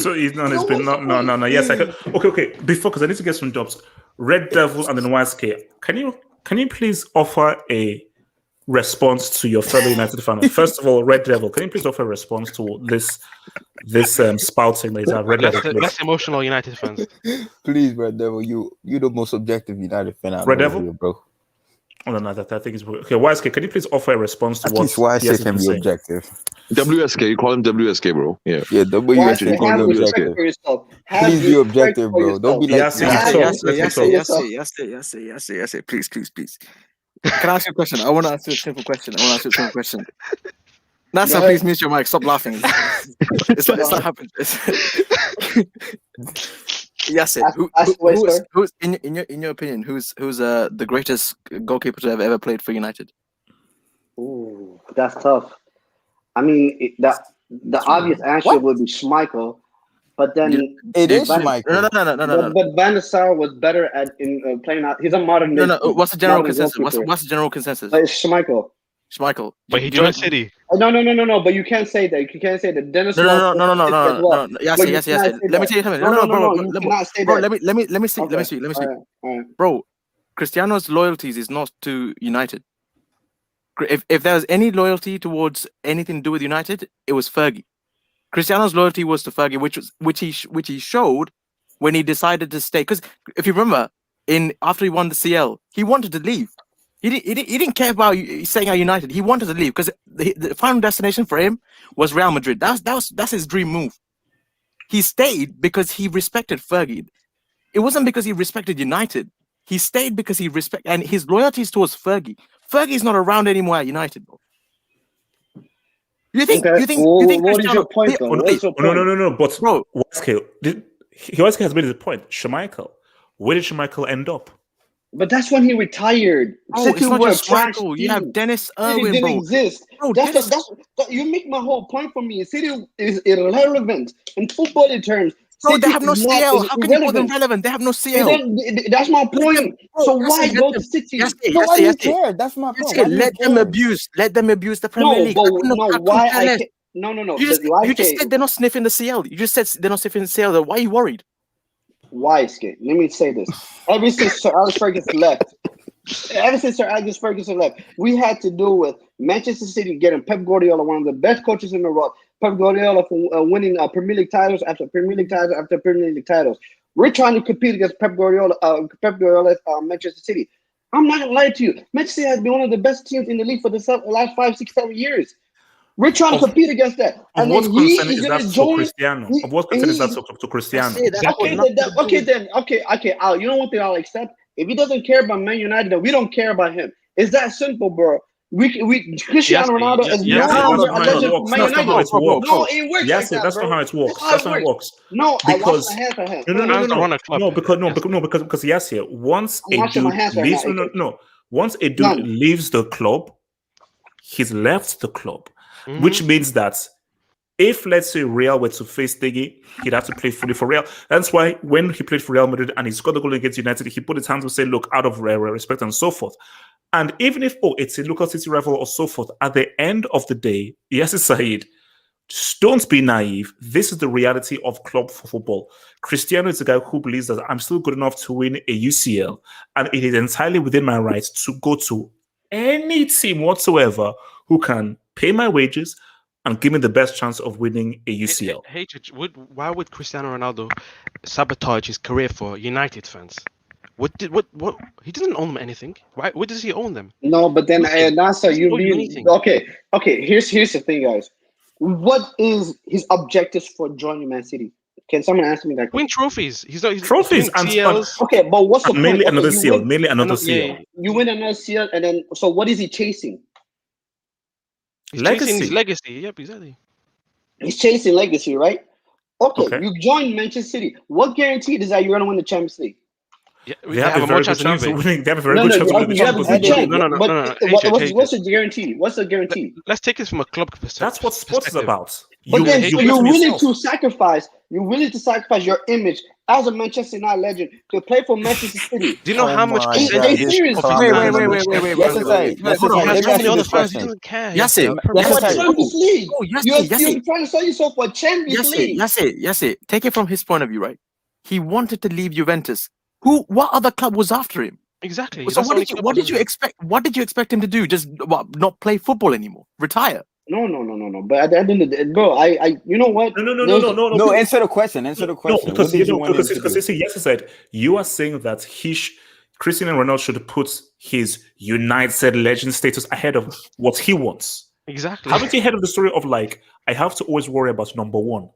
So he's not. It's been no. Yes, I could. Okay. Before, because I need to get some jobs. Red Devil and then YSK. Can you please offer a response to your fellow United fan? First of all, Red Devil, can you please offer a response to this spouting that is Red Devil? That's emotional United fans. Please, Red Devil, you the most objective United fan out Red Devil, here, bro. Oh no, I think it's okay. YSK, can you please offer a response to what YSK can be objective? WSK, you call him WSK, bro. Yeah, WSK, you call him WSK. Please be objective, bro. Don't be like Yes. Please. Can I ask you a question? I want to answer a simple question. Nasa, please mute your mic. Stop laughing. It's not happening. Yes, who's in your opinion? Who's the greatest goalkeeper to have ever played for United? Ooh, that's tough. I mean, the obvious answer would be Schmeichel, but then it is Schmeichel. No. But Van der Sar was better at playing out. He's a modern. No. What's the general consensus? What's the general consensus? It's Schmeichel. But he joined City. No. But you can't say that. You can't say that. Dennis. No. Yes. Let me tell you something. No, bro. Let me see. Bro, Cristiano's loyalties is not to United. If there was any loyalty towards anything to do with United, it was Fergie. Cristiano's loyalty was to Fergie, which he showed when he decided to stay. Because if you remember, after he won the CL, he wanted to leave. He didn't care about staying at United. He wanted to leave because the final destination for him was Real Madrid. That's his dream move. He stayed because he respected Fergie. It wasn't because he respected United. He stayed because he and his loyalty is towards Fergie. Fergie's not around anymore at United, bro. You think what Cristiano, is your point, though? No. But bro, he always has made his point. Schmeichel. Where did Schmeichel end up? But that's when he retired. Oh, it's not just Schmeichel. You have Dennis Irwin, bro. Exist. Bro, you make my whole point for me. City is irrelevant in football terms. Bro, they have no CL. How can you call them relevant? They have no CL. That's my point. So why go to City? Why do you care? That's my point. Let them abuse the Premier League. No. You just said they're not sniffing the CL. You just said they're not sniffing the CL. Why are you worried? Why, Skate? Let me say this. Ever since Sir Alex Ferguson left, we had to do with Manchester City getting Pep Guardiola, one of the best coaches in the world. Pep Guardiola for winning Premier League titles after Premier League titles after Premier League titles. We're trying to compete against Pep Guardiola's Manchester City. I'm not gonna lie to you. Manchester City has been one of the best teams in the league for the last 5, 6, 7 years. We're trying to compete against that. And what concern is that to Cristiano? Of what concern is that to Cristiano? Okay. You know one thing I'll accept? If he doesn't care about Man United, then we don't care about him. It's that simple, bro. Cristiano Ronaldo is No, it works. Yes, that's not how it works. That's not how it works. No, because because yes, here once a dude leaves the club, he's left the club. Which means that if, let's say, Real were to face Thingy, he'd have to play fully for Real. That's why when he played for Real Madrid and he scored the goal against United, he put his hands to say, look, out of respect and so forth. And even if, it's a local city rival or so forth, at the end of the day, yes, Saeed, don't be naive. This is the reality of club football. Cristiano is a guy who believes that I'm still good enough to win a UCL, and it is entirely within my rights to go to any team whatsoever who can pay my wages and give me the best chance of winning a UCL. Why would Cristiano Ronaldo sabotage his career for United fans? What he doesn't own them anything. Why? What does he own them? No, but then Nasa, you mean anything. okay? Here's the thing, guys. What is his objectives for joining Man City? Can someone answer me that question? Win trophies. He's not trophies and CLs. Okay, but what's the point? Mainly another you CL. win- Mainly another CL. You win another CL, and then so what is he chasing? He's Legacy. chasing his legacy. Yep, exactly. He's chasing legacy, right? Okay, Okay. you join Manchester City. What guarantee is that you're going to win the Champions League? Yeah, They have a very good chance of winning. They have a very good chance of winning the you have a Champions good League. chance. No. But what's the guarantee? What's the guarantee? Let's take this from a club perspective. That's what sports is about. But then you you're bet on willing yourself. to sacrifice. You're willing to sacrifice your image as a Manchester United legend to play for Manchester City. Do you know how much God. percentage They serious. of his Wait. fans- Yes, it's like, Hold on, let me how ask many you other this fans? He question. doesn't care. Yes, He has it. a purpose. For Yes, Champions League. Oh, yes, You're trying to sell yourself for Champions League. Yes, it. Take it from his point of view, right? He wanted to leave Juventus. What other club was after him? Exactly. So That's what the did only you club expect? What did you expect him to do? Just not play football anymore? Retire? No. But at the end of the day, bro, you know what? No. No, answer the question. Answer the question. No, because What did you want him to because do? yes, I said you are saying that Cristiano Ronaldo should put his United legend status ahead of what he wants. Exactly. Haven't you heard of the story of like I have to always worry about number one?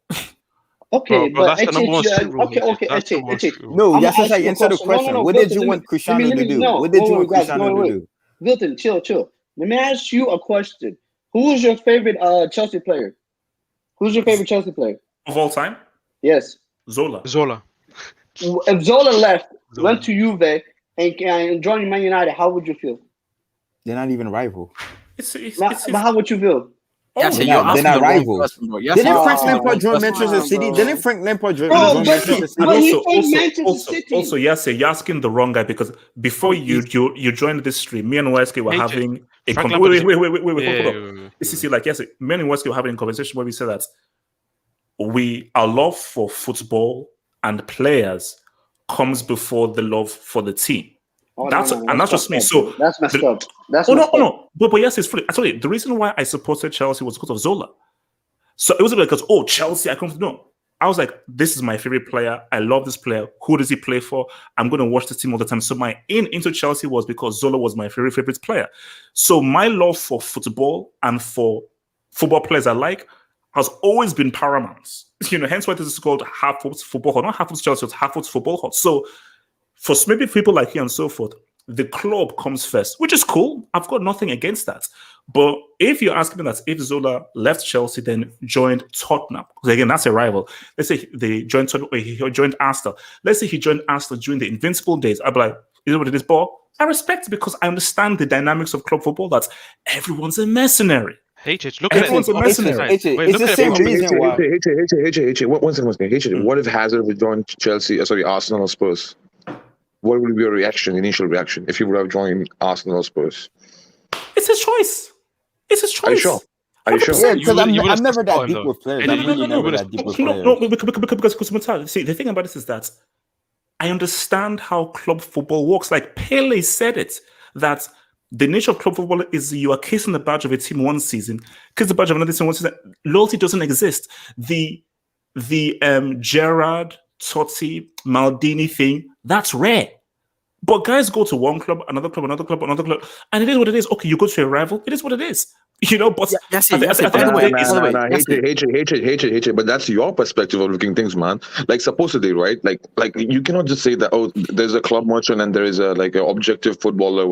Okay, Bro, but that's the number one street rule. okay, That's the one street rule. No, I'm yes, gonna it's ask like you a answer the question. question. No, What Milton, did you want Cristiano to do? no, What did you wait, want guys, Cristiano to wait. do? Milton, chill. Let me ask you a question. Who is your favorite Chelsea player? Who's your favorite Chelsea player? Of all time? Yes. Zola. If Zola left, went to Juve, and joined Man United, how would you feel? They're not even rival. But how would you feel? Yes, They're you're not asking the wrong rivals. person, bro. Yes, Didn't you're Frank asking the Lampard wrong join person. Manchester City? bro. Didn't Frank Lampard join Bro, Manchester but City? he joined Manchester City. Yes, you're asking the wrong guy because before you joined this stream, me and Wesley were having a Frank conversation. Lampard Wait, hold Yeah. on. See, like yes, me and Wesley were having a conversation where we said that our love for football and players comes before the love for the team. Oh, that's just me. So that's messed up. That's no. But yes, it's fully. I told you the reason why I supported Chelsea was because of Zola. So it wasn't because Chelsea. I come to know. I was like, this is my favorite player. I love this player. Who does he play for? I'm going to watch this team all the time. So my into Chelsea was because Zola was my favorite player. So my love for football and for football players I like has always been paramount. Hence why this is called Half-Foot Football Hall. Not Half-Foot Chelsea, it's Half-Foot Football Hall. So for maybe people like you and so forth, the club comes first, which is cool. I've got nothing against that. But if you're asking me that if Zola left Chelsea, then joined Tottenham, because again, that's a rival. Let's say they joined Tottenham, or he joined Arsenal. Let's say he joined Arsenal during the invincible days. I'd be like, you know what it is, but I respect it because I understand the dynamics of club football, that everyone's a mercenary. Look at Everyone's a mercenary. It's the same reason why. One second. What if Hazard would join Chelsea? Arsenal or Spurs? What would be your initial reaction, if he would have joined Arsenal or Spurs? It's his choice. Are you sure? Yeah, because I'm never that him, deep though. with players. No, I'm really never that deep with players. No, because see, the thing about this is that I understand how club football works. Like Pele said it, that the nature of club football is you are kissing the badge of a team one season, kiss the badge of another team one season. Loyalty doesn't exist. The Gerrard, Totti, Maldini thing, that's rare. But guys go to one club, another club, and it is what it is. Okay, you go to a rival, it is what it is. But Yes, by the way, hate it. But that's your perspective of looking things, man. Like supposedly, right? Like you cannot just say that there's a club merchant and there is an objective footballer.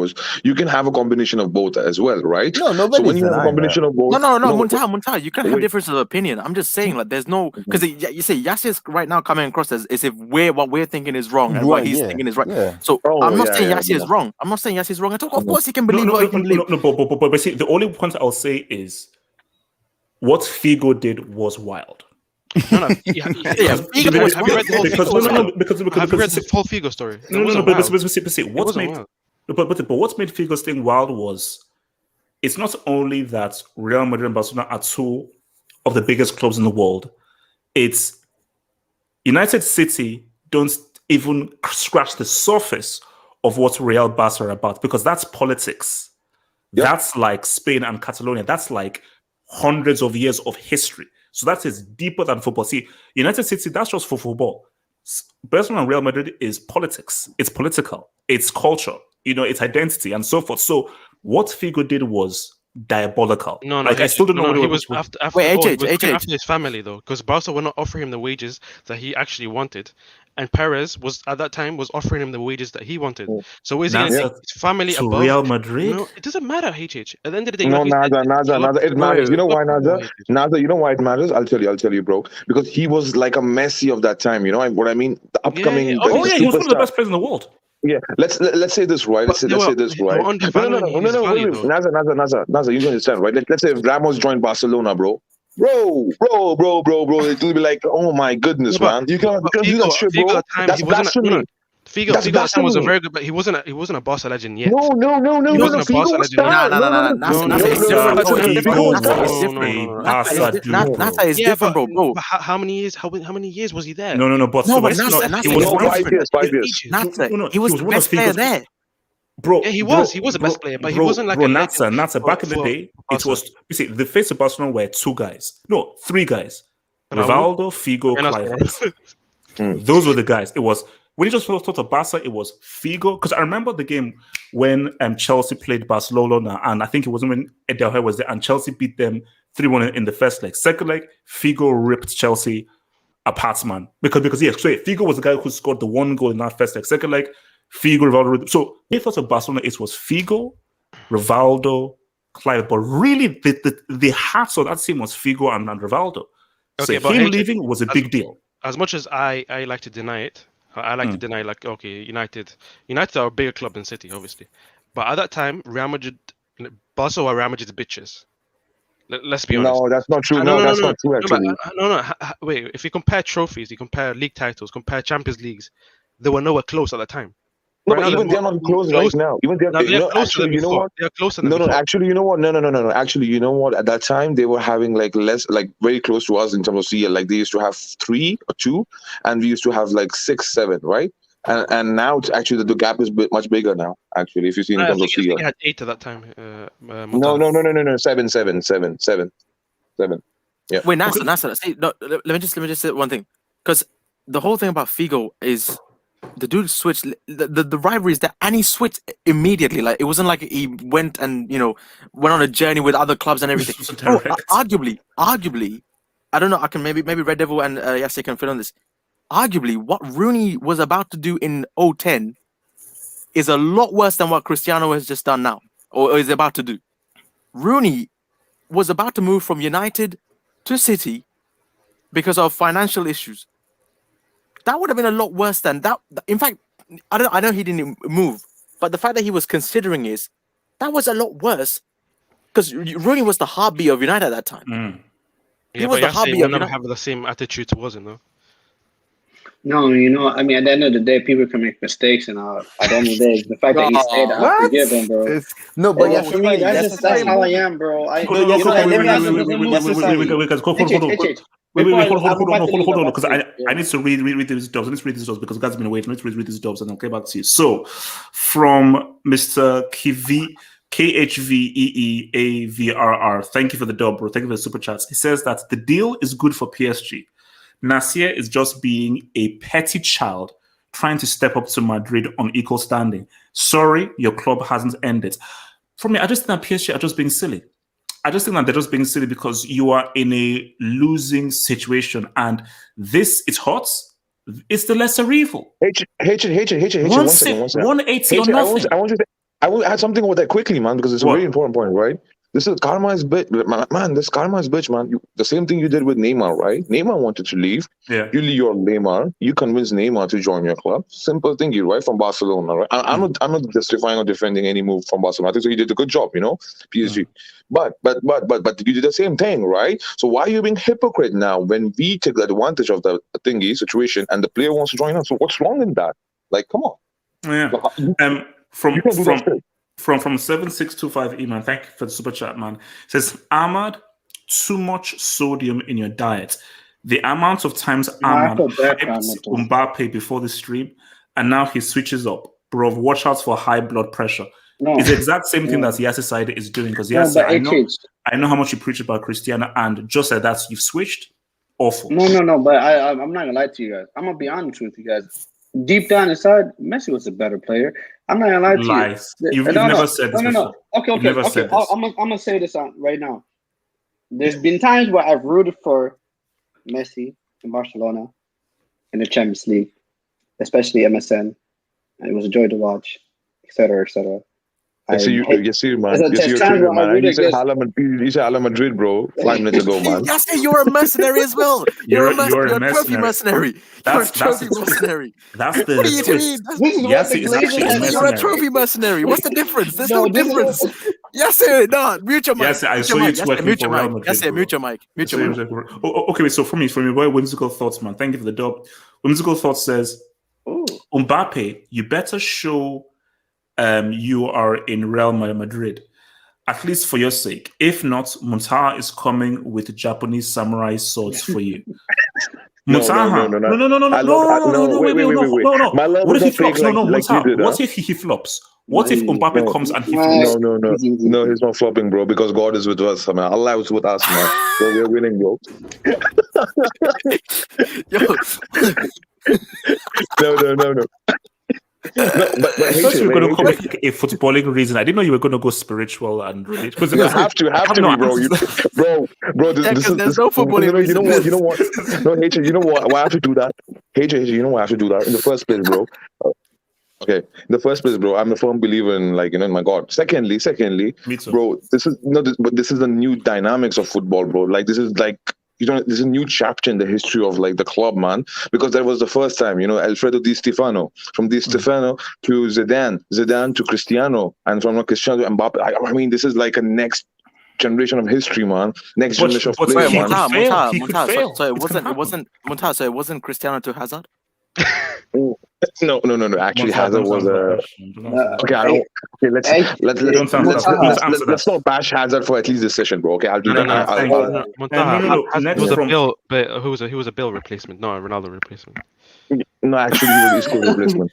You can have a combination of both as well, right? No, nobody. So when you have a combination of both, No, Muntal, you can have differences of opinion. I'm just saying, like, there's no, because you say Yassir's right now coming across as if what we're thinking is wrong and what he's thinking is right. Yeah. So I'm not saying Yassir is wrong. I'm not saying Yassir is wrong at all. Of course, he can believe what he can believe. But see, the only point I'll say is what Figo did was wild. Have you read the whole Figo story? No, but see, what made But what made Figo's thing wild was it's not only that Real Madrid and Barcelona are two of the biggest clubs in the world. It's United City don't even scratch the surface of what Real Barca are about, because that's politics. Yep. That's like Spain and Catalonia. That's like hundreds of years of history. So that is deeper than football. See, United City, that's just for football. Barcelona and Real Madrid is politics. It's political. It's culture. It's identity and so forth. So what Figo did was diabolical. No, like I still don't know what he it was after. Wait, he was HH. looking after his family though, because Barca were not offering him the wages that he actually wanted, and Perez was at that time offering him the wages that he wanted. So is he going to take his family to above Real Madrid? No, it doesn't matter. HH. At the end of the day, No, like you said, Nada. It matters. You know why, Nada? Nada, you know why it matters? I'll tell you, bro. Because he was like a Messi of that time. You know what I mean? The upcoming. Yeah, he was one of the best players in the world. Yeah, let's say this right. Let's say this right. No, Naza, you understand, right? Let's say if Ramos joined Barcelona, bro. It will be like, oh my goodness, man. You can't do that shit, bro. That's blasphemy. Figo at the time was a very good, but he wasn't a Barca legend yet. No. He wasn't a Barca legend yet. Nata is different, bro. How many years was he there? No, but he was the best player there. Bro, yeah, he was the best player, but he wasn't like Nata. Back in the day, it was. You see, the face of Barcelona were three guys: Rivaldo, Figo, Clive. Those were the guys. It was when you just thought of Barca, it was Figo. Because I remember the game when Chelsea played Barcelona, and I think it was when Edelher was there, and Chelsea beat them 3-1 in the first leg. Second leg, Figo ripped Chelsea apart, man. Because Figo was the guy who scored the one goal in that first leg. Second leg, Figo, Rivaldo. So when you thought of Barcelona, it was Figo, Rivaldo, Clive. But really, the heart of that team was Figo and Rivaldo. Okay, so him leaving was a big deal. As much as I like to deny it, I like to deny, like, okay, United are a bigger club than City, obviously. But at that time, Real Madrid, Barca were Real Madrid's bitches. Let's be honest. No, that's not true. That's not true, actually. Wait, if you compare trophies, you compare league titles, compare Champions Leagues, they were nowhere close at the time. No, but even they're not close right now. Even they're actually, you know what? They're closer than No, actually, you know what? No. Actually, you know what? At that time, they were having like less, like very close to us in terms of CL. Like they used to have 3 or 2, and we used to have like 6, 7, right? And now it's actually the gap is much bigger now. Actually, if you see in terms of CL, I think I had 8 at that time. No. 7. Yeah. Wait, Nasa. See, no, let me just say one thing, because the whole thing about Figo is the dude switched the rivalry is that, and he switched immediately. Like it wasn't like he went and went on a journey with other clubs and everything. Bro, arguably, I don't know. I can maybe Red Devil and Yasser can fill on this. Arguably, what Rooney was about to do in 2010 is a lot worse than what Cristiano has just done now, or is about to do. Rooney was about to move from United to City because of financial issues. That would have been a lot worse than that. In fact, I know he didn't move, but the fact that he was considering that was a lot worse, because Rooney was the heartbeat of United at that time. He was the heartbeat of United. Have the same attitude towards him, though. No, I mean, at the end of the day, people can make mistakes, and at the end of the day, the fact that he stayed, I forgive him, bro. No, but for me, that's how I am, bro. Hold on, because I need to read these dubs. I need to read these dubs because God's been waiting. I need to read these dubs and I'll get back to you. So, from Mr. KHVEEAVRR, thank you for the dub, bro. Thank you for the super chats. He says that the deal is good for PSG. Nasir is just being a petty child trying to step up to Madrid on equal standing. Sorry, your club hasn't ended. For me, I just think that PSG are just being silly. I just think that they're just being silly because you are in a losing situation, and it hurts. It's the lesser evil. H. 180 or nothing. I will add something with that quickly, man, because it's a really important point, right? This is karma is bitch, man. This karma is bitch, man. The same thing you did with Neymar, right? Neymar wanted to leave. Yeah. You leave your Neymar. You convince Neymar to join your club. Simple thing, right? From Barcelona, right? I'm not justifying or defending any move from Barcelona. I think so. He did a good job, PSG. But you did the same thing, right? So why are you being hypocrite now when we take the advantage of the thingy situation and the player wants to join us? So what's wrong in that? Like, come on. Yeah. From You can do that straight. from 7625 Iman, thank you for the super chat, man. It says, Ahmad, too much sodium in your diet. The amount of times Ahmad hyped Mbappe before the stream, and now he switches up. Bro, watch out for high blood pressure. No. It's the exact same thing that Yasser Said is doing, because Yasser, I know how much you preach about Cristiano, and just like that, you've switched. Awful. No, but I'm not gonna lie to you guys. I'm gonna be honest with you guys. Deep down inside, Messi was a better player. I'm not gonna lie to you. Lies. You've never said this before. Okay. I'm gonna say this right now. There's been times where I've rooted for Messi in Barcelona in the Champions League, especially MSN, and it was a joy to watch, etc., etc. You see, man. You see, you're triggered, man. You said Hala Madrid, bro, 5 minutes ago, man. Yes, you're a mercenary as well. You're a trophy mercenary. You're a trophy mercenary. That's the What do you mean? Yes, it's actually a mercenary. You're a trophy mercenary. What's the difference? There's no difference. Yes, no, mute your mic. Yes, I saw you twerking for Real Madrid. Yes, mute your mic. Mute your mic. Okay, so from your boy, Whimsical Thoughts, man. Thank you for the dub. Whimsical Thoughts says, Mbappe, you better show you are in Real Madrid, at least for your sake. If not, Muntaha is coming with Japanese samurai swords for you. Muntaha, no. Wait. What if he flops? No, Muntaha. What if he flops? What if Mbappe comes and he flops? No, he's not flopping, bro, because God is with us, man. Allah is with us, man. So we're winning, bro. No. But I thought you were going to come with a footballing reason. I didn't know you were going to go spiritual and religious. Because you have to be, bro. There's no footballing reason. You know what? No, HJ, you know what? Why I have to do that? HJ, you know why I have to do that in the first place, bro? Okay, in the first place, bro, I'm a firm believer in, in my God. Secondly, bro, this is the new dynamics of football, bro. This is this is a new chapter in the history of the club, man. Because that was the first time, Alfredo Di Stefano, from Di Stefano to Zidane to Cristiano, and from Cristiano to Mbappe. I mean, this is like a next generation of history, man. Next generation of players, man. Muntaha, so it wasn't Cristiano to Hazard? No. Actually, Hazard was let's not bash Hazard for at least this session, bro. Okay, I'll do that. He was a Bill replacement, not a Ronaldo replacement. No, actually, he was Isco replacement.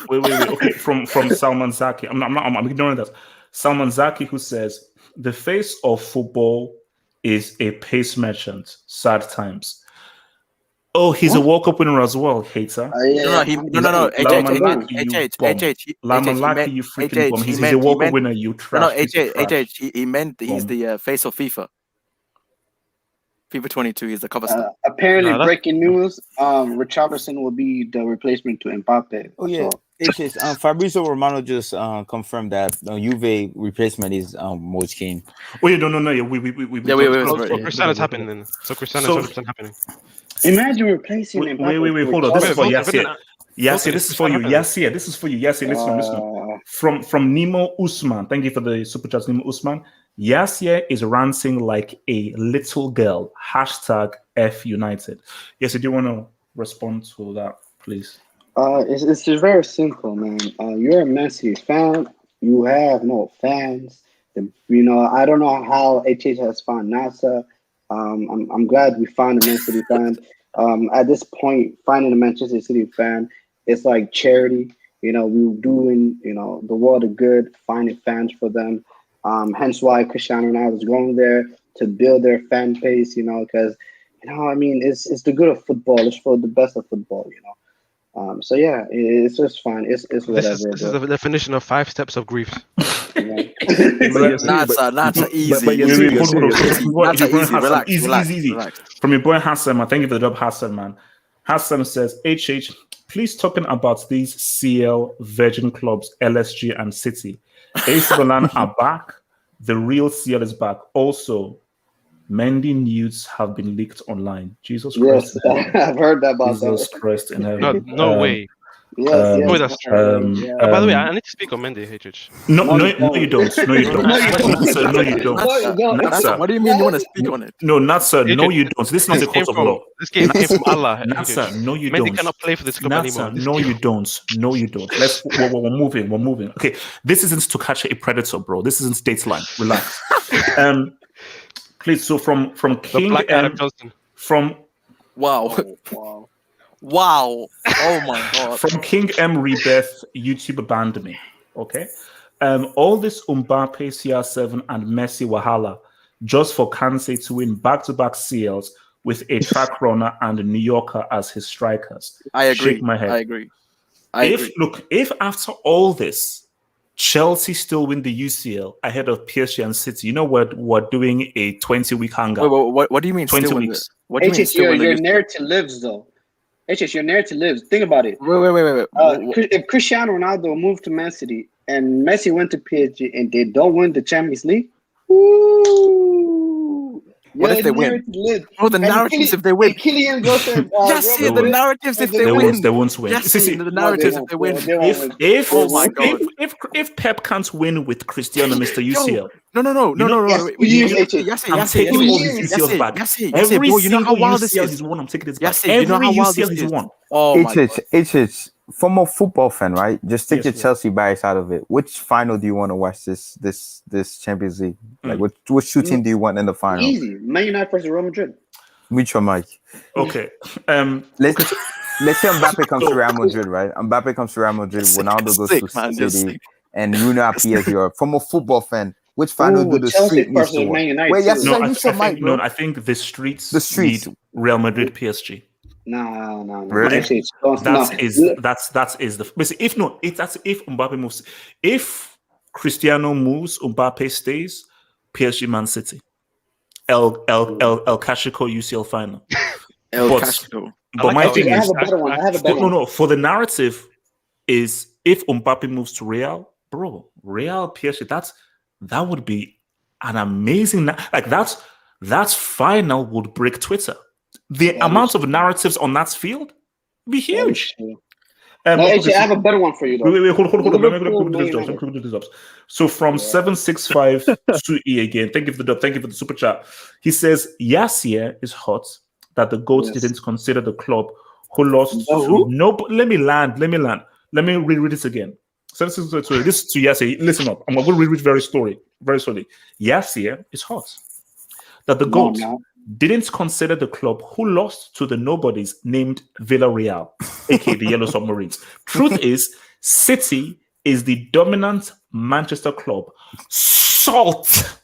Wait. Okay, from Salman Zaki. I'm ignoring that. Salman Zaki, who says the face of football is a pace merchant. Sad times. Oh, he's a World Cup winner as well, hater. No. Lamalaki, you freaking bum. He's a World Cup winner, you trash. He meant he's the face of FIFA. FIFA 22 is the cover star. Apparently, breaking news: Richarlison will be the replacement to Mbappe. Oh yeah, Fabrizio Romano just confirmed that Juve replacement is Moise Kean. Oh yeah, no. Wait. Cristiano's happening then. So Cristiano's 100% happening. Imagine replacing Mbappe. Wait, hold on. This is for Yassir. Yassir, this is for you. Yassir, this is for you. Yassir, listen. From Nemo Usman. Thank you for the super chat, Nemo Usman. Yassir is ranting like a little girl. #F United. Yassir, do you want to respond to that, please? It's just very simple, man. You're a Messi fan. You have no fans. I don't know how HH has found NASA. I'm glad we found a Man City fan. At this point, finding a Manchester City fan, it's like charity. We were doing, the world of good, finding fans for them. Hence why Cristiano Ronaldo is going there to build their fan base, because, it's the good of football. It's for the best of football, So yeah, it's just fine. It's whatever. This is the definition of 5 steps of grief. Not easy. Easy. From your boy Hassan, man. Thank you for the dub, Hassan, man. Hassan says, HH, please talking about these CL Virgin clubs, LSG and City. AC Milan are back. The real CL is back. Also, Mendy nudes have been leaked online. Jesus Christ. Yes, I've heard that about Jesus Christ in heaven. No way. Yes, yes. Oh, that's true. By the way, I need to speak on Mendy, HH. No, you don't. No, you don't. No, you don't. Not, sir, no, you don't. No, you don't. Not, sir. What do you mean you want to speak on it? No, not sir. No, HH, you don't. This is not a court of law. This game came from Allah. Not, HH. sir. No, you Mendy don't. cannot play for this club Not, anymore. sir. No, you don't. No, you don't. We're moving. We're moving. Okay, this isn't to catch a predator, bro. This isn't Statesline. Relax. Please. So from King Black Adam Johnson. from Wow. Wow. Wow. Oh my god. from King M Rebeth YouTube abandoned me. Okay. All this Mbappe, CR7 and Messi Wahala just for Kansai to win back-to-back CLs with a track runner and a New Yorker as his strikers. I agree. Shake my head. I agree. I agree. Look, if after all this, Chelsea still win the UCL ahead of PSG and City, you know we're doing a 20-week hangout. Wait, what do you mean 20 still win weeks. it? What do you mean HS, still win your the narrative lives though. HS, your narrative lives. Think about it. Wait. If Cristiano Ronaldo moved to Man City and Messi went to PSG and they don't win the Champions League, ooh, What if they win? Oh, the narratives if they win. Kylian goes to Yes, Real the Madrid, narratives if and they win. They won't win. Yes, See, the narratives if they win. Oh my god. If Pep can't win with Cristiano, Mr. UCL. No. Yes, I'm taking all his UCLs back. Every bro, you know how single wild this UCL is. he's won, I'm taking it back. Yes, you Every know how wild UCL this he's is. won. Oh my god. HH, from a football fan, right? Just take Yes, the Chelsea bias out of it. Which final do you want to watch this Champions League? Like, which two team do you want in the final? Easy. Man United versus Real Madrid. Mute your mic. Okay. Let's say Mbappe comes to Real Madrid, right? Mbappe comes to Real Madrid, Ronaldo goes to City, and Bruno at PSG. From a football fan, which final do the Chelsea street needs versus to Man watch? United. Wait, yes, No, sir, mute your mic, bro. I think the streets need Real Madrid PSG. No. Really? That is the basically if Mbappe moves. If Cristiano moves, Mbappe stays, PSG Man City. El Clasico UCL final. But my thing is, no. For the narrative is if Mbappe moves to Real, bro, Real PSG. That would be an amazing. Like that's final would break Twitter. The amount of narratives on that field would be huge. I have a better one for you though. Wait, hold on. Let me quickly do this up. So from 765 to E again. Thank you for the super chat. He says Yassier is hot that the GOAT didn't consider the club who lost to no. Let me land. Let me read this again. 765 this to Yassier. Listen up. I'm going to read very slowly. Yassier is hot that the GOAT didn't consider the club who lost to the nobodies named Villarreal, aka the Yellow Submarines. Truth is, City is the dominant Manchester club. Salt.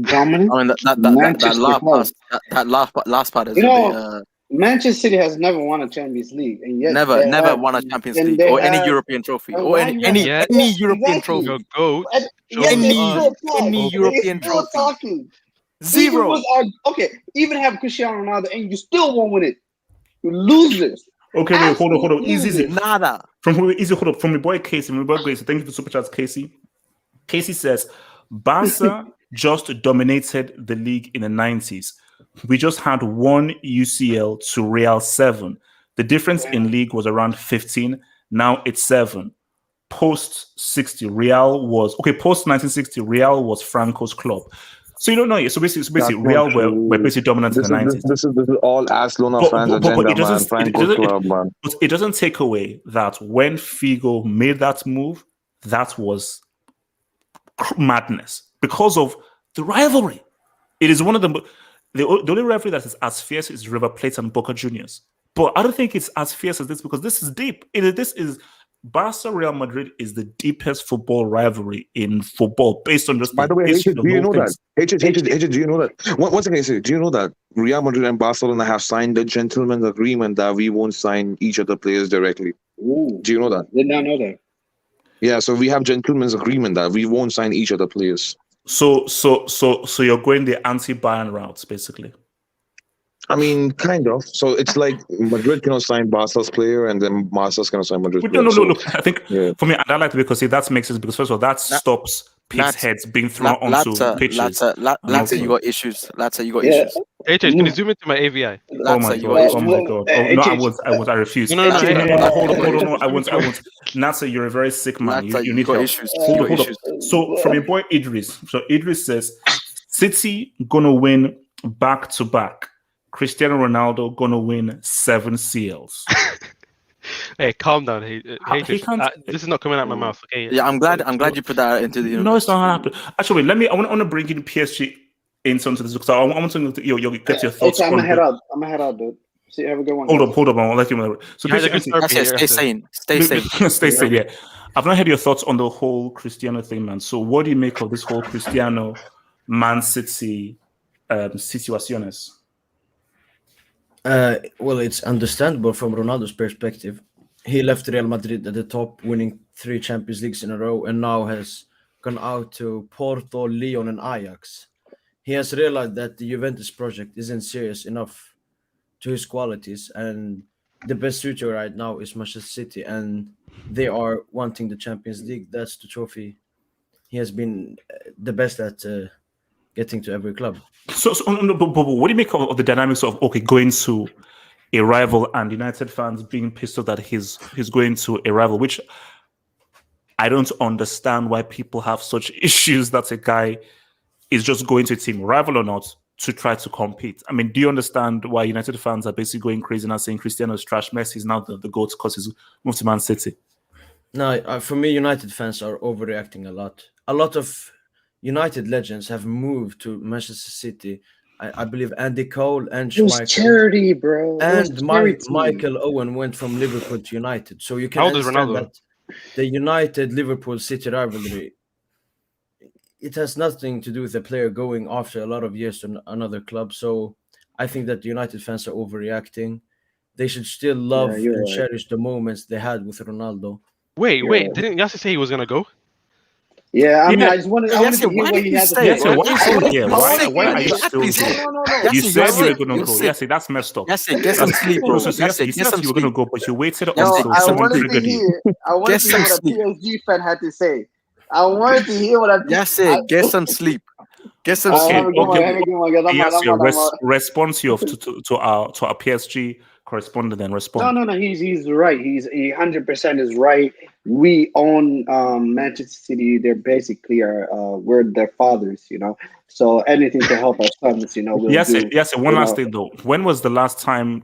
Dominant. I mean that last part is Manchester City has never won a Champions League, and yet never won a Champions League or any European trophy or any European trophy. Your GOAT. Any European trophy. Talking. Zero. Even have Cristiano Ronaldo, and you still won't win it. You losers. Okay, wait, hold on. Easy. Nada. From my boy Casey. Thank you for super chats, Casey. Casey says Barca just dominated the league in the 90s. We just had one UCL to Real 7. The difference in league was around 15. Now it's 7. Post 60, Real was post 1960, Real was Franco's club. So you don't know. So basically, Real were basically dominant in the 90s. This is all Barcelona fans agenda, man. Franco's club, man. But it doesn't take away that when Figo made that move, that was madness because of the rivalry. It is one of the only rivalry that is as fierce is River Plate and Boca Juniors. But I don't think it's as fierce as this because this is deep. This is Barca Real Madrid is the deepest football rivalry in football based on just. By the way, do you know that? Do you know that? Once again, do you know that Real Madrid and Barcelona have signed a gentleman's agreement that we won't sign each other players directly? Ooh, do you know that? Did not know that. Yeah, so we have gentleman's agreement that we won't sign each other players. So you're going the anti-Bayern route, basically. I mean, kind of. So it's like Madrid cannot sign Barca's player, and then Barca's cannot sign Madrid's player. No. So, Look, I think for me, and I like it because that makes sense because first of all, that stops Pig's heads being thrown onto pitches. Latter, you got issues. Latter, you got issues. HH, can you zoom into my AVI? Oh my god! Oh my god! Oh, no, I refuse. No. Hold on. I won't. Nasa, you're a very sick man. You need help. Issues. Hold up. So from your boy Idris. So Idris says, City gonna win back to back. Cristiano Ronaldo gonna win 7 CLs. Hey, calm down. Hey, this is not coming out of my mouth. Okay. Yeah, I'm glad you put that into the. No, it's not happening. Actually, wait, I want to bring in PSG into this because I want to get your thoughts. I'm gonna head out, dude. See, have a good one. Hold up. I'll let you know. So stay sane. Stay sane. Yeah. I've not heard your thoughts on the whole Cristiano thing, man. So what do you make of this whole Cristiano Man City situaciones? Well, it's understandable from Ronaldo's perspective. He left Real Madrid at the top, winning 3 Champions Leagues in a row, and now has gone out to Porto, Lyon, and Ajax. He has realized that the Juventus project isn't serious enough to his qualities, and the best suitor right now is Manchester City, and they are wanting the Champions League. That's the trophy he has been the best at getting to every club. So but what do you make of the dynamics of going to a rival and United fans being pissed off that he's going to a rival, which I don't understand why people have such issues that a guy is just going to a team, rival or not, to try to compete. I mean, do you understand why United fans are basically going crazy now saying Cristiano's trash, Messi is now the GOAT because he's moved to Man City? No, for me, United fans are overreacting a lot. A lot of United legends have moved to Manchester City. I believe Andy Cole and Schmeichel. Charity, bro. And Michael Owen went from Liverpool to United. So you can understand that the United-Liverpool City rivalry, it has nothing to do with the player going after a lot of years to another club. So I think that the United fans are overreacting. They should still love and cherish the moments they had withRonaldo. Wait, didn't Yassi say he was going to go? Yeah, I mean, I wanted to hear what he had to say. Why are you still here? You said you were going to go. Yes, that's messed up. Yes, get some sleep, bro. You said you were going to go, but you waited until someone triggered you. I wanted to hear what a PSG fan had to say. I wanted to hear what a... Yes, get some sleep. Get some sleep. Response to our PSG correspondent and respond. No, he's right. He's 100% is right. We own Manchester City. They're basically we're their fathers, you know. So anything to help our sons, you know. We'll yes. One last thing though. When was the last time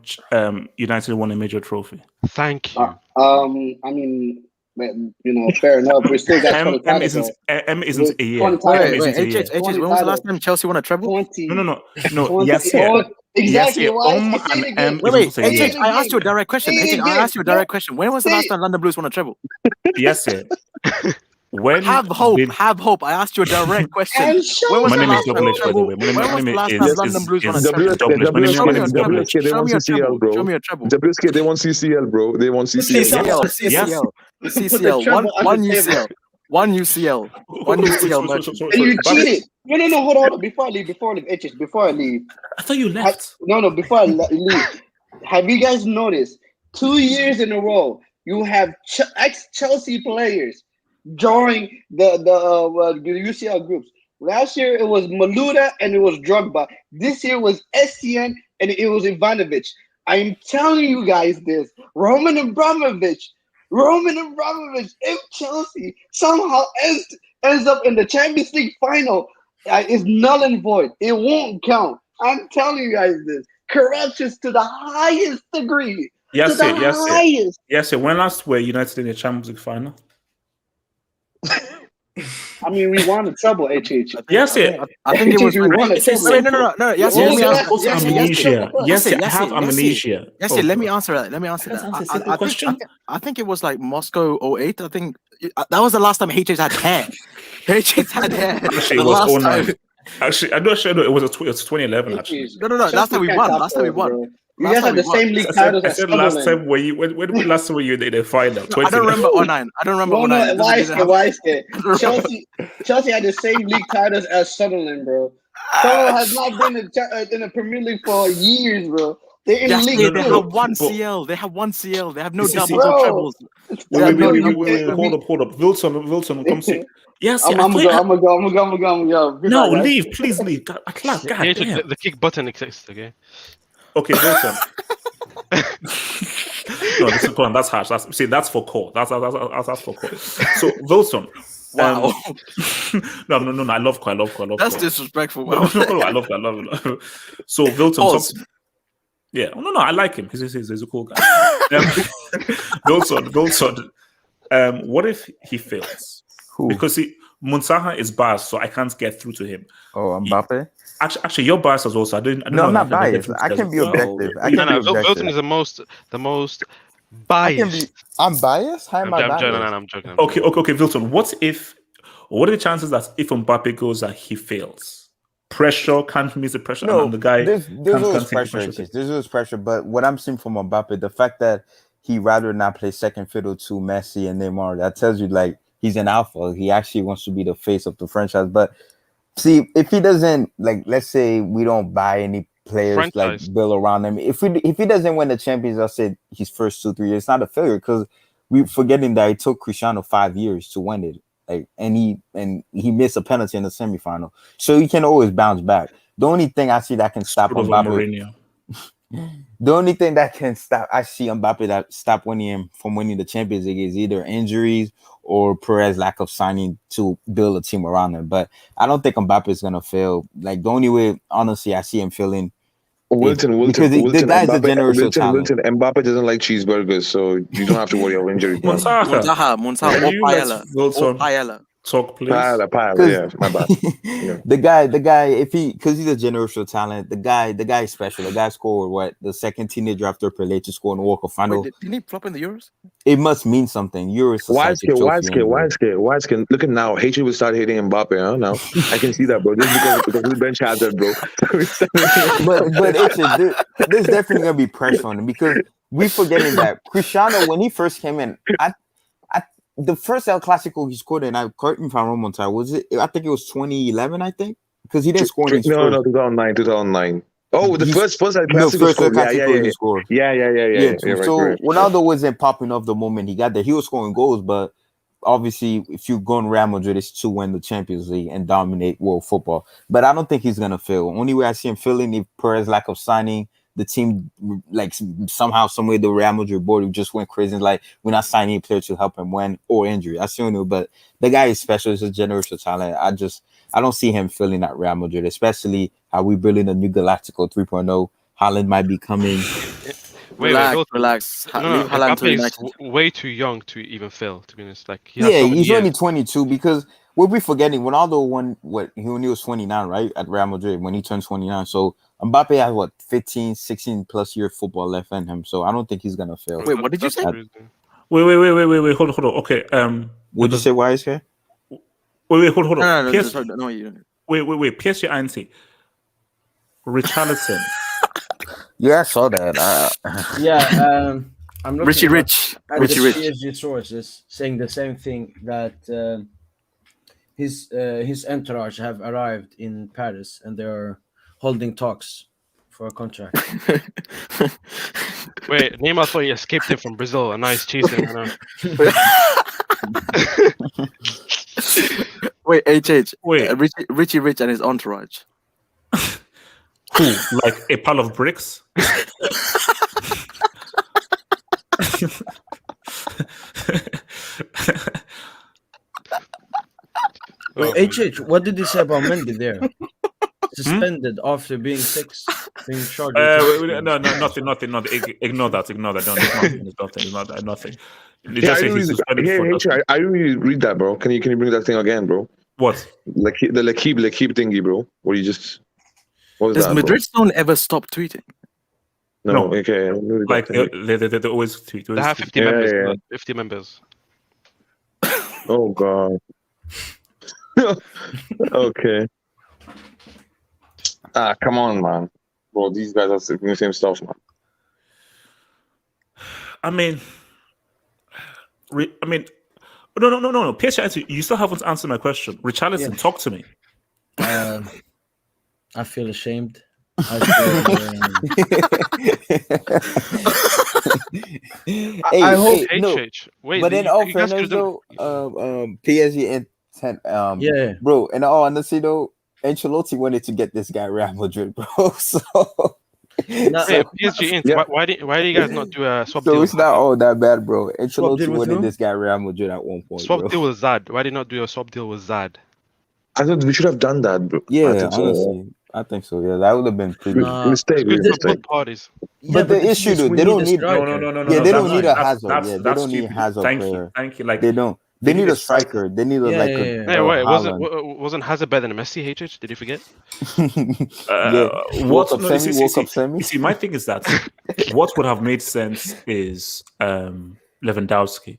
United won a major trophy? Thank you. I mean, you know, fair enough. We still got M isn't a year. Wait, when was the last time Chelsea won a treble? No. Yes, yeah. Exactly. Wait, AJ, I asked you a direct question. When was the last time London Blues won a treble? Yes, yeah. When have hope. I asked you a direct question. My name is Double H, by the way. My name is London Blues won a treble? Show me a treble. WSK, they want CCL, bro. They want CCL. CCL. One UCL. And you cheated. No, hold on. Before I leave. I thought you left. No, before I leave. Have you guys noticed 2 years in a row you have ex-Chelsea players joining the UCL groups? Last year it was Maluda and it was Drogba. This year was Essien and it was Ivanovic. I'm telling you guys this. Roman Abramovich, if Chelsea somehow ends up in the Champions League final, is null and void. It won't count. I'm telling you guys this. Corruption to the highest degree. Yes. When last were United in the Champions League final? I mean, we won the treble, HH. Yes, I think it was. No. Yes, amnesia. Yes, I have amnesia. Yes, let me answer that. I think it was like Moscow 08. I think that was the last time HH had hair. HH had hair. Actually, it was 09. Actually, I'm not sure. No, it was 2011. Actually, no. Last time we won. You guys have the same league titles. I said last time when last time were you in the final? I don't remember 09. Why? Chelsea had the same league titles as Sunderland, bro. Salah has not been in the Premier League for years, bro. They're in Yes, League they Two. have one CL. They have one CL. They have no See, doubles or bro. trebles. Wait, hold up. Wilson, come see. Yes, I'm gonna go. No, Goodbye, guys. leave, please leave. God Yeah, damn. the kick button exists, okay? Okay, Wilson. No, this is fun. That's harsh. That's for core. That's for core. So Wilson. Wow. No. I love core. That's disrespectful. No, I love it. So Wilson. Yeah. No. I like him because he's a cool guy. Wilson. What if he fails? Who? Because Munsaha is biased, so I can't get through to him. Oh, Mbappe. Actually, you're biased as well. So I don't No, I'm know not biased. I can be objective. Wilson is the most biased. I'm biased. How am I biased? I'm joking. Okay, Wilson. What are the chances that if Mbappe goes that he fails? Pressure can't miss the pressure. No, and the guy there's always can't pressure. There's always pressure. But what I'm seeing from Mbappe, the fact that he rather not play second fiddle to Messi and Neymar, that tells you like he's an alpha. He actually wants to be the face of the franchise. But see, if he doesn't, like, let's say we don't buy any players like build around him. If he doesn't win the Champions, I said his first 2-3 years, it's not a failure because we forgetting that it took Cristiano 5 years to win it. Like, and he missed a penalty in the semifinal, so he can always bounce back. The only thing I see that can stop Mbappe, the only thing that can stop Mbappe that stop winning him from winning the Champions League is either injuries or Perez lack of signing to build a team around him. But I don't think Mbappe is gonna fail. Like the only way, honestly, I see him failing. Wilton, the guy's a generational talent. Mbappe doesn't like cheeseburgers, so you don't have to worry about injury. Montaha, or Paella. Talk, please. Paella, yeah, my bad. Yeah. The guy, because he's a generational talent, the guy is special. The guy scored the second teenager after Pelé to score in the World Cup final. Wait, didn't he flop in the Euros? It must mean something. Euros. Why scared? Look at now. Hatred will start hating Mbappe. Huh? Now I can see that, bro. Just because the bench has that, bro. but there's definitely gonna be pressure on him because we forgetting that Cristiano, when he first came in, the first El Clasico he scored in, I correct me if I'm wrong, was it? I think it was 2011. I think because he didn't score in. No, 2009. Oh, the first El Clasico he scored. Yeah. So Ronaldo wasn't popping off the moment he got there. He was scoring goals, but obviously, if you go in Real Madrid, it's to win the Champions League and dominate world football. But I don't think he's gonna fail. Only way I see him failing if Perez lack of signing. The team, like somehow, someway, the Real Madrid board just went crazy. Like we're not signing a player to help him win or injury. I still know, but the guy is special. He's a generational talent. I don't see him filling at Real Madrid, especially how we building a new Galactico 3.0. Haaland might be coming. Relax. No, Mbappe is way too young to even fail. To be honest, like he's only 22 because. We'll be forgetting Ronaldo won when he was 29, right? At Real Madrid when he turned 29. So Mbappe has 15, 16 plus years football left in him. So I don't think he's gonna fail. Wait, what did you say? Wait, hold on. Okay. Would you say why is here? Wait, hold on. No, you don't. Wait. PSG Anti. Richarlison. Yeah, I saw that. I'm looking Richie at the PSG sources saying the same thing that his entourage have arrived in Paris and they're holding talks for a contract. Wait, Neymar thought he escaped him from Brazil. A nice chasing. Wait, HH. Wait, Richie Rich and his entourage. Who? Like a pile of bricks? Wait, HH, what did he say about Mendy there? Suspended after being charged. No, nothing. Ignore that. No, it's nothing. I really read that, bro. Can you bring that thing again, bro? What? Like the Lekib thingy, bro. Where you just does Madrid don't ever stop tweeting? No. Okay. Like they always tweet. They have 50 members. Yeah. 50 members. Oh God. Okay. Come on, man. Bro, these guys are saying the same stuff, man. I mean, no. PSG, you still haven't answered my question. Richarlison, talk to me. I feel ashamed. I hope. Wait, but in all fairness, though, PSG and yeah, bro. In all honesty, though, Ancelotti wanted to get this guy Real Madrid, bro. So. PSG Inc. Yeah. Why do you guys not do a swap deal? So it's not all that bad, bro. Ancelotti wanted this guy Real Madrid at one point. Swap deal with Zad. Why did you not do a swap deal with Zad? I thought we should have done that, bro. Yeah, honestly, I think so. Yeah, that would have been pretty mistake. Both parties. But the issue, though, they don't need. No. Yeah, they don't need a Hazard. Yeah, they don't need Hazard player. Thank you. Like they don't. They need a striker. They need wait, wasn't Hazard better than Messi? HH? Did you forget? Woke up semi. You see, my thing is that what would have made sense is Lewandowski.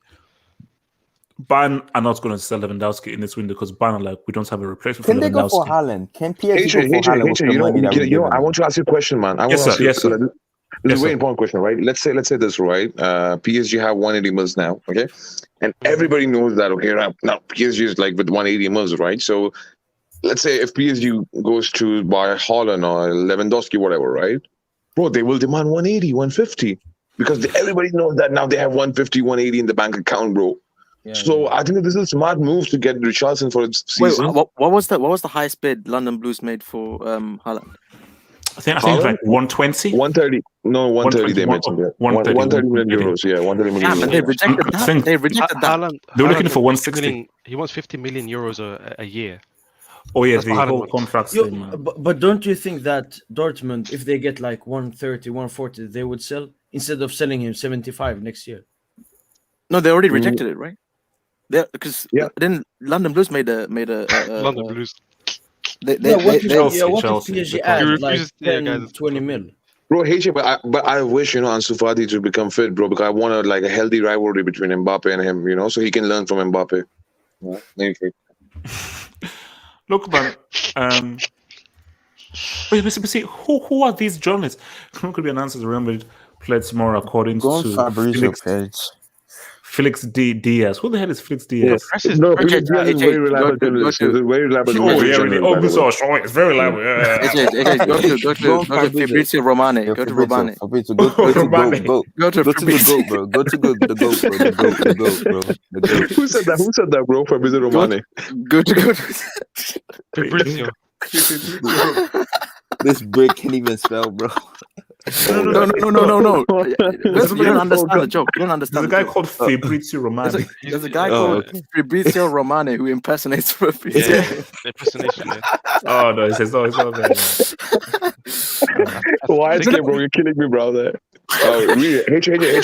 Bayern are not going to sell Lewandowski in this window because Bayern are like, we don't have a replacement for Lewandowski. Can they go for Haaland? Can PSG go for Haaland? I want to ask you a question, man. This is a very important question, right? Let's say this, right? PSG have 180 mils now, okay? And everybody knows that, okay, now PSG is like with 180 mils, right? So let's say if PSG goes to buy Haaland or Lewandowski, whatever, right? Bro, they will demand 180, 150 because everybody knows that now they have 150, 180 in the bank account, bro. So I think this is a smart move to get Richarlison for the season. Wait, what was the highest bid London Blues made for Haaland? I think it's like 120, 130. No, 130. They mentioned it. 130 million euros. Yeah, 130 million. Yeah, but they rejected that. They rejected that. Haaland, they were looking for 160. He wants 50 million euros a year. Oh yeah, the whole contract thing. But don't you think that Dortmund, if they get like 130, 140, they would sell instead of selling him 75 next year? No, they already rejected it, right? Because then London Blues made a London Blues. What if PSG add like 10, 20 mil? Bro, but I wish, Ansu Fati to become fit, bro, because I want a healthy rivalry between Mbappe and him, so he can learn from Mbappe. Look, man, but see, who are these journalists? Who could be announced as Real Madrid played tomorrow according to Felix Diaz. Who the hell is Felix Diaz? No, Felix Diaz is very reliable journalist. He's a very reliable journalist. It's very reliable. Go to Fabrizio Romane. Go to Romane. Go to the GOAT, bro. Go to the GOAT, bro. Who said that, bro? Fabrizio Romane. Go to Fabrizio. This brick can't even spell, bro. No. You don't understand the joke. You don't understand. There's a guy called Fabrizio Romane. There's a guy called Fabrizio Romane who impersonates Fabrizio. Impersonation. Oh no, it's not there. Why is it, bro? You're killing me, brother. Oh, read it. Read it.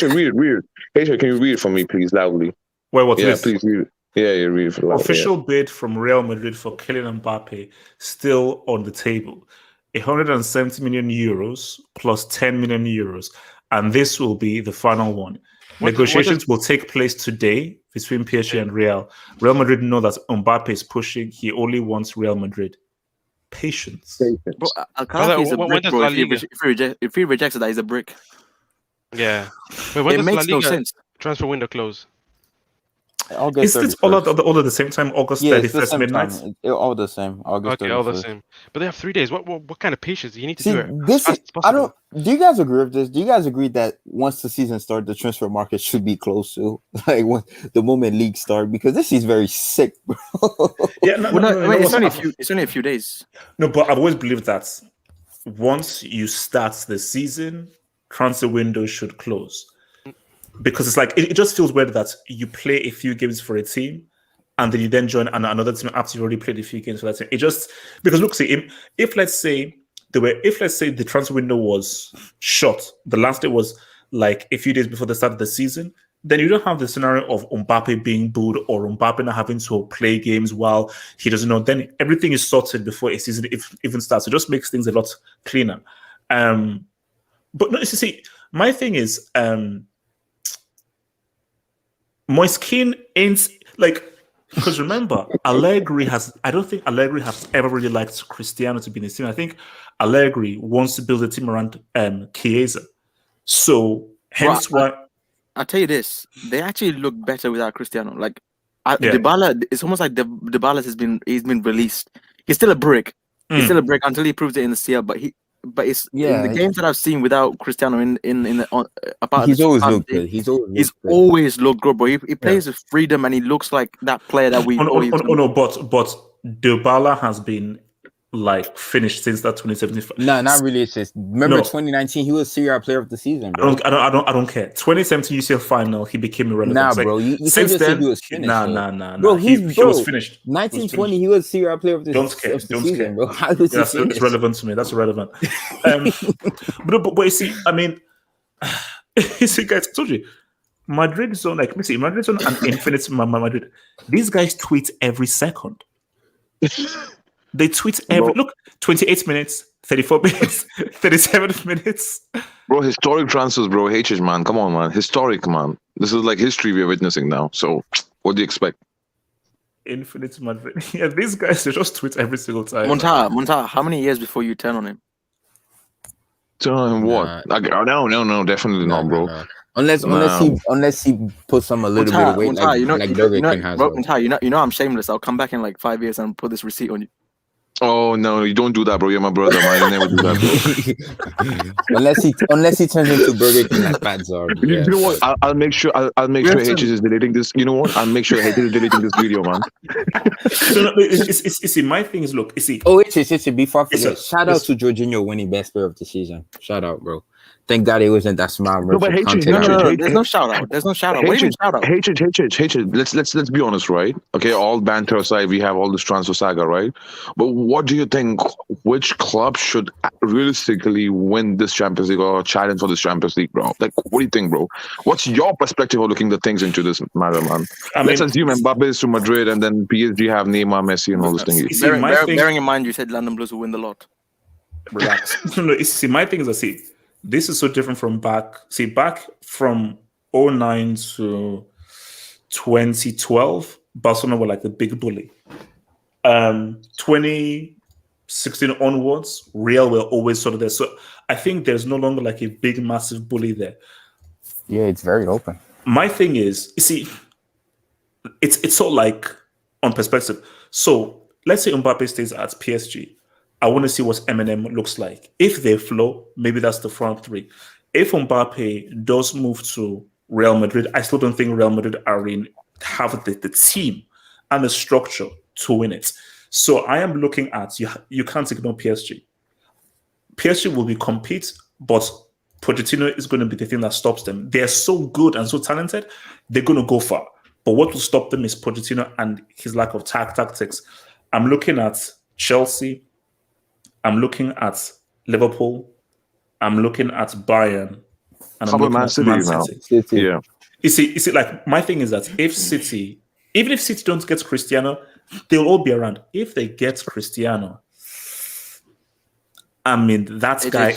Can you read it for me, please, loudly? Wait, what's this? Please read it. Yeah, read it for loudly. Official bid from Real Madrid for Kylian Mbappe still on the table. 170 million euros plus 10 million euros, and this will be the final one. Negotiations will take place today between PSG and Real. Real Madrid know that Mbappe is pushing. He only wants Real Madrid. Patience. Bro, Alcantara is a brick, bro. If he rejects that, he's a brick. Yeah. Wait, when it makes no sense. Transfer window close. Is it all at the same time? August 31st midnight. All the same. August 31st. All the same. But they have 3 days. What kind of patience do you need to do it? This is, I don't. Do you guys agree with this? Do you guys agree that once the season starts, the transfer market should be close to when the moment league start? Because this is very sick, bro. Yeah, it's only a few days. No, but I've always believed that once you start the season, transfer window should close. Because it's like it just feels weird that you play a few games for a team and then you then join another team after you've already played a few games for that team. It just because look, see, if let's say the transfer window was short, the last day was like a few days before the start of the season, then you don't have the scenario of Mbappe being booed or Mbappe not having to play games while he doesn't know. Then everything is sorted before a season even starts. It just makes things a lot cleaner. But no, you see, my thing is. Moiskin ain't like because remember Allegri I don't think Allegri has ever really liked Cristiano to be in his team. I think Allegri wants to build a team around Chiesa. So hence why I'll tell you this, they actually look better without Cristiano. Like Dybala, it's almost like Dybala he's been released. He's still a brick, He's still a brick until he proves it in the CL. But it's in the games that I've seen without Cristiano apart. He's always looked good. He's always looked good, bro. He plays with freedom and he looks like that player that we. But Dybala has been like finished since that 2017. No, not really. It's just remember 2019. He was Serie A Player of the Season, bro. I don't care. 2017 UCL final, he became irrelevant. Nah, bro. You since then, he was finished. Nah. Bro, he was finished. 1920, he was Serie A Player of the Season, bro. How was he finished? It's relevant to me. That's irrelevant. But you see, I mean, you see, guys, I told you, Madrid is on Madrid's on an infinite Madrid. These guys tweet every second. They tweet every 28 minutes, 34 minutes, 37 minutes. Bro, historic transfers, bro. HH, man. Come on, man. Historic, man. This is like history we're witnessing now. So, what do you expect? Infinite Madrid. Yeah, these guys, they just tweet every single time. Monta, how many years before you turn on him? Turn on him what? No, definitely not, bro. No. Unless he puts on a little bit of weight, like Burger King has. Bro, you know I'm shameless. I'll come back in like 5 years and put this receipt on you. Oh no, you don't do that, bro. You're my brother, man. You never do that, bro. unless he turns into Burger King like Fats are. You know what? I'll make sure H is deleting this. You know what? I'll make sure H is deleting this video, man. See, my thing is, look, you see. Oh, it's before I forget. Shout out to Jorginho winning Best Player of the Season. Shout out, bro. Thank God it wasn't that smart. No, but there's no shout out. There's no shout out. What do you mean shout out? Let's be honest, right? Okay, all banter aside, we have all this transfer saga, right? But what do you think? Which club should realistically win this Champions League or challenge for this Champions League, bro? Like, what do you think, bro? What's your perspective of looking at things into this matter, man? Let's assume Mbappe is to Madrid and then PSG have Neymar, Messi, and all this thing. Bearing in mind, you said London Blues will win the lot. Relax. See, my thing is, this is so different from back from 2009 to 2012, Barcelona were like the big bully. 2016 onwards, Real were always sort of there. So I think there's no longer like a big, massive bully there. Yeah, it's very open. My thing is, you see, it's sort of like on perspective. So let's say Mbappe stays at PSG. I want to see what Eminem looks like. If they flow, maybe that's the front three. If Mbappe does move to Real Madrid, I still don't think Real Madrid have the team and the structure to win it. So I am looking at, you can't ignore PSG. PSG will be compete, but Pochettino is going to be the thing that stops them. They're so good and so talented, they're going to go far. But what will stop them is Pochettino and his lack of tactics. I'm looking at Chelsea. I'm looking at Liverpool. I'm looking at Bayern. And I'm looking at Man City. Yeah. You see, like, my thing is that even if City don't get Cristiano, they'll all be around. If they get Cristiano, I mean, that guy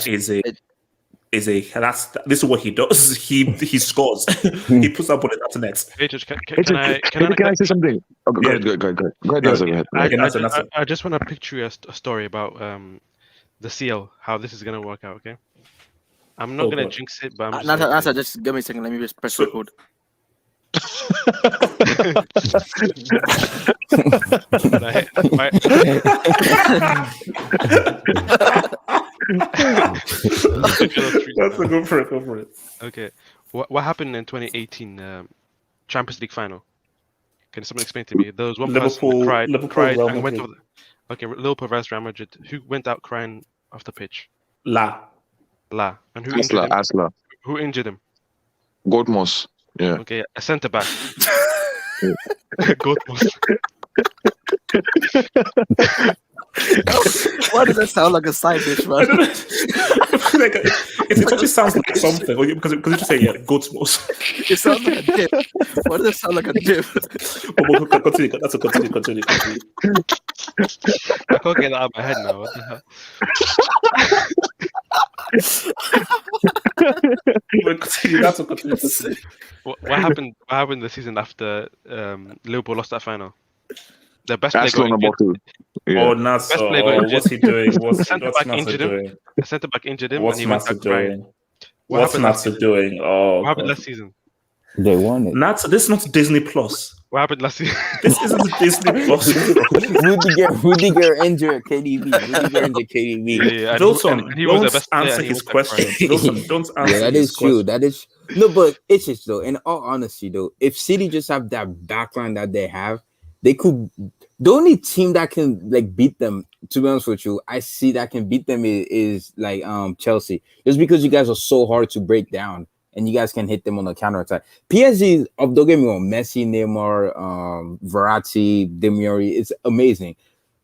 this is what he does. He scores. He puts up on the net. Can I say something? Oh, go ahead. I just want to picture you a story about the CL, how this is going to work out, okay? I'm not going to jinx it, but I'm just... just give me a second. Let me just press record. Go for it. Okay. What happened in 2018 Champions League final? Can someone explain to me? There was one person that cried and went over. Okay, Liverpool versus Real Madrid. Who went out crying off the pitch? La. And who injured him? Asla. Who injured him? Goatmoss. Yeah. Okay, a centre back. Goatmoss. Why does that sound like a side dish, man? It actually sounds like something because you just say Goatmoss. It sounds like a dip. Why does it sound like a dip? Continue. I can't get that out of my head now. What the hell? What happened the season after Liverpool lost that final? The best player got injured. Oh, Nassau. What's he doing? What's Nassau doing? The centre back injured him. What's Nassau doing? What's Nassau doing? Oh, what happened last season? They won it. This is not Disney Plus. What happened last year? This isn't the Disney Plus. Rudiger injured KDB. Rudiger injured KDB. Yeah, Wilson, he was the don't best player, answer and he his was their prime. question. Wilson, don't answer Yeah, that his is true. question. That is no, but it's just though. In all honesty, though, if City just have that backline that they have, they could. The only team that can like beat them, to be honest with you, I see that can beat them is like Chelsea. Just because you guys are so hard to break down and you guys can hit them on the counter attack. PSG, don't get me wrong, Messi, Neymar, Verratti, Demiori, it's amazing.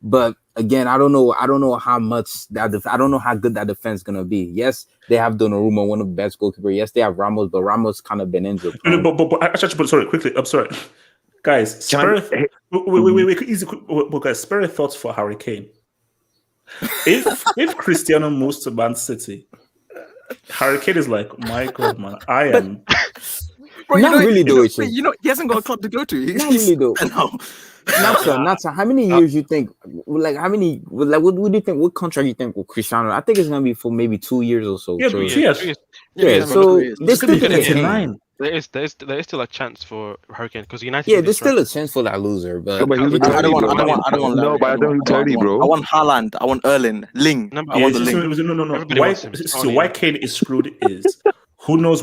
But again, I don't know how much that I don't know how good that defense is gonna be. Yes, they have Donnarumma, one of the best goalkeepers. Yes, they have Ramos, but Ramos kind of been injured. But sorry, quickly. I'm sorry, guys. Spare thoughts for Harry Kane. If Cristiano moves to Man City, Harry Kane is like, my God, man, I am. Bro, Not really though. He hasn't got a club to go to. Not really though. Not so. How many years you think? Like how many? Like what do you think? What contract you think with Cristiano? I think it's gonna be for maybe 2 years or so. Yeah, so, 2 years. Yeah, so there's still There is still a chance for Hurricane because United. Yeah, there's still a chance for that loser, but I don't want. No, but I don't 30, bro. I want Haaland. I want Erling. Ling. I want the Ling. No. Why Kane is screwed is who knows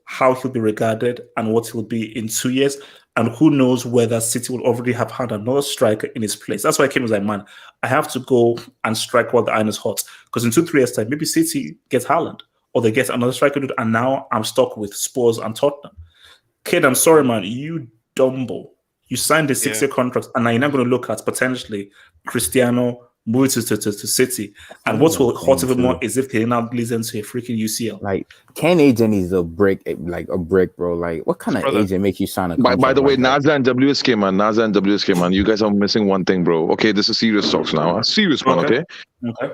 how he'll be regarded and what he'll be in 2 years, and who knows whether City will already have had another striker in his place. That's why Kane was like, man, I have to go and strike while the iron is hot, because in 2-3 years time, maybe City gets Haaland or they get another striker, and now I'm stuck with Spurs and Tottenham. Kid, I'm sorry, man, you dumbo. You signed a 6-year contract, and now you're not going to look at potentially Cristiano moving to City. And what will hurt even more is if he now bleeds into a freaking UCL. Like, Kane agent is a brick, bro. Like, what kind of agent makes you sign a contract? By the way, like Naza and WSK, man, you guys are missing one thing, bro. Okay, this is serious talks now. A serious one, okay? Okay.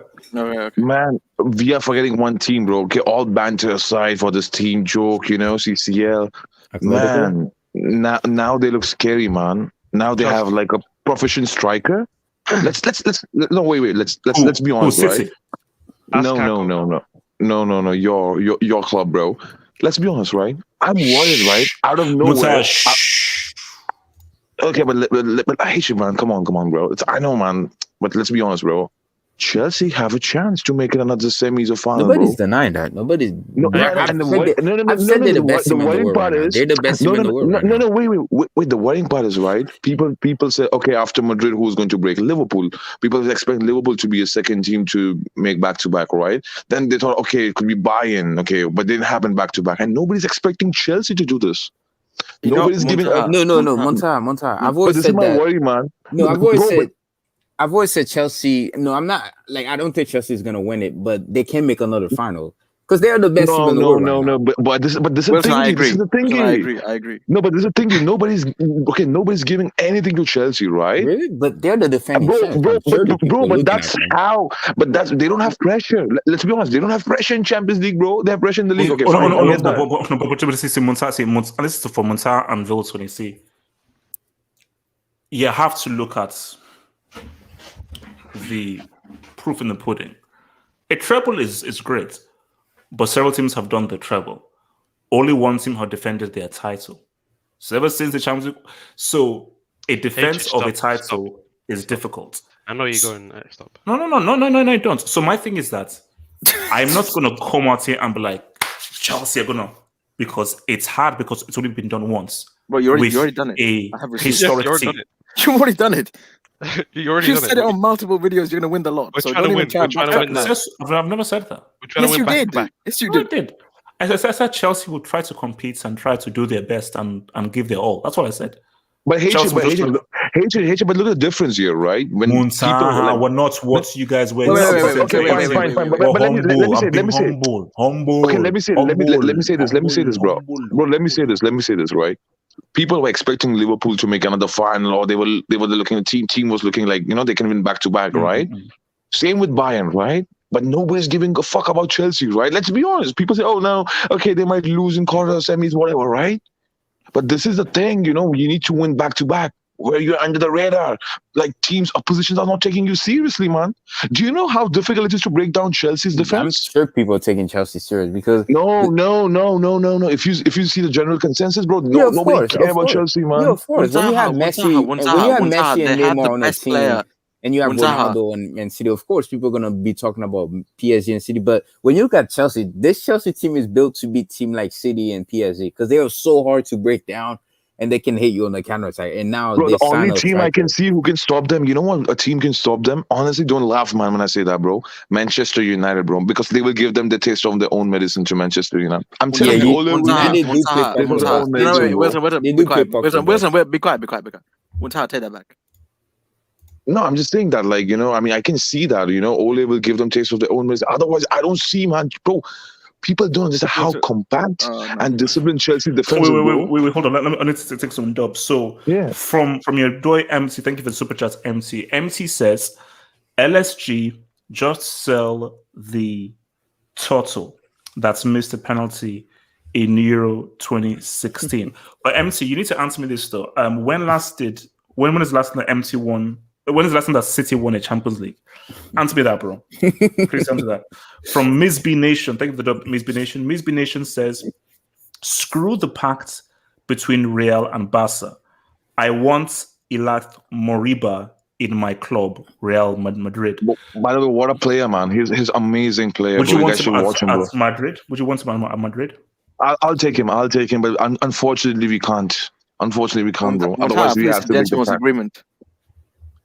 Man, we are forgetting one team, bro. Okay, all banter aside for this team joke, CCL. Man, now they look scary, man. Now they have like a proficient striker. Let's be honest, right? No. Your club, bro. Let's be honest, right? I'm worried, right? Out of nowhere. Okay, but I hate you, man. Come on, bro. I know, man. But let's be honest, bro. Chelsea have a chance to make it another semis or final. Nobody's denying that. Nobody's. No. The worrying part is they're the best team in the world. No. Wait. The worrying part is right. People say, okay, after Madrid, who's going to break? Liverpool. People expect Liverpool to be a second team to make back-to-back, right? Then they thought, okay, it could be Bayern, okay, but it didn't happen back-to-back, and nobody's expecting Chelsea to do this. Nobody's giving up. No, Monta. I've always said said this is that. my worry, man. No, I've always said Chelsea. No, I'm not. Like, I don't think Chelsea is gonna win it, but they can make another final because they are the best team in the world. No. But this is the thing. I agree. This is the thing. I agree. No, but this is the thing. Nobody's giving anything to Chelsea, right? Really? But they're the defending champs. But that's how. But they don't have pressure. Let's be honest. They don't have pressure in Champions League, bro. They have pressure in the league. Okay, but this is for Monta and Vils when you see. You have to look at the proof in the pudding. A treble is great, but several teams have done the treble. Only one team have defended their title. So ever since the Champions League, so a defense of a title is difficult. I know you're going. Stop. No, I don't. So my thing is that I'm not going to come out here and be like, Chelsea are going to, because it's hard because it's only been done once. Bro, you already done it. A historic team. You've already done it. You said it on multiple videos. You're gonna win the lot. We're so trying don't to even win. try. I've never said that. Yes, you did. Yes, you did. I said Chelsea would try to compete and try to do their best and give their all. That's what I said. But look at the difference here, right? When Munta, we're not what you guys were. Fine. But let me say. Humble. Okay, let me say this, bro. Let me say this, right? People were expecting Liverpool to make another final, or they were looking. The team was looking like they can win back to back, right? Same with Bayern, right? But nobody's giving a fuck about Chelsea, right? Let's be honest. People say, "Oh no, okay, they might lose in quarters, semis, whatever," right? But this is the thing, you need to win back to back. where you're under the radar. Like teams, oppositions are not taking you seriously, man. Do you know how difficult it is to break down Chelsea's I'm defense? sure people are taking Chelsea serious because No. If you see the general consensus, bro, yeah, of nobody course, care of about Chelsea, yeah, man. of course. When you have Messi, and They had Neymar the on a best team, player. and you have Muntaha. Ronaldo and City, of course, people are gonna be talking about PSG and City. But when you look at Chelsea, this Chelsea team is built to beat team like City and PSG because they are so hard to break down and they can hit you on the counter attack. And now Bro, they the sign only a team I can striker. see who can stop them, you know what? A team can stop them. Honestly, don't laugh, man, when I say that, bro. Manchester United, bro, because they will give them the taste of their own medicine to Manchester United. I'm telling you, Ole will United give do play them taste of their own No, medicine, wait, bro. They do play Wilson, be quiet. Muntaha, take that back. No, I'm just saying that, like, I mean, I can see that, Ole will give them taste of their own medicine. Otherwise, I don't see, man, bro. People don't understand how compact and disciplined Chelsea defense is, bro. Wait, hold on. I need to take some dubs. So, yeah, from your boy MC, thank you for the super chat, MC. MC says, LSG just sell the turtle that's missed a penalty in Euro 2016. But MC, you need to answer me this though. When is the last time that MC won? When is the last time that City won a Champions League? Answer me that, bro. Please answer that. From Miss B Nation, thank you for the Miss B Nation. Miss B Nation says, screw the pact between Real and Barca. I want Ilat Moriba in my club, Real Madrid. By the way, what a player, man. He's amazing player. Would you want him him watch him, bro. at Madrid? Would you want him at Madrid? I'll take him. But unfortunately, we can't. Unfortunately, we can't, bro. Otherwise, we have to make the pact. Agreement.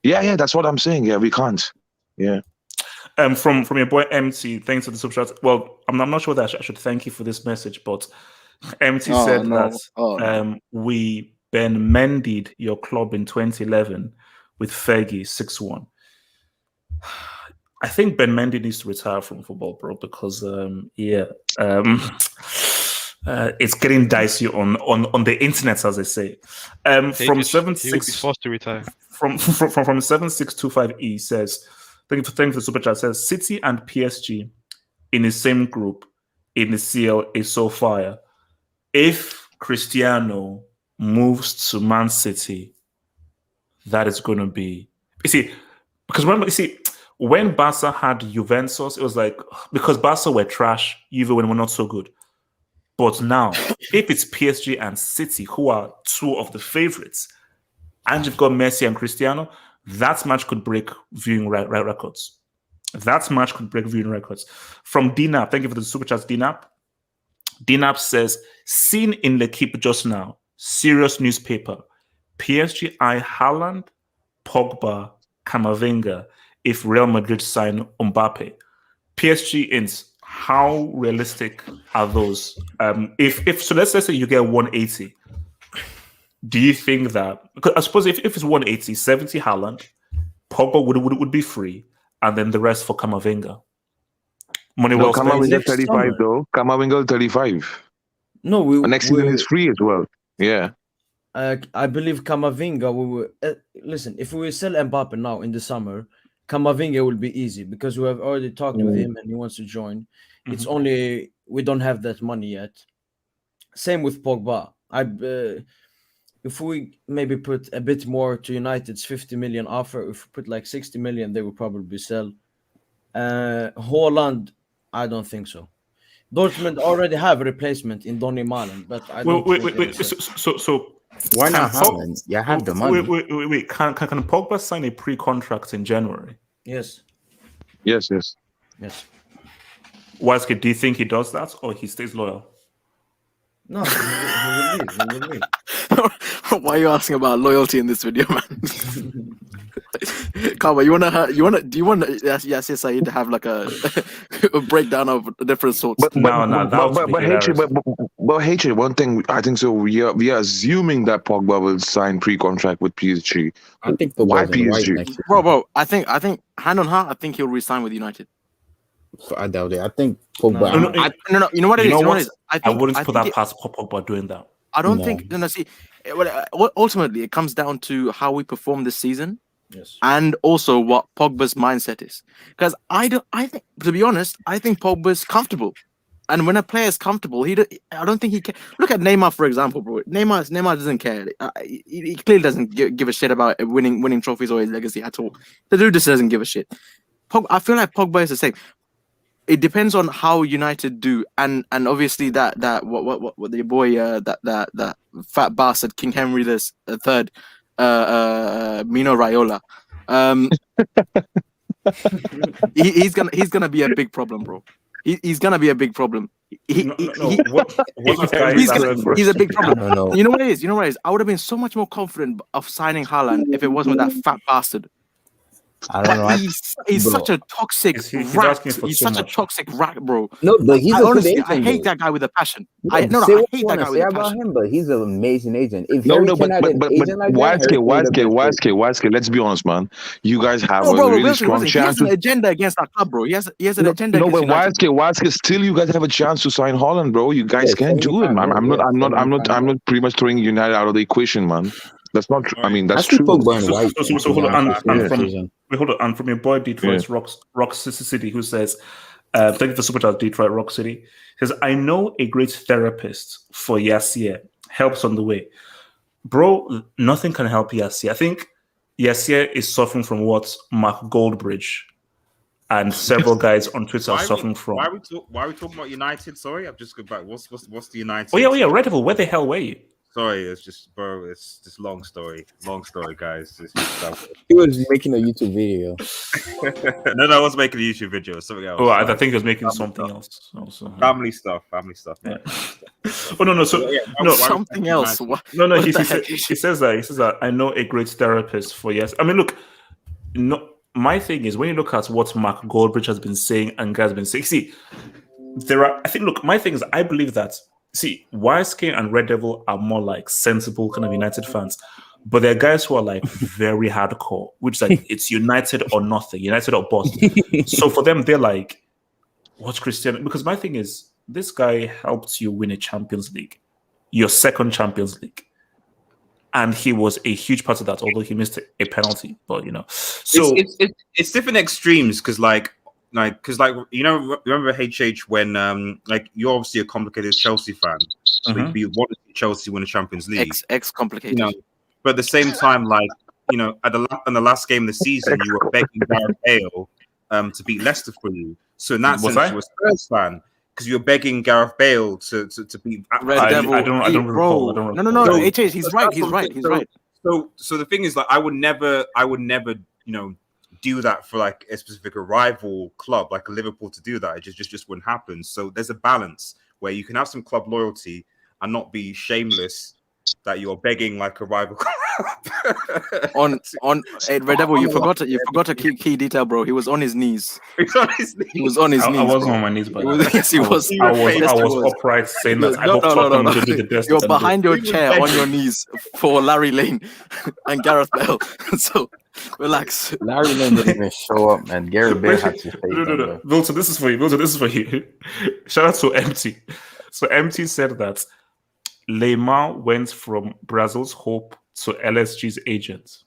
Yeah, that's what I'm saying. Yeah, we can't. Yeah. From your boy MT, thanks for the super chat. Well, I'm not sure that I should thank you for this message, but MT said that we Ben Mendied your club in 2011 with Fergie 6-1. I think Ben Mendy needs to retire from football, bro, because it's getting dicey on the internet, as they say. From 76, he will be forced to retire. From 7625E says, thank you for the super chat. Says City and PSG in the same group in the CL is so fire. If Cristiano moves to Man City, that is going to be. Because when Barca had Juventus, it was like because Barca were trash, Juve were not so good. But now, if it's PSG and City, who are two of the favorites, and you've got Messi and Cristiano, that match could break viewing records. That match could break viewing records. From Dinap, thank you for the super chat, Dinap. Dinap says, seen in L'Equipe just now, serious newspaper, PSG eye Haaland, Pogba, Camavinga, if Real Madrid sign Mbappe. PSG ins, how realistic are those? If so, let's say you get 180. Do you think that? Because I suppose if it's 180, 70 Haaland, Pogba would be free, and then the rest for Camavinga. Money well spent. Camavinga 35 though. Camavinga 35. No, next season is free as well. Yeah. I believe Camavinga. We will listen. If we sell Mbappe now in the summer, Camavinga will be easy because we have already talked with him and he wants to join. It's only we don't have that money yet. Same with Pogba. If we maybe put a bit more to United's 50 million offer, if we put like 60 million, they will probably sell. Haaland, I don't think so. Dortmund already have a replacement in Donny Malen, but I don't. Wait. So why not Haaland? You have the money. Wait. Can Pogba sign a pre-contract in January? Yes. Waske, do you think he does that or he stays loyal? No, he will leave. Why are you asking about loyalty in this video, man? Kama, do you want Saeed to have like a breakdown of different sorts? But HJ, one thing I think so. We are assuming that Pogba will sign pre-contract with PSG. I think why PSG? Bro, I think hand on heart, I think he'll resign with United. So I doubt it. I think Pogba. No. You know what it is? I wouldn't put that past Pogba doing that. I don't think. See, ultimately, it comes down to how we perform this season. Yes. And also what Pogba's mindset is. Because I think, to be honest, I think Pogba's comfortable. And when a player is comfortable, I don't think he can. Look at Neymar, for example, bro. Neymar doesn't care. He clearly doesn't give a shit about winning trophies or his legacy at all. The dude just doesn't give a shit. I feel like Pogba is the same. It depends on how United do, and obviously that what the boy that fat bastard King Henry III, Mino Raiola, he's gonna be a big problem, bro. He's gonna be a big problem. He's a big problem. You know what it is? I would have been so much more confident of signing Haaland if it wasn't with that fat bastard. I don't know. He's such a toxic rat. He's such a toxic rat, bro. No, but he's honestly, I hate that guy with a passion. I hate that guy with a passion. Him, but he's an amazing agent. If but YSK, let's be honest, man. You guys have a really strong chance. He has an agenda against our club, bro. He has an agenda. No, but YSK, still you guys have a chance to sign Haaland, bro. You guys can't do it, man. I'm not pretty much throwing United out of the equation, man. That's not true. I mean, that's true. So hold on. Hold on. And from your boy Detroit Rock City, who says, "Thank you for super chat, Detroit Rock City." Says, "I know a great therapist for Yassier. Helps on the way, bro. Nothing can help Yassier. I think Yassier is suffering from what Mark Goldbridge and several guys on Twitter are suffering from." Why are we talking about United? Sorry, I've just got back. What's the United? Oh yeah, Red Devil. Where the hell were you? Sorry, it's just, bro. It's just long story, guys. He was making a YouTube video. No, I was making a YouTube video. Something else. Oh, I think he was making something else. Also, family stuff. Yeah. Oh no. So no, something else. No. He says that I know a great therapist for yes. I mean, look, no. My thing is when you look at what Mark Goldbridge has been saying and guys have been saying. See, my thing is I believe that. See, YSK and Red Devil are more like sensible kind of United fans, but there are guys who are like very hardcore, which is like it's United or nothing, United or bust. So for them, they're like, what's Cristiano? Because my thing is, this guy helped you win a Champions League, your second Champions League. And he was a huge part of that, although he missed a penalty. But, so it's different extremes because remember HH when you're obviously a complicated Chelsea fan, so you want to see Chelsea win the Champions League. X complicated. But at the same time, in the last game of the season, you were begging Gareth Bale to beat Leicester for you. So in that sense, you were a Spurs fan because you were begging Gareth Bale to beat Red Devil. I don't recall. No. HH, he's right. So the thing is, I would never, do that for a specific rival club like a Liverpool to do that. It just wouldn't happen. So there's a balance where you can have some club loyalty and not be shameless that you're begging like a rival club. on Red Devil, you forgot a key detail, bro. He was on his knees. I wasn't on my knees, but yes, he was. I was upright saying that. No. You're behind your chair on your knees for Larry Lane and Gareth Bale. So relax. Larry Lane didn't even show up, man. Gareth Bale had to say No. Wilson, this is for you. Shout out to Empty. So Empty said that Neymar went from Brazil's hope to LSG's agent.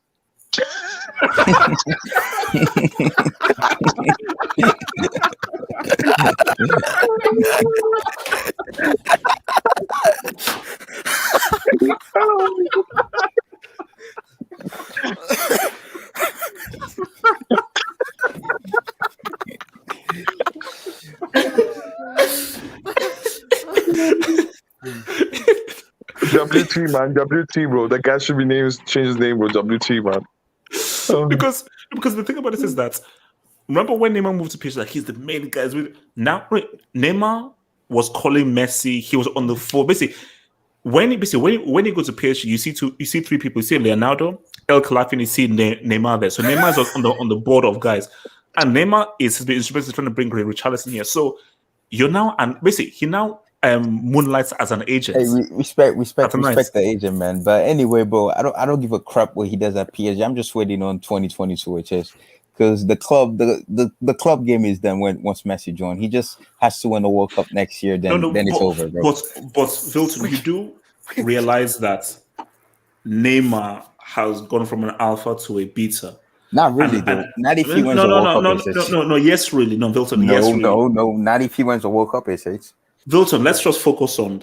WT, man. WT, bro. That guy should be change his name, bro. WT, man. Because the thing about it is that remember when Neymar moved to PSG, like he's the main guy. Now Neymar was calling Messi. He was on the floor. Basically, when you go to PSG, you see three people. You see Leonardo, El Khelafi, and you see Neymar there. So Neymar is on the board of guys, and Neymar has been trying to bring Richarlison here. So you're now and basically he now moonlights as an agent. Hey, respect the agent, man. But anyway, bro, I don't give a crap what he does at PSG. I'm just waiting on 2022 HS because the club game is done once Messi joins. He just has to win the World Cup next year. Then it's over, bro. But Vilton, you do realize that Neymar has gone from an alpha to a beta. Not really, though. Not if he wins the World Cup. No. Yes, really. No, Vilton. No. Not if he wins the World Cup. Wilton, let's just focus on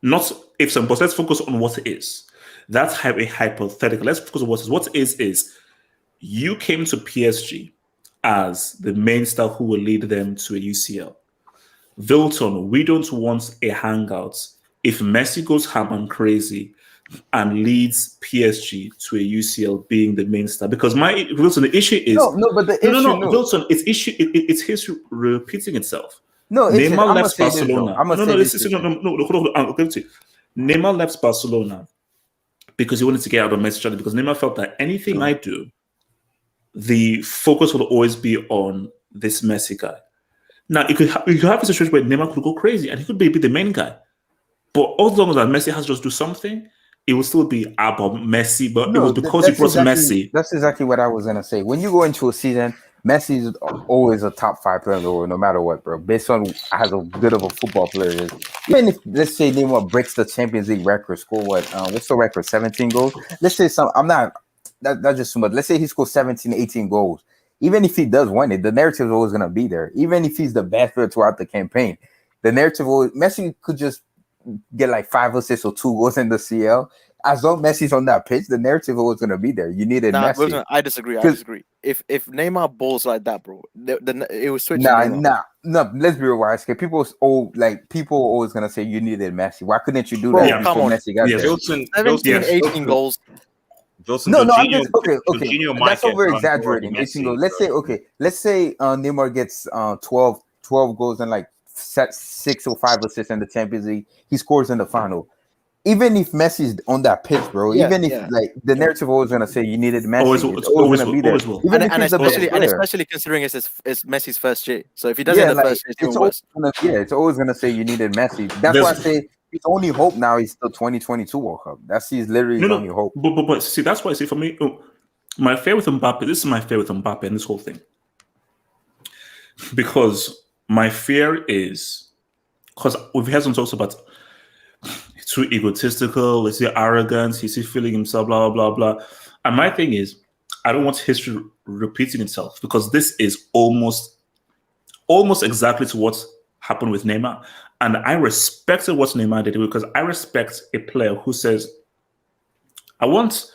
not ifs and buts. Let's focus on what is. That's a hypothetical. Let's focus on what is. What is you came to PSG as the main star who will lead them to a UCL. Wilton, we don't want a hangout. If Messi goes ham and crazy and leads PSG to a UCL being the main star, because Wilton, the issue is but the issue, Wilton, it's history repeating itself. No, Neymar left Barcelona. Neymar left Barcelona because he wanted to get out of Messi, because Neymar felt that anything I do, the focus will always be on this Messi guy. Now, you could have a situation where Neymar could go crazy and he could be the main guy. But as long as Messi has to just do something, it will still be about Messi. But it was because he brought Messi. That's exactly what I was going to say. When you go into a season, Messi is always a top 5 player in the world, no matter what, bro. Based on how good of a football player is. Even if, let's say, Neymar breaks the Champions League record, score what? What's the record? 17 goals? Let's say that's just too much. Let's say he scores 17, 18 goals. Even if he does win it, the narrative is always going to be there. Even if he's the best player throughout the campaign, the narrative Messi could just get like 5 assists or 2 goals in the CL. As long as Messi's on that pitch, the narrative is always going to be there. You needed Messi. Wilton, I disagree. If Neymar balls like that, bro, then it was switching. No. Let's be real, people always going to say you needed Messi. Why couldn't you do that before Messi got there? 17, 18 goals. I'm just okay. That's over exaggerating. 18 goals. Let's say Neymar gets 12 goals and like 6 or 5 assists in the Champions League. He scores in the final. Even if Messi's on that pitch, bro, like the narrative always gonna say you needed Messi, it's always gonna be there. And especially considering it's Messi's first year. So if he doesn't have the first year, it's always gonna say you needed Messi. That's why I say his only hope now is the 2022 World Cup. That's his literally his only hope. But see, that's why I say for me, my fear with Mbappe. This is my fear with Mbappe and this whole thing, because my fear is because we've had some talks about too egotistical, is he arrogant, is he feeling himself, blah, blah, blah, blah. And my thing is, I don't want history repeating itself, because this is almost exactly to what happened with Neymar. And I respected what Neymar did, because I respect a player who says, I want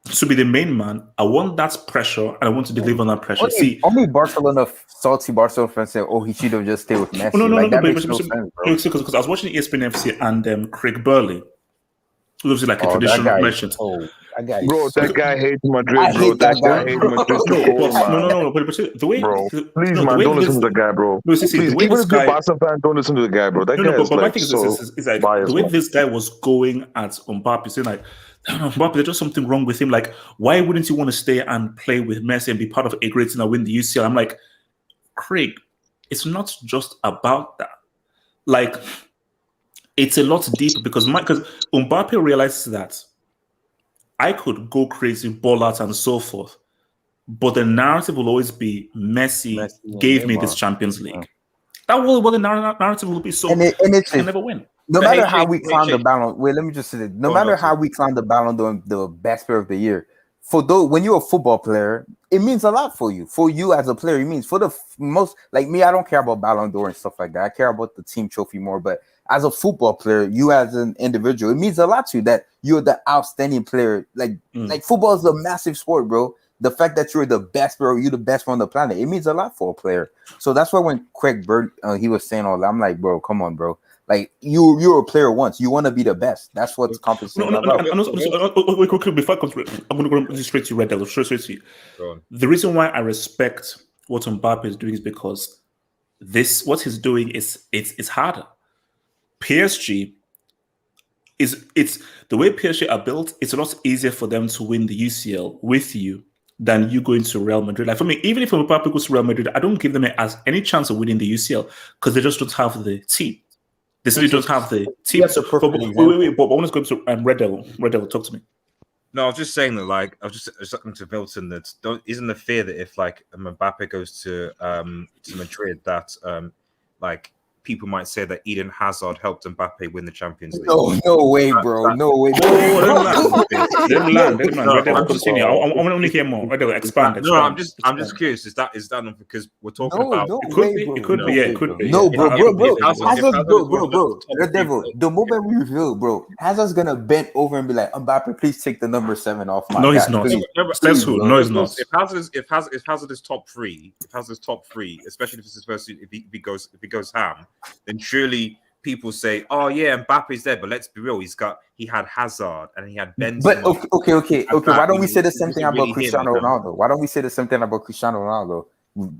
to be the main man, I want that pressure, and I want to deliver on that pressure. Only salty Barcelona fans say, "Oh, he should have just stayed with Messi." That makes no sense, bro. Because I was watching ESPN FC and Craig Burley, who was like a traditional merchant. That guy hates Madrid, bro. That guy hates Madrid. But the way, bro, please, man, don't listen to the guy, bro. Please, even if you're a Barca fan, don't listen to the guy, bro. That guy is like so biased. The way this guy was going at Mbappe, saying like, Mbappe, there's just something wrong with him. Like, why wouldn't you want to stay and play with Messi and be part of a great team and win the UCL? I'm like, Craig, it's not just about that. Like, it's a lot deeper, because Mbappe realizes that I could go crazy, ball out, and so forth, but the narrative will always be Messi gave me this Champions League. That will what the narrative will be. So I can never win. No matter how we climb the Ballon, let me just say this. No matter how we climb the Ballon d'Or, the best player of the year, when you're a football player, it means a lot for you. For you as a player, it means for the most, like me, I don't care about Ballon d'Or and stuff like that. I care about the team trophy more. But as a football player, you as an individual, it means a lot to you that you're the outstanding player. Like football is a massive sport, bro. The fact that you're the best player, you're the best one on the planet, it means a lot for a player. So that's why when Craig Bird, he was saying all that, I'm like, bro, come on, bro. Like you're a player once. You want to be the best. That's what's competition about. Before I come, I'm going to go straight to Red Devil. Straight to you. The reason why I respect what Mbappe is doing is because what he's doing is it's harder. PSG it's the way PSG are built. It's a lot easier for them to win the UCL with you than you going to Real Madrid. Like for me, even if Mbappe goes to Real Madrid, I don't give them any chance of winning the UCL because they just don't have the team. They simply don't have the team. But I want to go to Red Devil. Red Devil, talk to me. No, I was just saying that, like, I was just talking to Milton that isn't the fear that if like Mbappe goes to Madrid, that like people might say that Eden Hazard helped Mbappe win the Champions League. No way, bro. No way. Let him land. I'm Continue. I want to hear more. Expand. No, I'm just curious. Is that not because we're talking about? No It way, could be. bro. It could be. Yeah, it could be. No, Yeah. bro. Hazard, Bro. The devil. The moment we reveal, bro, Hazard's gonna bend over and be like, Mbappe, please take the number 7 off my. No, he's guy. not. Please. Says who? No, he's not. If Hazard is top three, especially if it's his first, if he goes ham, then surely people say, "Oh yeah, Mbappe's there." But let's be real, he had Hazard and he had Benzema. But okay. Why don't we say the same This thing is about really Cristiano him, Ronaldo? Why don't we say the same thing about Cristiano Ronaldo?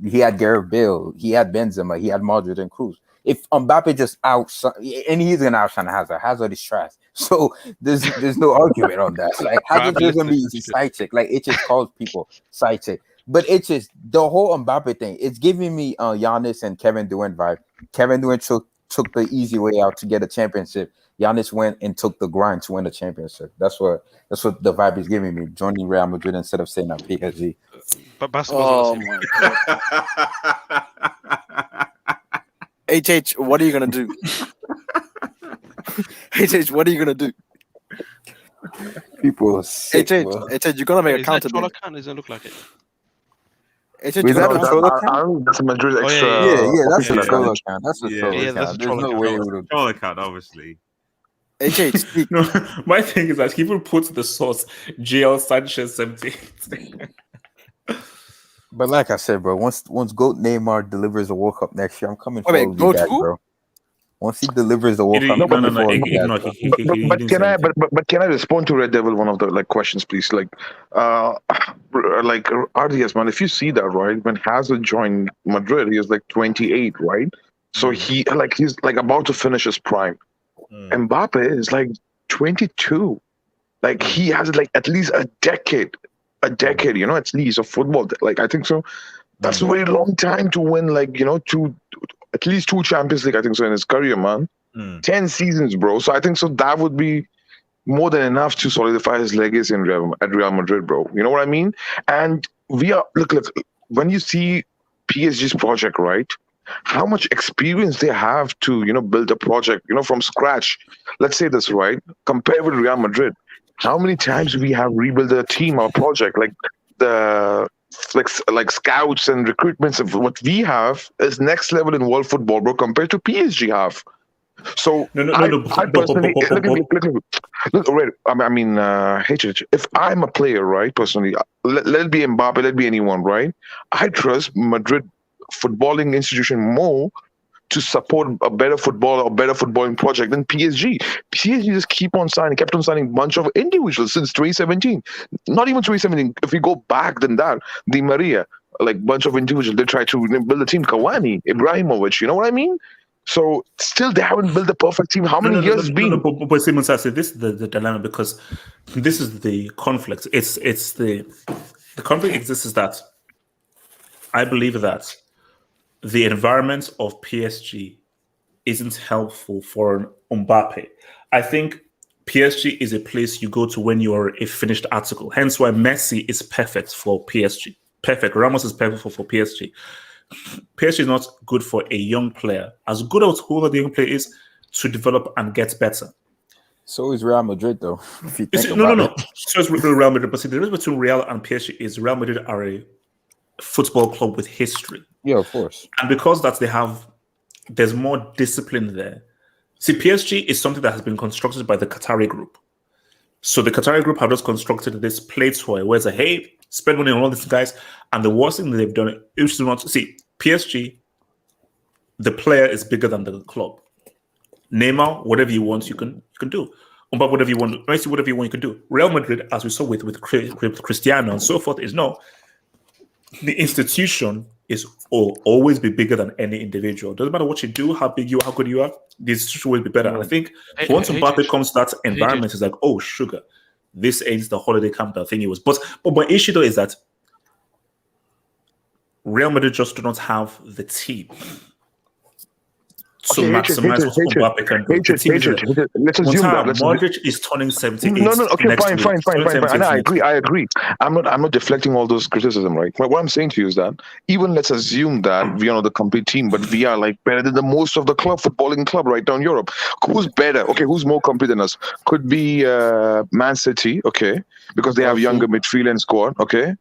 He had Gareth Bale, he had Benzema, he had Madrid and Cruz. If Mbappe just outshine, and he's gonna outshine Hazard. Hazard is trash. So there's no argument on that. Like Hazard just gonna be side chick. Like it just calls people side chick. But it's just the whole Mbappe thing. It's giving me Giannis and Kevin Durant vibe. Kevin Durant took the easy way out to get a championship. Giannis went and took the grind to win the championship. That's what the vibe is giving me. Joining Real Madrid instead of saying that PSG. But basketball. Oh my god. HH, what are you gonna do? HH, what are you gonna do? People are sick, HH, bro. HH, you gotta make a Is counter. that Troller can? Doesn't look like it. HH, Is you that gotta a counter. Troller I don't think that's Madrid extra. Yeah, that's a yeah. Troller can. That's a Yeah, Troller yeah, that's can. a There's Troller no can. way it would have. Troller cat, obviously. HH, speak. No, my thing is that he will put the source GL Sanchez 78. But like I said, bro, once GOAT Neymar delivers a World Cup next year, I'm coming for Wait, all you GOAT guys, who? bro. Once he delivers the World Cup, No, I'm coming for all you ignore. guys. But can I? But can I respond to Red Devil one of the questions, please? Like RDS man, if you see that right, when Hazard joined Madrid, he was like 28, right? So he's like about to finish his prime. Mbappe is like 22. Like he has like at least a decade, at least of football. Like I think so. That's a very long time to win. Like at least 2 Champions League. I think so in his career, man. 10 seasons, bro. So I think so that would be more than enough to solidify his legacy at Real Madrid, bro. You know what I mean? And we are look when you see PSG's project, right? How much experience they have to build a project from scratch. Let's say this, right? Compared with Real Madrid, how many times we have rebuilt a team or project, like the like scouts and recruitments of what we have is next level in world football, bro, compared to PSG have. So I personally if I'm a player, right, personally, let it be Mbappe, let it be anyone, right? I trust Madrid footballing institution more to support a better football or better footballing project than PSG. PSG just kept on signing a bunch of individuals since 2017. Not even 2017. If we go back than that, Di Maria, like bunch of individuals, they try to build a team. Cavani, Ibrahimovic, you know what I mean? So still they haven't built a perfect team. How many years it's been? But Simon says this is the dilemma, because this is the conflict. It's the conflict exists is that I believe that the environment of PSG isn't helpful for Mbappe. I think PSG is a place you go to when you are a finished article. Hence why Messi is perfect for PSG. Perfect. Ramos is perfect for PSG. PSG is not good for a young player. As good as whoever the young player is, to develop and get better. So is Real Madrid, though. If you think No. So is Real Madrid. But see, the difference between Real and PSG is Real Madrid are a football club with history. Yeah, of course. And because there's more discipline there. See, PSG is something that has been constructed by the Qatari group. So the Qatari group have just constructed this play toy where it's like, hey, spend money on all these guys. And the worst thing they've done is to not see PSG, the player is bigger than the club. Neymar, whatever you want, you can do. But whatever you want, Messi, whatever you want, you can do. Real Madrid, as we saw with Cristiano and so forth, is no. The institution is always be bigger than any individual. Doesn't matter what you do, how big you are, how good you are, the institution will be better. And I think once Mbappe comes to that environment, it's like, oh, sugar, this ain't the holiday camp that thing it was. But my issue though is that Real Madrid just do not have the team to maximize what Mbappe can do. Let's assume that. Modric is turning 78. No, okay, next fine. week. And I agree. I'm not deflecting all those criticism, right? But what I'm saying to you is that even let's assume that we are not the complete team, but we are like better than the most of the footballing club right now in Europe. Who's better? Okay, who's more complete than us? Could be Man City, okay, because they have younger midfield and squad, okay.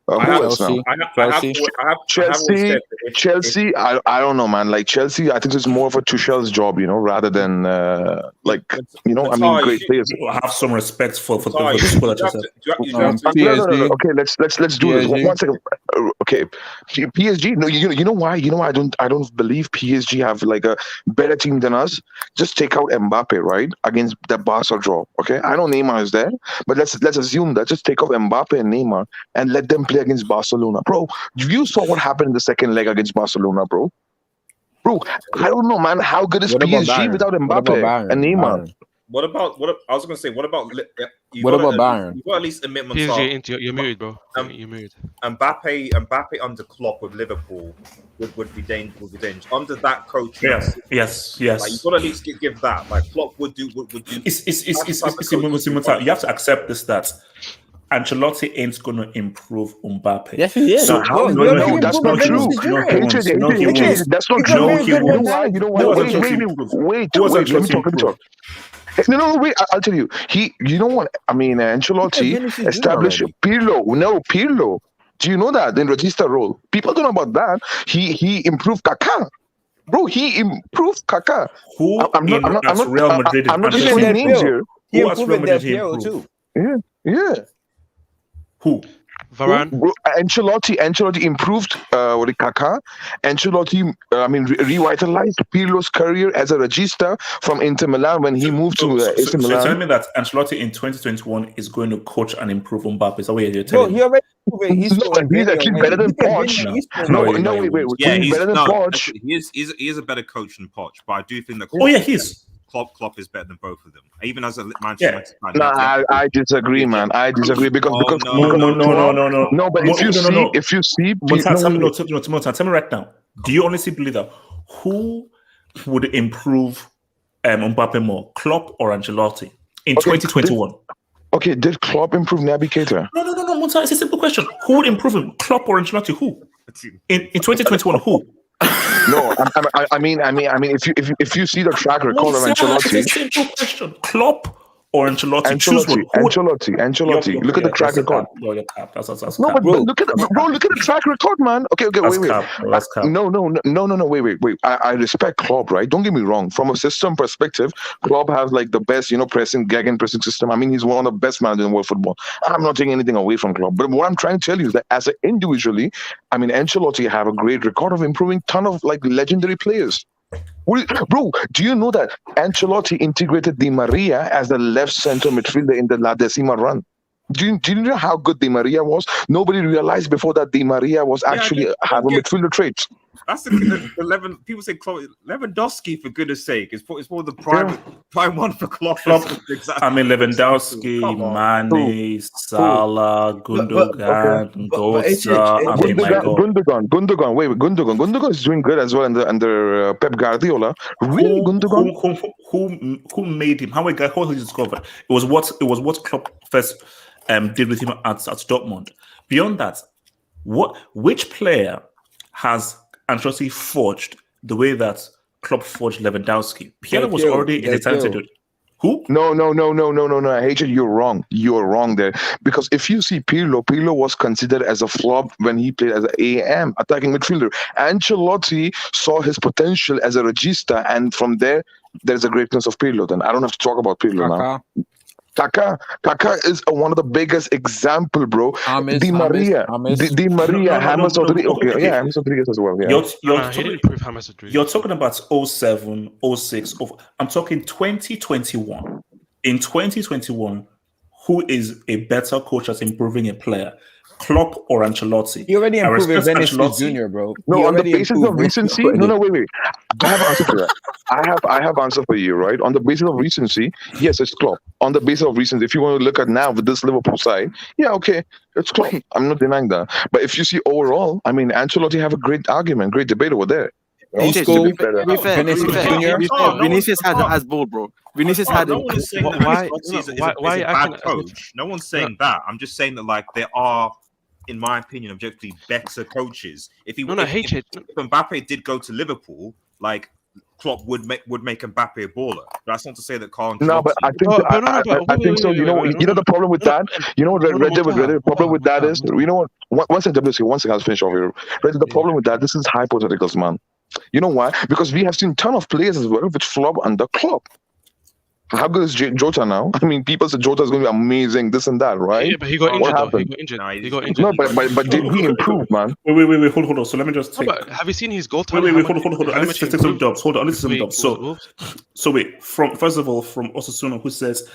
Who else now? Chelsea. I don't know, man. Like Chelsea, I think it's more of a Tuchel's job, rather than great players. Have some respect for the squad. No. Okay, let's do this. 1 second. Okay, PSG. No, you know why? I don't believe PSG have like a better team than us. Just take out Mbappe, right, against the Barca draw. Okay, I know Neymar is there, but let's assume that just take off Mbappe and Neymar and let them play against Barcelona, bro. You saw what happened in the second leg against Barcelona, bro. I don't know, man. How good is PSG without Mbappe and Neymar? What about I was going to say? What about Bayern? You got to at least admit, You're muted, bro. You're muted. Mbappe under Klopp with Liverpool would be dangerous. Under that coach, yes. Like, you got to at least give that. Like Klopp would do. You have to accept this that Ancelotti ain't going to improve Mbappe. Yes, he is. So No, that's not true. That's not true. You know why? Wait. Let me talk. No, wait. I'll tell you. You know what? I mean, Ancelotti established Pirlo. No, Pirlo. Do you know that in Regista role? People don't know about that. He improved Kaká. Bro, he improved Kaká. I'm not just saying names here. He improved Del Piero too. Yeah. Who? Varane. Ancelotti improved Kaká. Ancelotti, revitalized Pirlo's career as a regista from Inter Milan when he moved to AC Milan. So you're telling me that Ancelotti in 2021 is going to coach and improve Mbappe? Is that what you're telling me? He already he's actually better than Poch. Wait. Yeah, he's better than Poch. He is a better coach than Poch, but I do think that. He's. Klopp is better than both of them. Even as a Manchester United fan. I disagree, man. I disagree because no. But if you see, tell me right now. Do you honestly believe that who would improve Mbappe more, Klopp or Ancelotti in 2021? Okay, did Klopp improve Naby Keita? No, Monta. It's a simple question. Who would improve him, Klopp or Ancelotti? Who in 2021? Who? No, I mean, if you see the track record of Ancelotti, it's a simple question: Klopp or Ancelotti? Choose one. Ancelotti. Look at the track record. That's no, but look at the track record, man. Okay, wait. No, wait. I respect Klopp, right? Don't get me wrong. From a system perspective, Klopp has like the best, pressing system. I mean, he's one of the best managers in world football. I'm not taking anything away from Klopp, but what I'm trying to tell you is that as an individually, I mean, Ancelotti have a great record of improving ton of like legendary players. Bro, do you know that Ancelotti integrated Di Maria as the left center midfielder in the La Decima run? Do you know how good Di Maria was? Nobody realized before that Di Maria was actually have a midfielder trait. That's the people say Lewandowski, for goodness sake. It's more the prime one for Klopp. I mean, Lewandowski, Mane, Salah, Gundogan, Gundogan. Wait, Gundogan is doing good as well under Pep Guardiola. Really, Gundogan? Who made him? How he discovered? It was what Klopp first did with him at Dortmund. Beyond that, which player has Ancelotti forged the way that Klopp forged Lewandowski? Pirlo was already in the talented dude. Who? No. I hate you. You're wrong. You're wrong there. Because if you see Pirlo was considered as a flop when he played as an AM, attacking midfielder. Ancelotti saw his potential as a regista, and from there's a greatness of Pirlo. Then I don't have to talk about Pirlo now. Kaká is one of the biggest example, bro. Di Maria, James Rodriguez. James Rodriguez as well. Yeah. He didn't prove James Rodriguez. You're talking about 07, 06. I'm talking 2021. In 2021, who is a better coach at improving a player? Klopp or Ancelotti? He already improved Vinicius Junior, bro. No, on the basis of recency. No, wait. I have an answer for that. I have answer for you, right? On the basis of recency, yes, it's Klopp. On the basis of recency, if you want to look at now with this Liverpool side, yeah, okay, it's Klopp. I'm not denying that. But if you see overall, I mean, Ancelotti have a great argument, great debate over there. Old HH, school. to be fair, Vinicius Junior. Vinicius has ball, bro. Vinicius had no it. one is saying that Why- Ancelotti is a why are you bad acting as if- coach. No one's saying that. I'm just saying that like there are, in my opinion, objectively better coaches. If Mbappe did go to Liverpool, like Klopp would make Mbappe a baller. That's not to say that Carlo Ancelotti. No, but I think I think so. You know the problem with that. You know what the problem with that is. You know what? One second, WC. One second, I'll finish off here. The problem with that. This is hypotheticals, man. You know why? Because we have seen ton of players as well which flop under Klopp. How good is Jota now? I mean, people said Jota is going to be amazing, this and that, right? Yeah, but he got What injured. happened? He got injured. No, but did he improve, man? Wait, hold on. So let me just take. But have you seen his goal? Wait, hold on. Let's take some jobs. Hold on, let's take some jobs. So wait. First of all, from Osasuna, who says,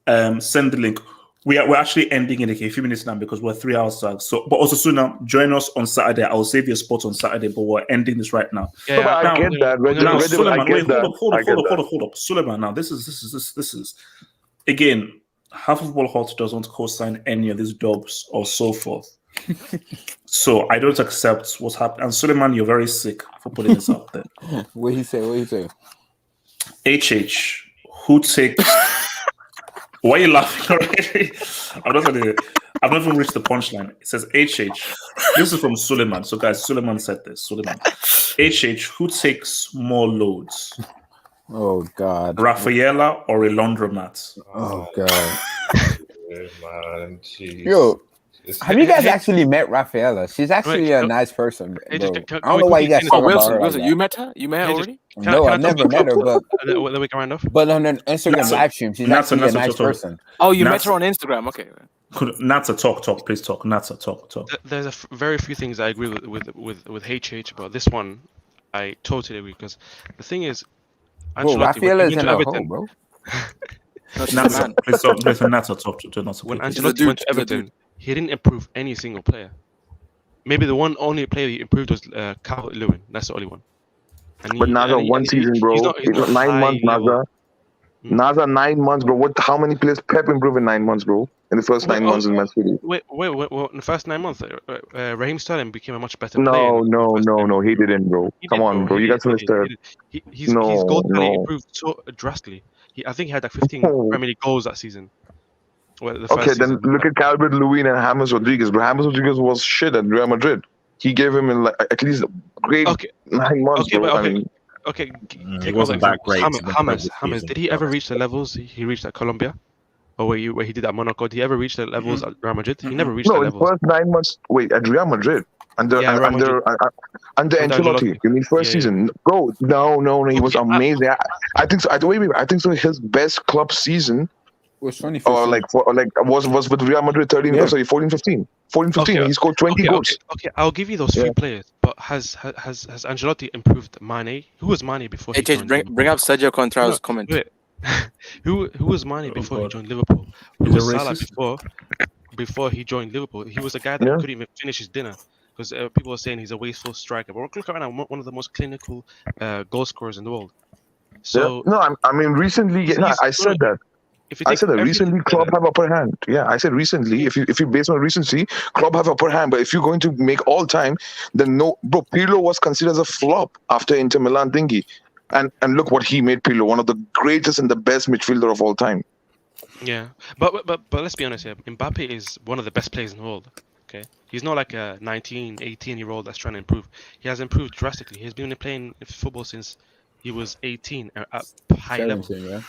send the link. We're actually ending in a few minutes now because we're 3 hours back. So, but Osasuna, join us on Saturday. I'll save your spot on Saturday, but we're ending this right now. Yeah, but I get that. Hold up. Suleiman, now this is again. Half of Football Hot doesn't co-sign any of these jobs or so forth. So I don't accept what's happening. And Suleiman, you're very sick for putting this out there. What he say? HH, who takes? Why are you laughing already? I've not even reached the punchline. It says HH. This is from Suleiman. So guys, Suleiman said this. Suleiman. HH, who takes more loads? Oh God. Rafaela or a laundromat? Oh God. Man, Yo, have you guys actually met Rafaela? She's actually a nice person, bro. I don't know why you guys talk about her like that. You met her? You met her already? No, I've never met her, but then we can round off. But on an Instagram live stream, she's actually a nice person. Oh, you met her on Instagram? Okay. Nata, talk, please talk. Nata, talk. There's very few things I agree with HH, but this one I totally agree because the thing is, Bro, Rafaela is in a hole, bro. Nata, please talk. Nata, talk to Nata. When Ancelotti went to Everton, he didn't improve any single player. Maybe the only player he improved was Calvert-Lewin. That's the only one. But Naza, one season, bro. He's not 9 months, Naza. Naza, 9 months, bro. How many players Pep improved in 9 months, bro? In the first 9 months in Man City. Wait. In the first 9 months, Raheem Sterling became a much better player. No, he didn't, bro. Come on, bro. You got to understand. His goal tally improved so drastically. I think he had like 15 Premier League goals that season. Okay, then look at Calvert-Lewin and James Rodriguez, bro. James Rodriguez was shit at Real Madrid. He gave him in like at least great 9 months, bro. He wasn't that great. James, did he ever reach the levels he reached at Colombia? Or where he did at Monaco? Did he ever reach the levels at Real Madrid? He never reached the levels. No, in the first 9 months. Wait, at Real Madrid under Ancelotti. You mean first season? Bro, no, he was amazing. I think so. I think so. His best club season was 2015. Was with Real Madrid 14-15. 14-15. He scored 20 goals. Okay, I'll give you those few players. But has Ancelotti improved Mane? Who was Mane before he joined Liverpool? Bring up Sergio Contra's comment. Wait. Who was Mane before he joined Liverpool? Who was Salah before he joined Liverpool? He was a guy that couldn't even finish his dinner because people were saying he's a wasteful striker. But look right now, one of the most clinical goal scorers in the world. So I mean recently. I said that. I said that recently, Klopp have upper hand. Yeah, I said recently. If you based on recency, Klopp have upper hand. But if you're going to make all time, then no, bro. Pirlo was considered as a flop after Inter Milan thingy, and look what he made Pirlo, one of the greatest and the best midfielder of all time. Yeah, but let's be honest here. Mbappe is one of the best players in the world. Okay, he's not like a 19, 18-year-old that's trying to improve. He has improved drastically. He's been playing football since he was 18 at high level. Yeah.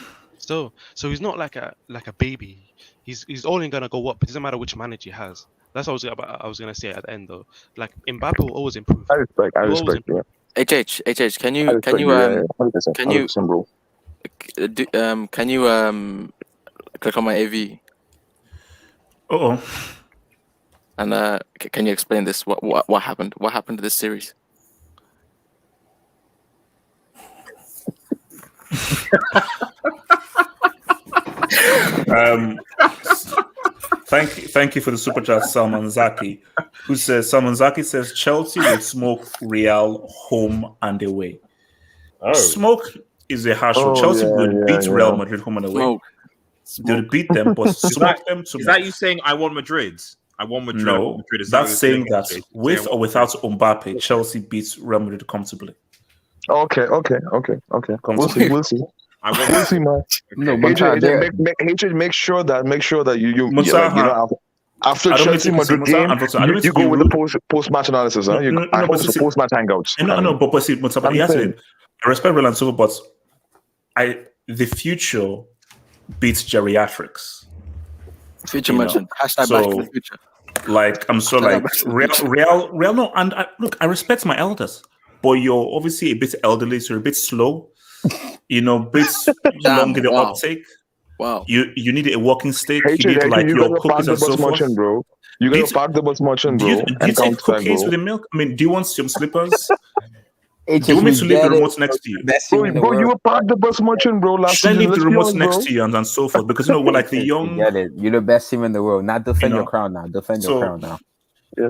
So he's not like a baby. He's only gonna go up. It doesn't matter which manager he has. That's what I was gonna say at the end though. Like Mbappe will always improve. I respect. Yeah. HH, can you click on my AV? And can you explain this? What happened? What happened to this series? Thank you for the super chat, Salman Zaki, who says Chelsea will smoke Real home and away. Smoke is a harsh word. Chelsea would beat Real Madrid home and away. They would beat them, but smoke them. Is that you saying I want Madrid? I want Madrid. No, Madrid. that's saying that with or without Mbappe, Chelsea beats Real Madrid comfortably. Okay. We'll see. We'll see, man. No, but AJ, make sure that you Musa, after I don't Chelsea mean to- Madrid game, Musa, I don't mean you to be go with the rude. post match analysis. Huh? No, I but hope the see- post match hangouts. No, but see, Musa, but I'm yes, saying. I respect Real and Silva, but the future beats geriatrics. Future You know, mentioned. Hashtag so- back in the future. Like I'm so like Real. No, and I respect my elders, but you're obviously a bit elderly, so you're a bit slow. Bit long in the wow. uptake. Wow. You need a walking stick. AJ, You need like you your gotta pack cookies the and so bus forth. much, bro. You gotta pack the bus much, Do bro. you And take count time, cookies bro. with the milk? I mean, do you want some slippers? AJ, Do you want me to leave the get it. remote next to you? Best team in the Bro, you world. were packed the bus much, bro. Last Should I season, leave the let's be remote honest, next bro. to you and so forth? Because we're like the young. Get it. You're the best team in the world. Not defend You know. your crown now. Defend So- your crown now.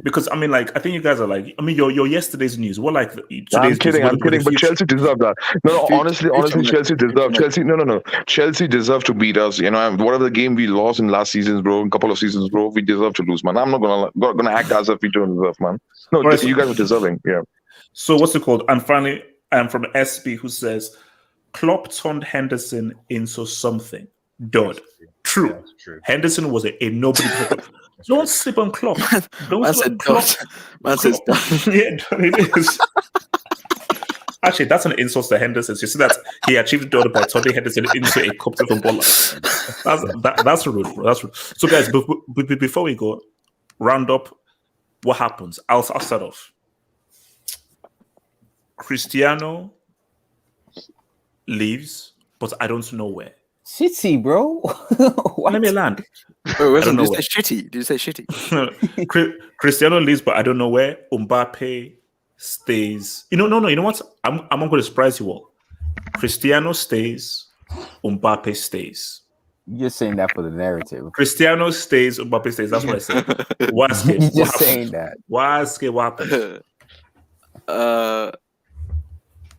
Because I mean, like I think you guys are like. I mean, your yesterday's news. What like today's I'm news? kidding. What I'm the kidding. But future- Chelsea deserve that. No, honestly, future Chelsea men. deserve. Chelsea, no. Chelsea deserve to beat us. And whatever the game we lost in last season, bro, a couple of seasons, bro, we deserve to lose, man. I'm not gonna act as if we don't deserve, man. No, Alright, you guys are deserving. Yeah. So what's it called? And finally, I'm from SB who says, Klopp turned Henderson into something. Dud. True. That's true. Henderson was a nobody. Don't sleep on Klopp. Don't Man sleep said on Klopp. dot. Man says dot. Yeah, it is. Actually, that's an insult to Henderson. You see that he achieved Dud by turning Henderson into a cup footballer. That's rude, bro. That's rude. So, guys, before we go, round up what happens. I'll start off. Cristiano leaves, but I don't know where. City, bro. Let me land. Wait, I don't did know you say shitty? Did you say shitty? Cristiano leaves, but I don't know where. Mbappe stays. No. You know what? I'm not going to surprise you all. Cristiano stays. Mbappe stays. You're saying that for the narrative. Cristiano stays. Mbappe stays. That's what I said. You're just saying that. What happened?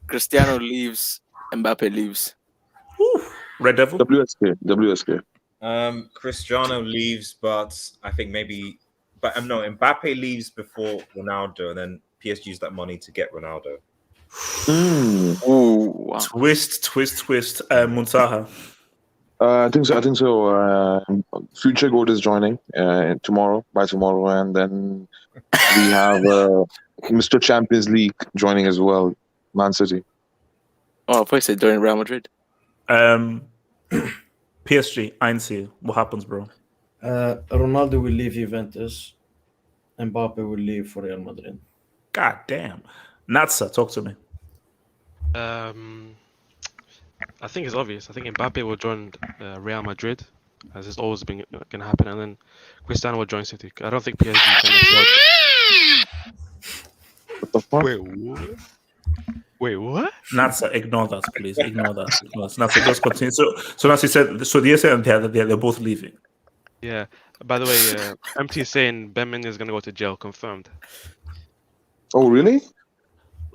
Cristiano leaves. Mbappe leaves. Whew. Red Devil. WSK. Cristiano leaves, but I think maybe, no, Mbappe leaves before Ronaldo, and then PSG use that money to get Ronaldo. Ooh, wow. Twist. Muntaha. I think so. Future Goat is joining by tomorrow, and then we have Mr. Champions League joining as well, Man City. Oh, I thought you said during Real Madrid. PSG, Einstein. What happens, bro? Ronaldo will leave Juventus. Mbappe will leave for Real Madrid. God damn. Natsa, talk to me. I think it's obvious. I think Mbappe will join Real Madrid, as it's always been going to happen, and then Cristiano will join City. I don't think PSG can afford. What the fuck? Wait, what? Natsa, ignore that, please. Ignore that. Natsa, just continue. So Natsa said, so the and they're both leaving. Yeah. By the way, MT is saying Ben Mendy is going to go to jail. Confirmed. Oh, really?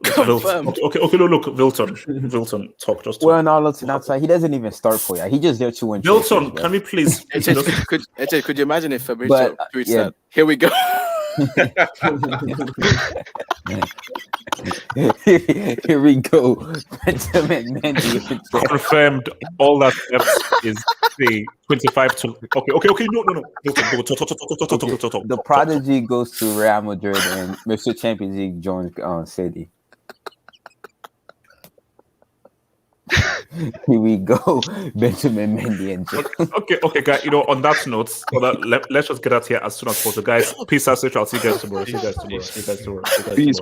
Confirmed. Okay, look, Wilton, talk. Just talk. Well, no, listen, outside. He doesn't even start for you. He just there to win. Wilton, can we please? Could you imagine if Fabrizio tweets that? Here we go. Here we go. Benjamin Mendy. Confirmed. All that is the 25 to. Okay. No. Talk. The prodigy goes to Real Madrid, and Mr. Champions League joins City. Here we go, Benjamin Mendy and Okay, guys. On that note, let's just get out here as soon as possible, guys. Peace out, I'll see you guys tomorrow. Peace.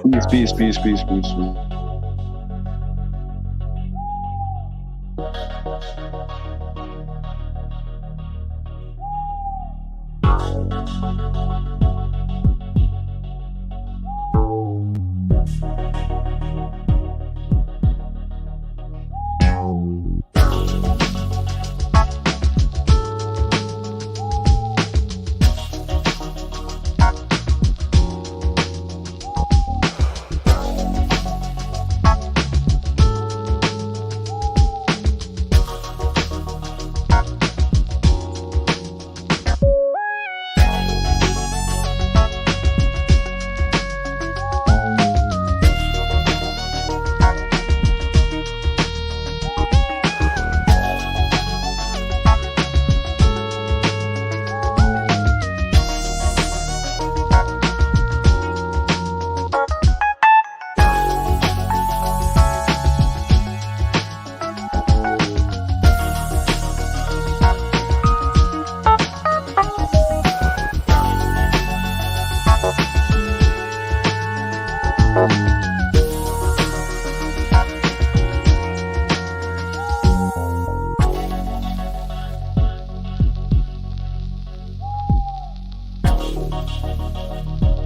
Bye.